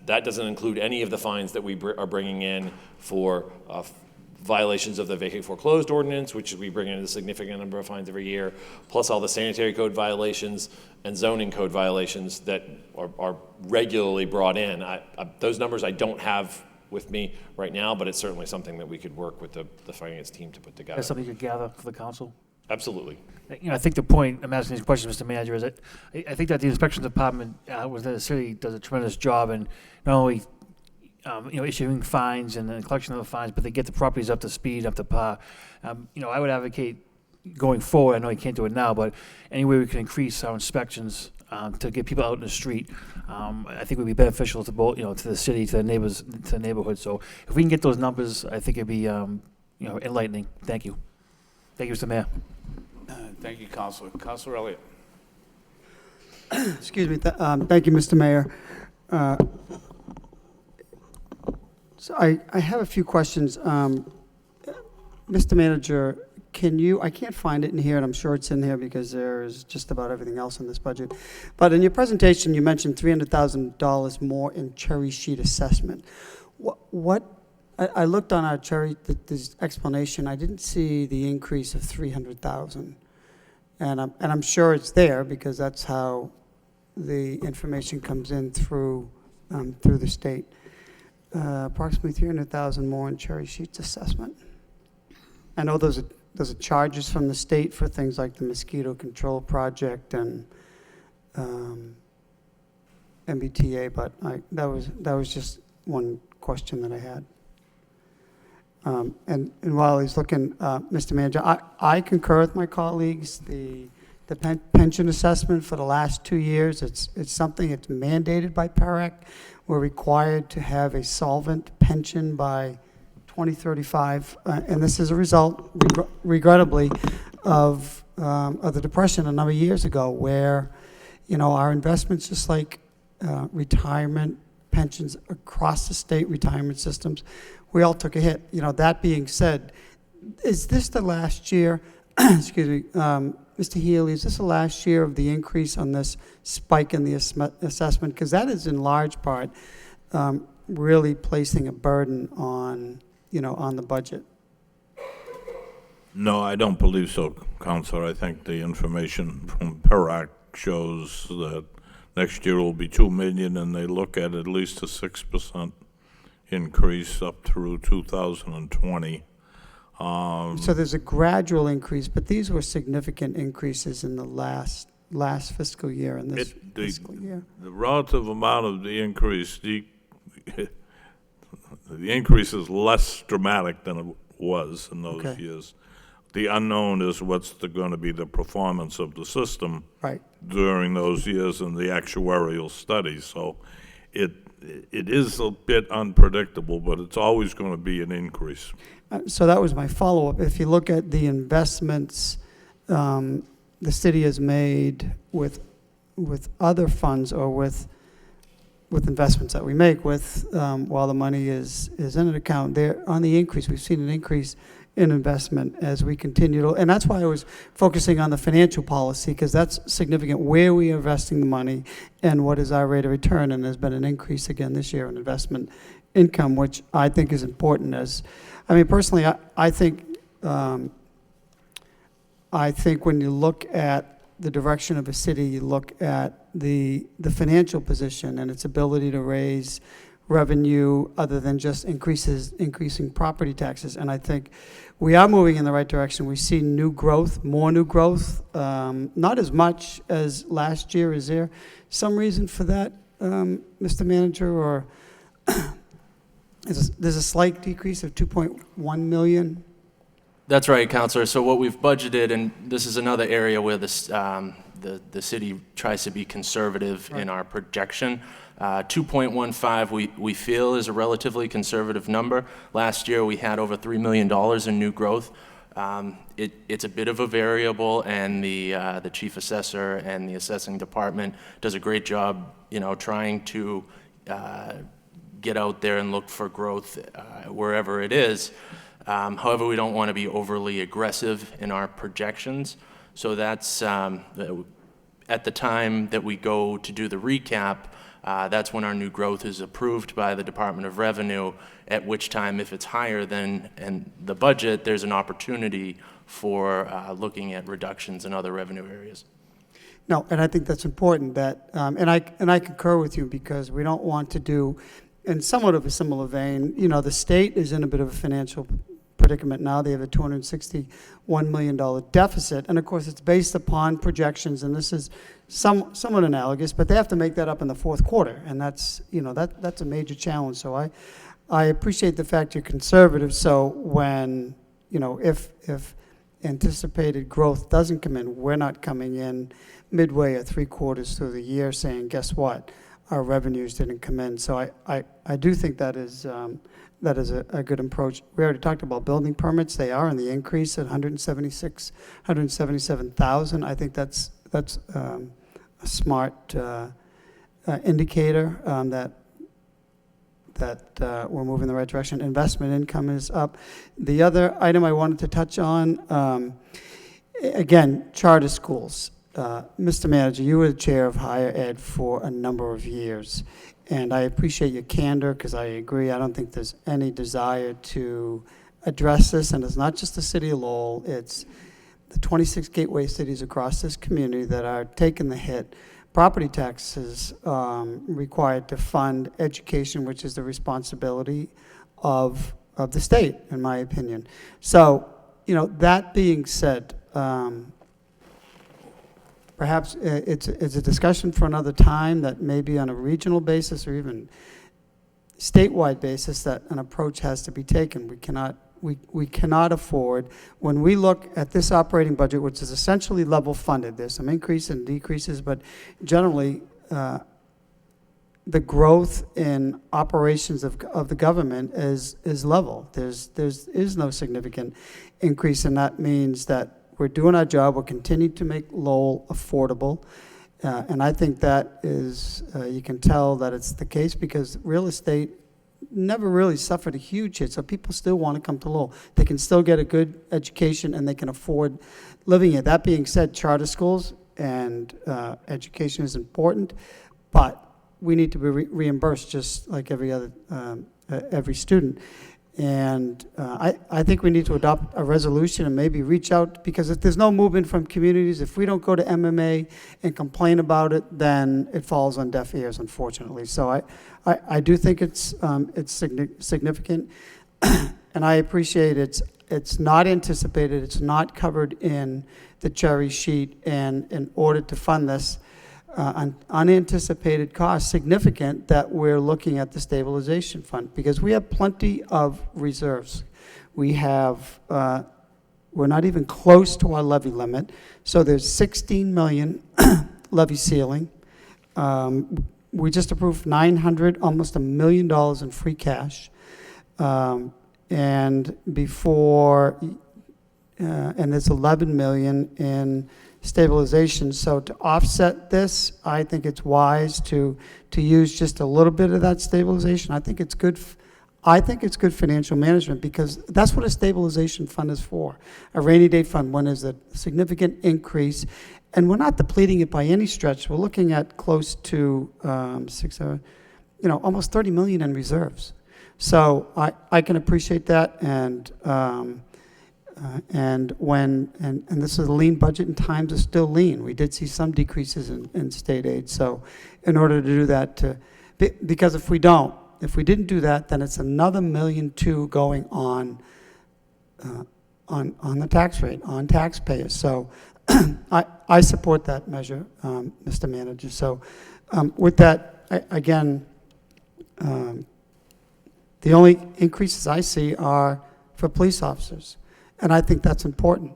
That doesn't include any of the fines that we are bringing in for violations of the vacate foreclosed ordinance, which we bring in a significant number of fines every year, plus all the sanitary code violations and zoning code violations that are regularly brought in. Those numbers I don't have with me right now, but it's certainly something that we could work with the finance team to put together. That's something you could gather for the council? Absolutely. I think the point I'm asking these questions, Mr. Manager, is that I think that the inspection department within the city does a tremendous job in not only issuing fines and the collection of the fines, but they get the properties up to speed, up to par. I would advocate going forward. I know you can't do it now, but any way we can increase our inspections to get people out in the street, I think would be beneficial to both, to the city, to the neighbors, to the neighborhood. So if we can get those numbers, I think it'd be, enlightening. Thank you. Thank you, Mr. Mayor. Thank you, Councilor. Councilor Elliott. Excuse me. Thank you, Mr. Mayor. So I have a few questions. Mr. Manager, I can't find it in here, and I'm sure it's in here because there's just about everything else in this budget. But in your presentation, you mentioned $300,000 more in cherry sheet assessment. I looked on our this explanation. I didn't see the increase of $300,000, and I'm sure it's there because that's how the information comes in through the state. Approximately $300,000 more in cherry sheets assessment. I know those are charges from the state for things like the mosquito control project and MBTA, but that was just one question that I had. And while he's looking, Mr. Manager, I concur with my colleagues. The pension assessment for the last 2 years, it's something that's mandated by PERAC. We're required to have a solvent pension by 2035, and this is a result, regrettably, of the Depression a number of years ago, where, our investments, just like retirement, pensions across the state, retirement systems, we all took a hit. That being said, is this the last year, excuse me, Mr. Healy, is this the last year of the increase on this spike in the assessment? Because that is in large part really placing a burden on, on the budget. No, I don't believe so, Counselor. I think the information from PERAC shows that next year will be $2 million, and they look at least a 6% increase up through 2020. So there's a gradual increase, but these were significant increases in the last fiscal year and this fiscal year. The relative amount of the increase, the increase is less dramatic than it was in those years. The unknown is what's going to be the performance of the system during those years in the actuarial studies. So it is a bit unpredictable, but it's always going to be an increase. So that was my follow-up. If you look at the investments the city has made with other funds or with investments that we make while the money is in an account, they're on the increase. We've seen an increase in investment as we continue to, and that's why I was focusing on the financial policy, because that's significant, where we are investing the money and what is our rate of return. And there's been an increase again this year in investment income, which I think is important. Personally, I think when you look at the direction of a city, you look at the financial position and its ability to raise revenue other than just increasing property taxes. And I think we are moving in the right direction. We see new growth, more new growth, not as much as last year. Is there some reason for that, Mr. Manager, or there's a slight decrease of 2.1 million? That's right, Counselor. So what we've budgeted, and this is another area where the city tries to be conservative in our projection. 2.15 we feel is a relatively conservative number. Last year we had over $3 million in new growth. It's a bit of a variable, and the chief assessor and the assessing department does a great job, trying to get out there and look for growth wherever it is. However, we don't want to be overly aggressive in our projections. So that's at the time that we go to do the recap, that's when our new growth is approved by the Department of Revenue, at which time, if it's higher than the budget, there's an opportunity for looking at reductions in other revenue areas. No, and I think that's important, that, and I concur with you, because we don't want to do, in somewhat of a similar vein, the state is in a bit of a financial predicament now. They have a $261 million deficit, and of course it's based upon projections, and this is somewhat analogous, but they have to make that up in the fourth quarter, and that's that's a major challenge. So I appreciate the fact you're conservative. So when if anticipated growth doesn't come in, we're not coming in midway or 3 quarters through the year saying, guess what, our revenues didn't come in. So I do think that is a good approach. We already talked about building permits. They are in the increase at 177,000. I think that's a smart indicator that we're moving in the right direction. Investment income is up. The other item I wanted to touch on, again, charter schools. Mr. Manager, you were the chair of higher ed for a number of years, and I appreciate your candor, because I agree. I don't think there's any desire to address this, and it's not just the city of Lowell, it's the 26 gateway cities across this community that are taking the hit. Property taxes required to fund education, which is the responsibility of the state, in my opinion. So, that being said, perhaps it's a discussion for another time, that maybe on a regional basis or even statewide basis that an approach has to be taken. We cannot afford, when we look at this operating budget, which is essentially level funded, there's some increase and decreases, but generally the growth in operations of the government is level. There is no significant increase, and that means that we're doing our job. We're continuing to make Lowell affordable. And I think that is, you can tell that it's the case because real estate never really suffered a huge hit, so people still want to come to Lowell. They can still get a good education and they can afford living here. That being said, charter schools and education is important, but we need to be reimbursed just like every student. And I think we need to adopt a resolution and maybe reach out, because if there's no movement from communities, if we don't go to MMA and complain about it, then it falls on deaf ears, unfortunately. So I do think it's significant, and I appreciate it's not anticipated, it's not covered in the cherry sheet, and in order to fund this, unanticipated cost significant, that we're looking at the stabilization fund, because we have plenty of reserves. We have, we're not even close to our levy limit, so there's 16 million levy ceiling. We just approved $900, almost $1 million in free cash, and before, and there's 11 million in stabilization. So to offset this, I think it's wise to use just a little bit of that stabilization. I think it's good. I think it's good financial management, because that's what a stabilization fund is for. A rainy day fund, when there's a significant increase, and we're not depleting it by any stretch. We're looking at close to almost 30 million in reserves. So I can appreciate that, and this is a lean budget, and times are still lean. We did see some decreases in state aid. So in order to do that, because if we didn't do that, then it's another $1.2 million going on the tax rate, on taxpayers. So I support that measure, Mr. Manager. So with that, the only increases I see are for police officers. And I think that's important.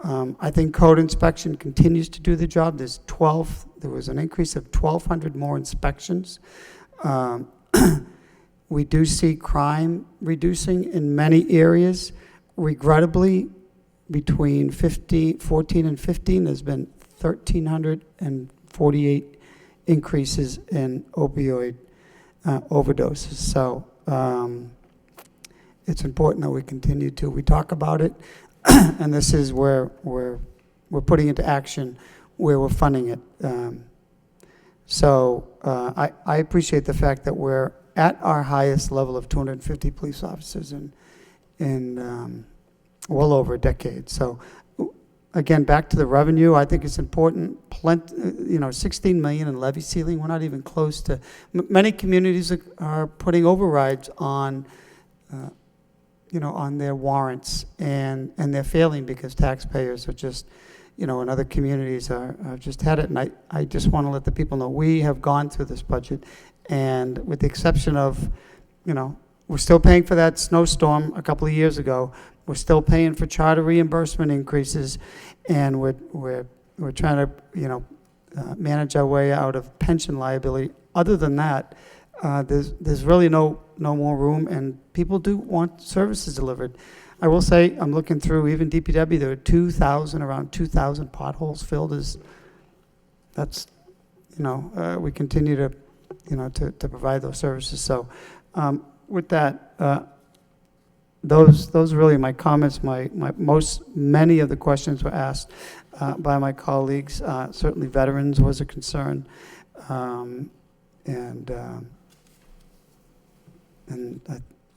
I think code inspection continues to do the job. There was an increase of 1,200 more inspections. We do see crime reducing in many areas. Regrettably, between 14 and 15, there's been 1,348 increases in opioid overdoses. So it's important that we continue to. We talk about it, and this is where we're putting into action, where we're funding it. So I appreciate the fact that we're at our highest level of 250 police officers in well over a decade. So again, back to the revenue, I think it's important. 16 million in levy ceiling. We're not even close to. Many communities are putting overrides on. On their warrants, and they're failing because taxpayers are just, and other communities are just had it. And I just want to let the people know we have gone through this budget, and with the exception of, we're still paying for that snowstorm a couple of years ago. We're still paying for charter reimbursement increases, and we're trying to, manage our way out of pension liability. Other than that, there's really no more room, and people do want services delivered. I will say, I'm looking through even DPW, there are around 2,000 potholes filled. We continue to, to provide those services. So with that, those are really my comments. Many of the questions were asked by my colleagues. Certainly veterans was a concern, and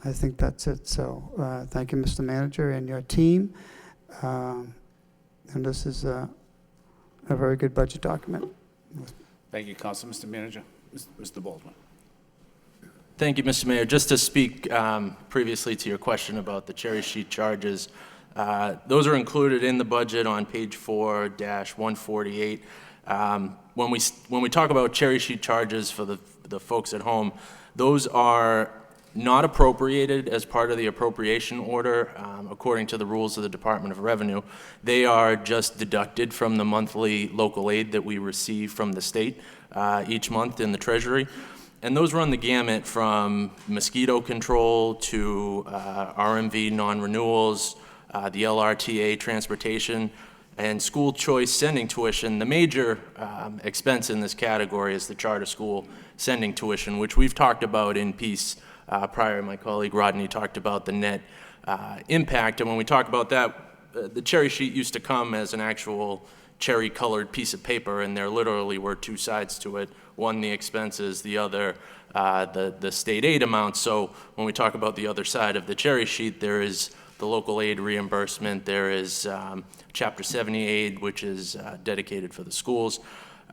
I think that's it. So thank you, Mr. Manager, and your team. And this is a very good budget document. Thank you, Council. Mr. Manager, Mr. Baldwin. Thank you, Mr. Mayor. Just to speak previously to your question about the cherry sheet charges, those are included in the budget on page 4-148. When we talk about cherry sheet charges for the folks at home, those are not appropriated as part of the appropriation order according to the rules of the Department of Revenue. They are just deducted from the monthly local aid that we receive from the state each month in the Treasury. And those run the gamut from mosquito control to RMV non-renewals, the LRTA transportation. And school choice sending tuition, the major expense in this category is the charter school sending tuition, which we've talked about in piece prior. My colleague Rodney talked about the net impact. And when we talk about that, the cherry sheet used to come as an actual cherry-colored piece of paper, and there literally were two sides to it. One, the expenses, the other, the state aid amount. So when we talk about the other side of the cherry sheet, there is the local aid reimbursement, there is Chapter 70 aid, which is dedicated for the schools.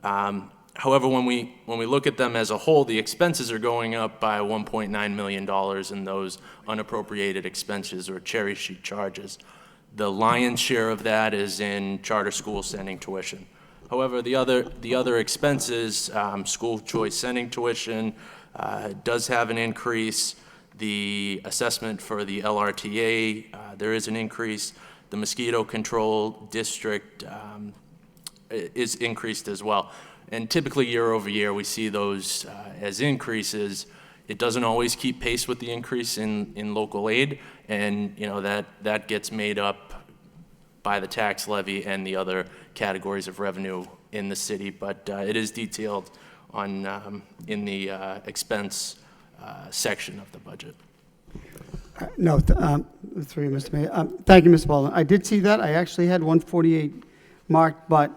However, when we look at them as a whole, the expenses are going up by $1.9 million in those unappropriated expenses or cherry sheet charges. The lion's share of that is in charter school sending tuition. However, the other expenses, school choice sending tuition, does have an increase. The assessment for the LRTA, there is an increase. The mosquito control district is increased as well. And typically year over year, we see those as increases. It doesn't always keep pace with the increase in local aid, and that gets made up by the tax levy and the other categories of revenue in the city. But it is detailed on in the expense section of the budget. No, through you, Mr. Mayor. Thank you, Mr. Baldwin. I did see that. I actually had 148 marked, but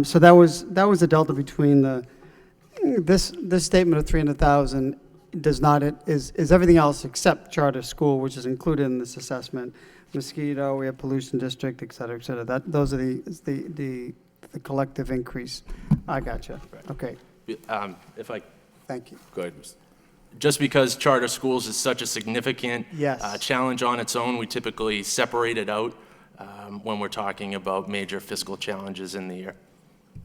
so that was the delta between this statement of 300,000 does not is everything else except charter school, which is included in this assessment. Mosquito, we have pollution district, et cetera, et cetera. Those are the collective increase. I gotcha. Okay. If I thank you. Go ahead, Mr. Just because charter schools is such a significant challenge on its own, we typically separate it out when we're talking about major fiscal challenges in the year.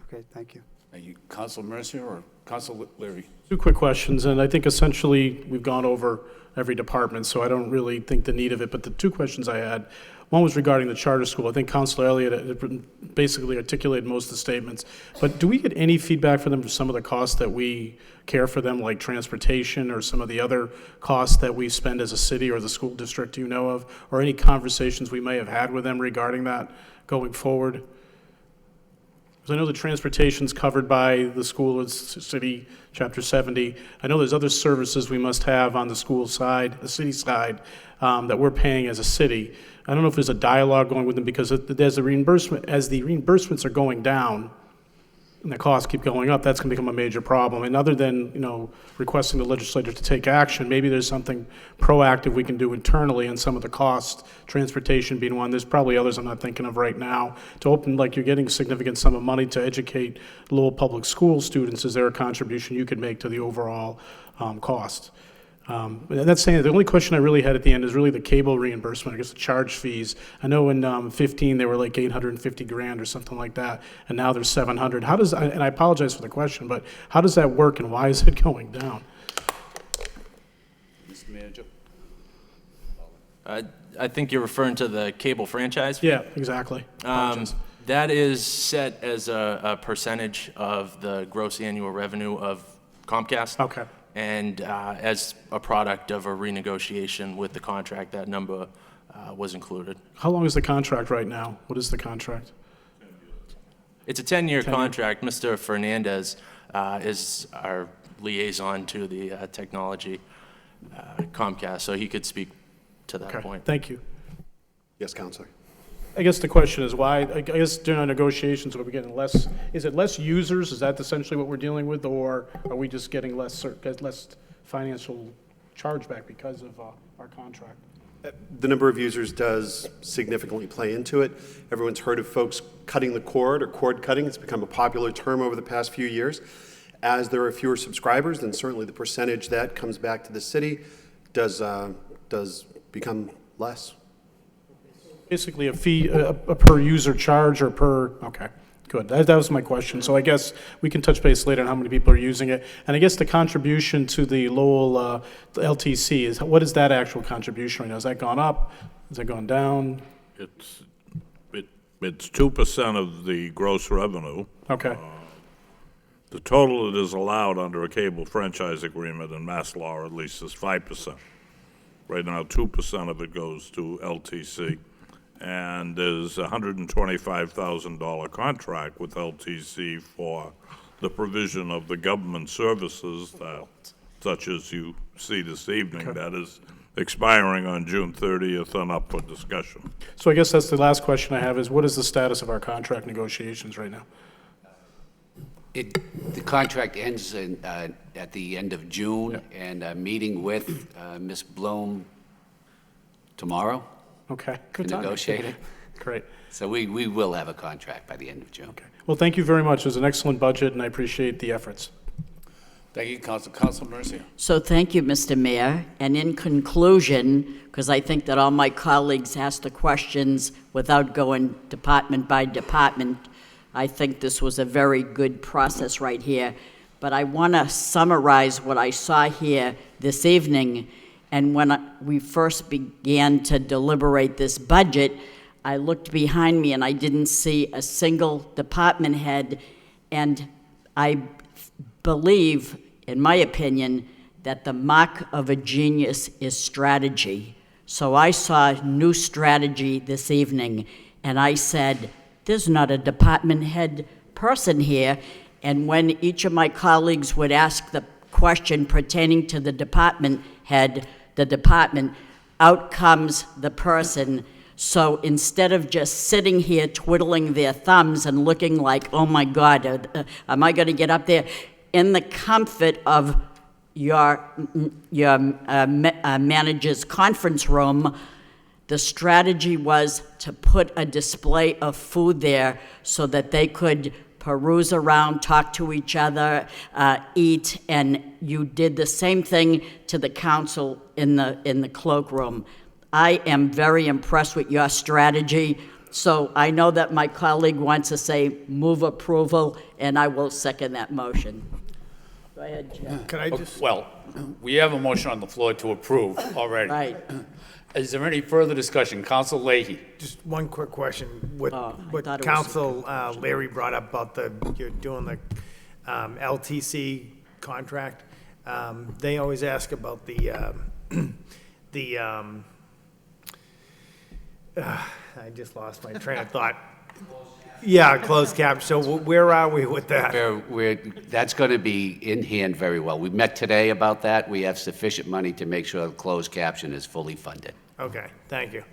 Okay, thank you. Thank you. Council Mercier or Council Leary? Two quick questions, and I think essentially we've gone over every department, so I don't really think the need of it. But the two questions I had, one was regarding the charter school. I think Councilor Elliott basically articulated most of the statements. But do we get any feedback from them for some of the costs that we care for them, like transportation or some of the other costs that we spend as a city or the school district you know of, or any conversations we may have had with them regarding that going forward? Because I know the transportation's covered by the school and city, Chapter 70. I know there's other services we must have on the school side, the city side, that we're paying as a city. I don't know if there's a dialogue going with them, because there's a reimbursement, as the reimbursements are going down and the costs keep going up, that's going to become a major problem. And other than, requesting the legislature to take action, maybe there's something proactive we can do internally on some of the costs, transportation being one. There's probably others I'm not thinking of right now. To open, like you're getting a significant sum of money to educate Lowell Public School students, is there a contribution you could make to the overall cost? And that's saying that the only question I really had at the end is really the cable reimbursement, I guess the charge fees. I know in 15 they were like 850 grand or something like that, and now they're 700. How does, and I apologize for the question, but how does that work and why is it going down? Mr. Manager? I think you're referring to the cable franchise fee? Yeah, exactly. That is set as a percentage of the gross annual revenue of Comcast. Okay. And as a product of a renegotiation with the contract, that number was included. How long is the contract right now? What is the contract? It's a 10-year contract. Mr. Fernandez is our liaison to the technology Comcast, so he could speak to that point. Thank you. Yes, Counselor. I guess the question is why, I guess during our negotiations, are we getting less, is it less users? Is that essentially what we're dealing with? Or are we just getting less financial chargeback because of our contract? The number of users does significantly play into it. Everyone's heard of folks cutting the cord or cord cutting. It's become a popular term over the past few years. As there are fewer subscribers, then certainly the percentage that comes back to the city does become less. Basically a fee, a per user charge or per, okay, good. That was my question. So I guess we can touch base later on how many people are using it. And I guess the contribution to the Lowell the LTC, what is that actual contribution right now? Has that gone up? Has that gone down? It's 2% of the gross revenue. Okay. The total that is allowed under a cable franchise agreement in Mass law, at least, is 5%. Right now, 2% of it goes to LTC, and there's a $125,000 contract with LTC for the provision of the government services that, such as you see this evening, that is expiring on June 30th and up for discussion. So I guess that's the last question I have is, what is the status of our contract negotiations right now? The contract ends at the end of June, and I'm meeting with Ms. Bloom tomorrow. Okay, good to timing. negotiate it. Great. So we will have a contract by the end of June. Okay. Well, thank you very much. It was an excellent budget, and I appreciate the efforts. Thank you, Council Mercia. So thank you, Mr. Mayor. And in conclusion, because I think that all my colleagues asked the questions without going department by department, I think this was a very good process right here. But I want to summarize what I saw here this evening. And when we first began to deliberate this budget, I looked behind me and I didn't see a single department head. And I believe, in my opinion, that the mark of a genius is strategy. So I saw new strategy this evening, and I said, there's not a department head person here. And when each of my colleagues would ask the question pertaining to the department head, the department, out comes the person. So instead of just sitting here twiddling their thumbs and looking like, oh my God, am I going to get up there? In the comfort of your manager's conference room, the strategy was to put a display of food there so that they could peruse around, talk to each other, eat, and you did the same thing to the council in the cloakroom. I am very impressed with your strategy. So I know that my colleague wants to say move approval, and I will second that motion. Go ahead, Jim. Can I just? Well, we have a motion on the floor to approve already. Right. Is there any further discussion? Council Leahy. Just one quick question. What thought it was- Council Larry brought up about you're doing the LTC contract. They always ask about I just lost my train of thought. Yeah, closed cap. So where are we with that? That's going to be in hand very well. We met today about that. We have sufficient money to make sure the closed caption is fully funded. Okay, thank you.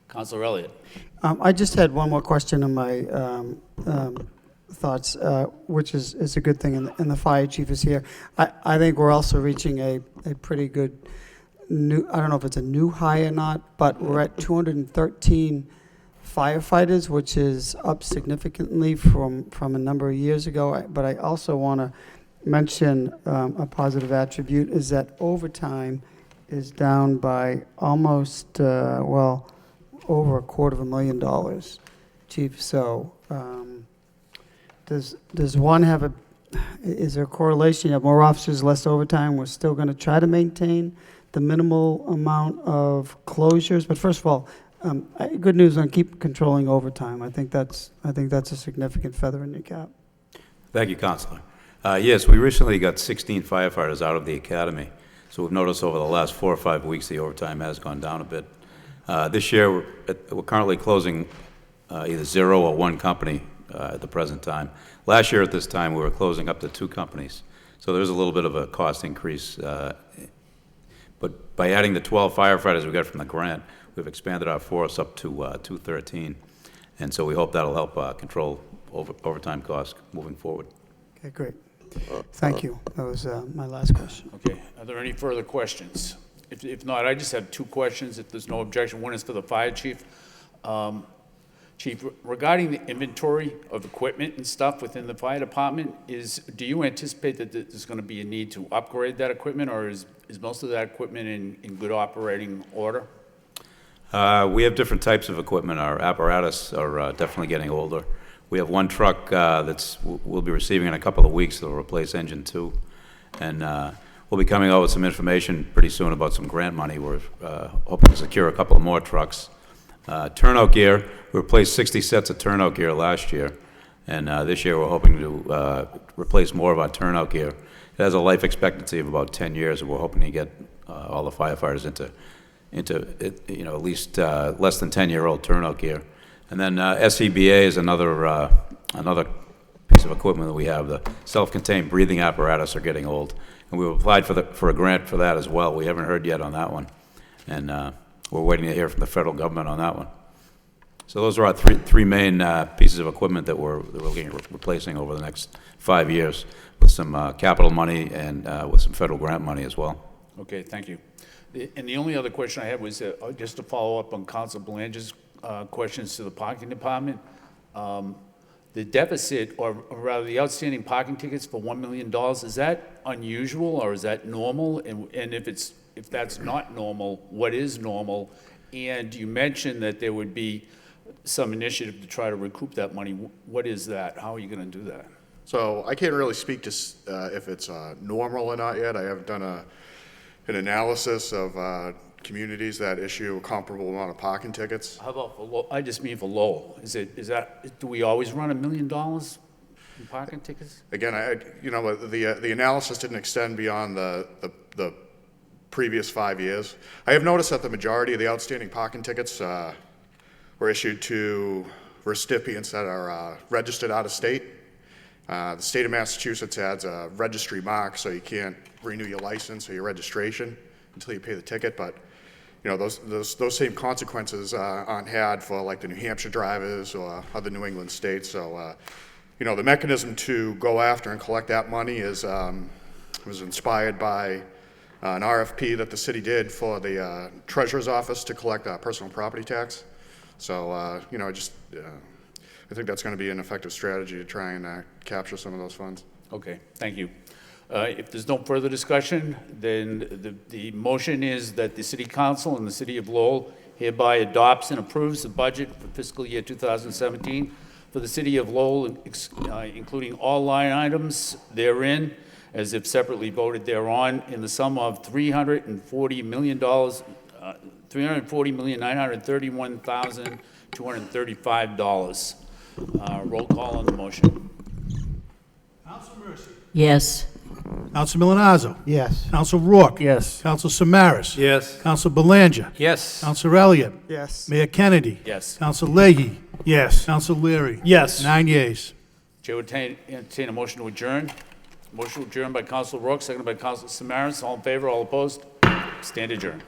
Councilor Elliott. I just had one more question on my thoughts, which is a good thing, and the fire chief is here. I think we're also reaching a pretty good new, I don't know if it's a new high or not, but we're at 213 firefighters, which is up significantly from a number of years ago. But I also want to mention a positive attribute is that overtime is down by almost, over $250,000, Chief. So does one have is there a correlation? You have more officers, less overtime. We're still going to try to maintain the minimal amount of closures. But first of all, good news on keep controlling overtime. I think that's a significant feather in your cap. Thank you, Councilor. Yes, we recently got 16 firefighters out of the academy. So we've noticed over the last 4 or 5 weeks the overtime has gone down a bit. This year we're currently closing either 0 or 1 company at the present time. Last year at this time we were closing up to 2 companies. So there's a little bit of a cost increase. But by adding the 12 firefighters we got from the grant, we've expanded our force up to 213. And so we hope that'll help control overtime costs moving forward. Okay, great. Thank you. That was my last question. Okay, are there any further questions? If not, I just have 2 questions, if there's no objection. One is for the fire chief. Chief, regarding the inventory of equipment and stuff within the fire department, do you anticipate that there's going to be a need to upgrade that equipment, or is most of that equipment in good operating order? We have different types of equipment. Our apparatus are definitely getting older. We have 1 truck we'll be receiving in a couple of weeks that will replace engine 2. And we'll be coming out with some information pretty soon about some grant money. We're hoping to secure a couple of more trucks. Turnout gear, we replaced 60 sets of turnout gear last year. And this year we're hoping to replace more of our turnout gear. It has a life expectancy of about 10 years, and we're hoping to get all the firefighters into at least less than 10-year-old turnout gear. And then SCBA is another piece of equipment that we have. The self-contained breathing apparatus are getting old, and we've applied for a grant for that as well. We haven't heard yet on that one, and we're waiting to hear from the federal government on that one. So those are our three main pieces of equipment that we're looking at replacing over the next 5 years, with some capital money and with some federal grant money as well. Okay, thank you. And the only other question I had was just to follow up on Council Belange's questions to the parking department. The deficit, or rather the outstanding parking tickets for $1 million, is that unusual or is that normal? And if that's not normal, what is normal? And you mentioned that there would be some initiative to try to recoup that money. What is that? How are you going to do that? So I can't really speak to if it's normal or not yet. I haven't done an analysis of communities that issue a comparable amount of parking tickets. How about for Lowell? I just mean for Lowell. Do we always run $1 million in parking tickets? Again, the analysis didn't extend beyond the previous 5 years. I have noticed that the majority of the outstanding parking tickets were issued to recipients that are registered out of state. The state of Massachusetts adds a registry mark, so you can't renew your license or your registration until you pay the ticket. But those same consequences aren't had for like the New Hampshire drivers or other New England states. So the mechanism to go after and collect that money was inspired by an RFP that the city did for the treasurer's office to collect personal property tax. So I think that's going to be an effective strategy to try and capture some of those funds. Okay, thank you. If there's no further discussion, then the motion is that the City Council and the City of Lowell hereby adopts and approves the budget for fiscal year 2017 for the City of Lowell, including all line items therein, as if separately voted thereon, in the sum of $340,931,235. Roll call on the motion. Council Mercy. Yes. Council Milonazo. Yes. Council Rourke. Yes. Council Samaras. Yes. Council Belanger. Yes. Council Elliott. Yes. Mayor Kennedy. Yes. Council Leahy. Yes. Council Leary. Yes. 9 yeas. Chair would entertain a motion to adjourn. Motion to adjourn by Council Rourke, seconded by Council Samaras. All in favor, all opposed? Stand adjourned.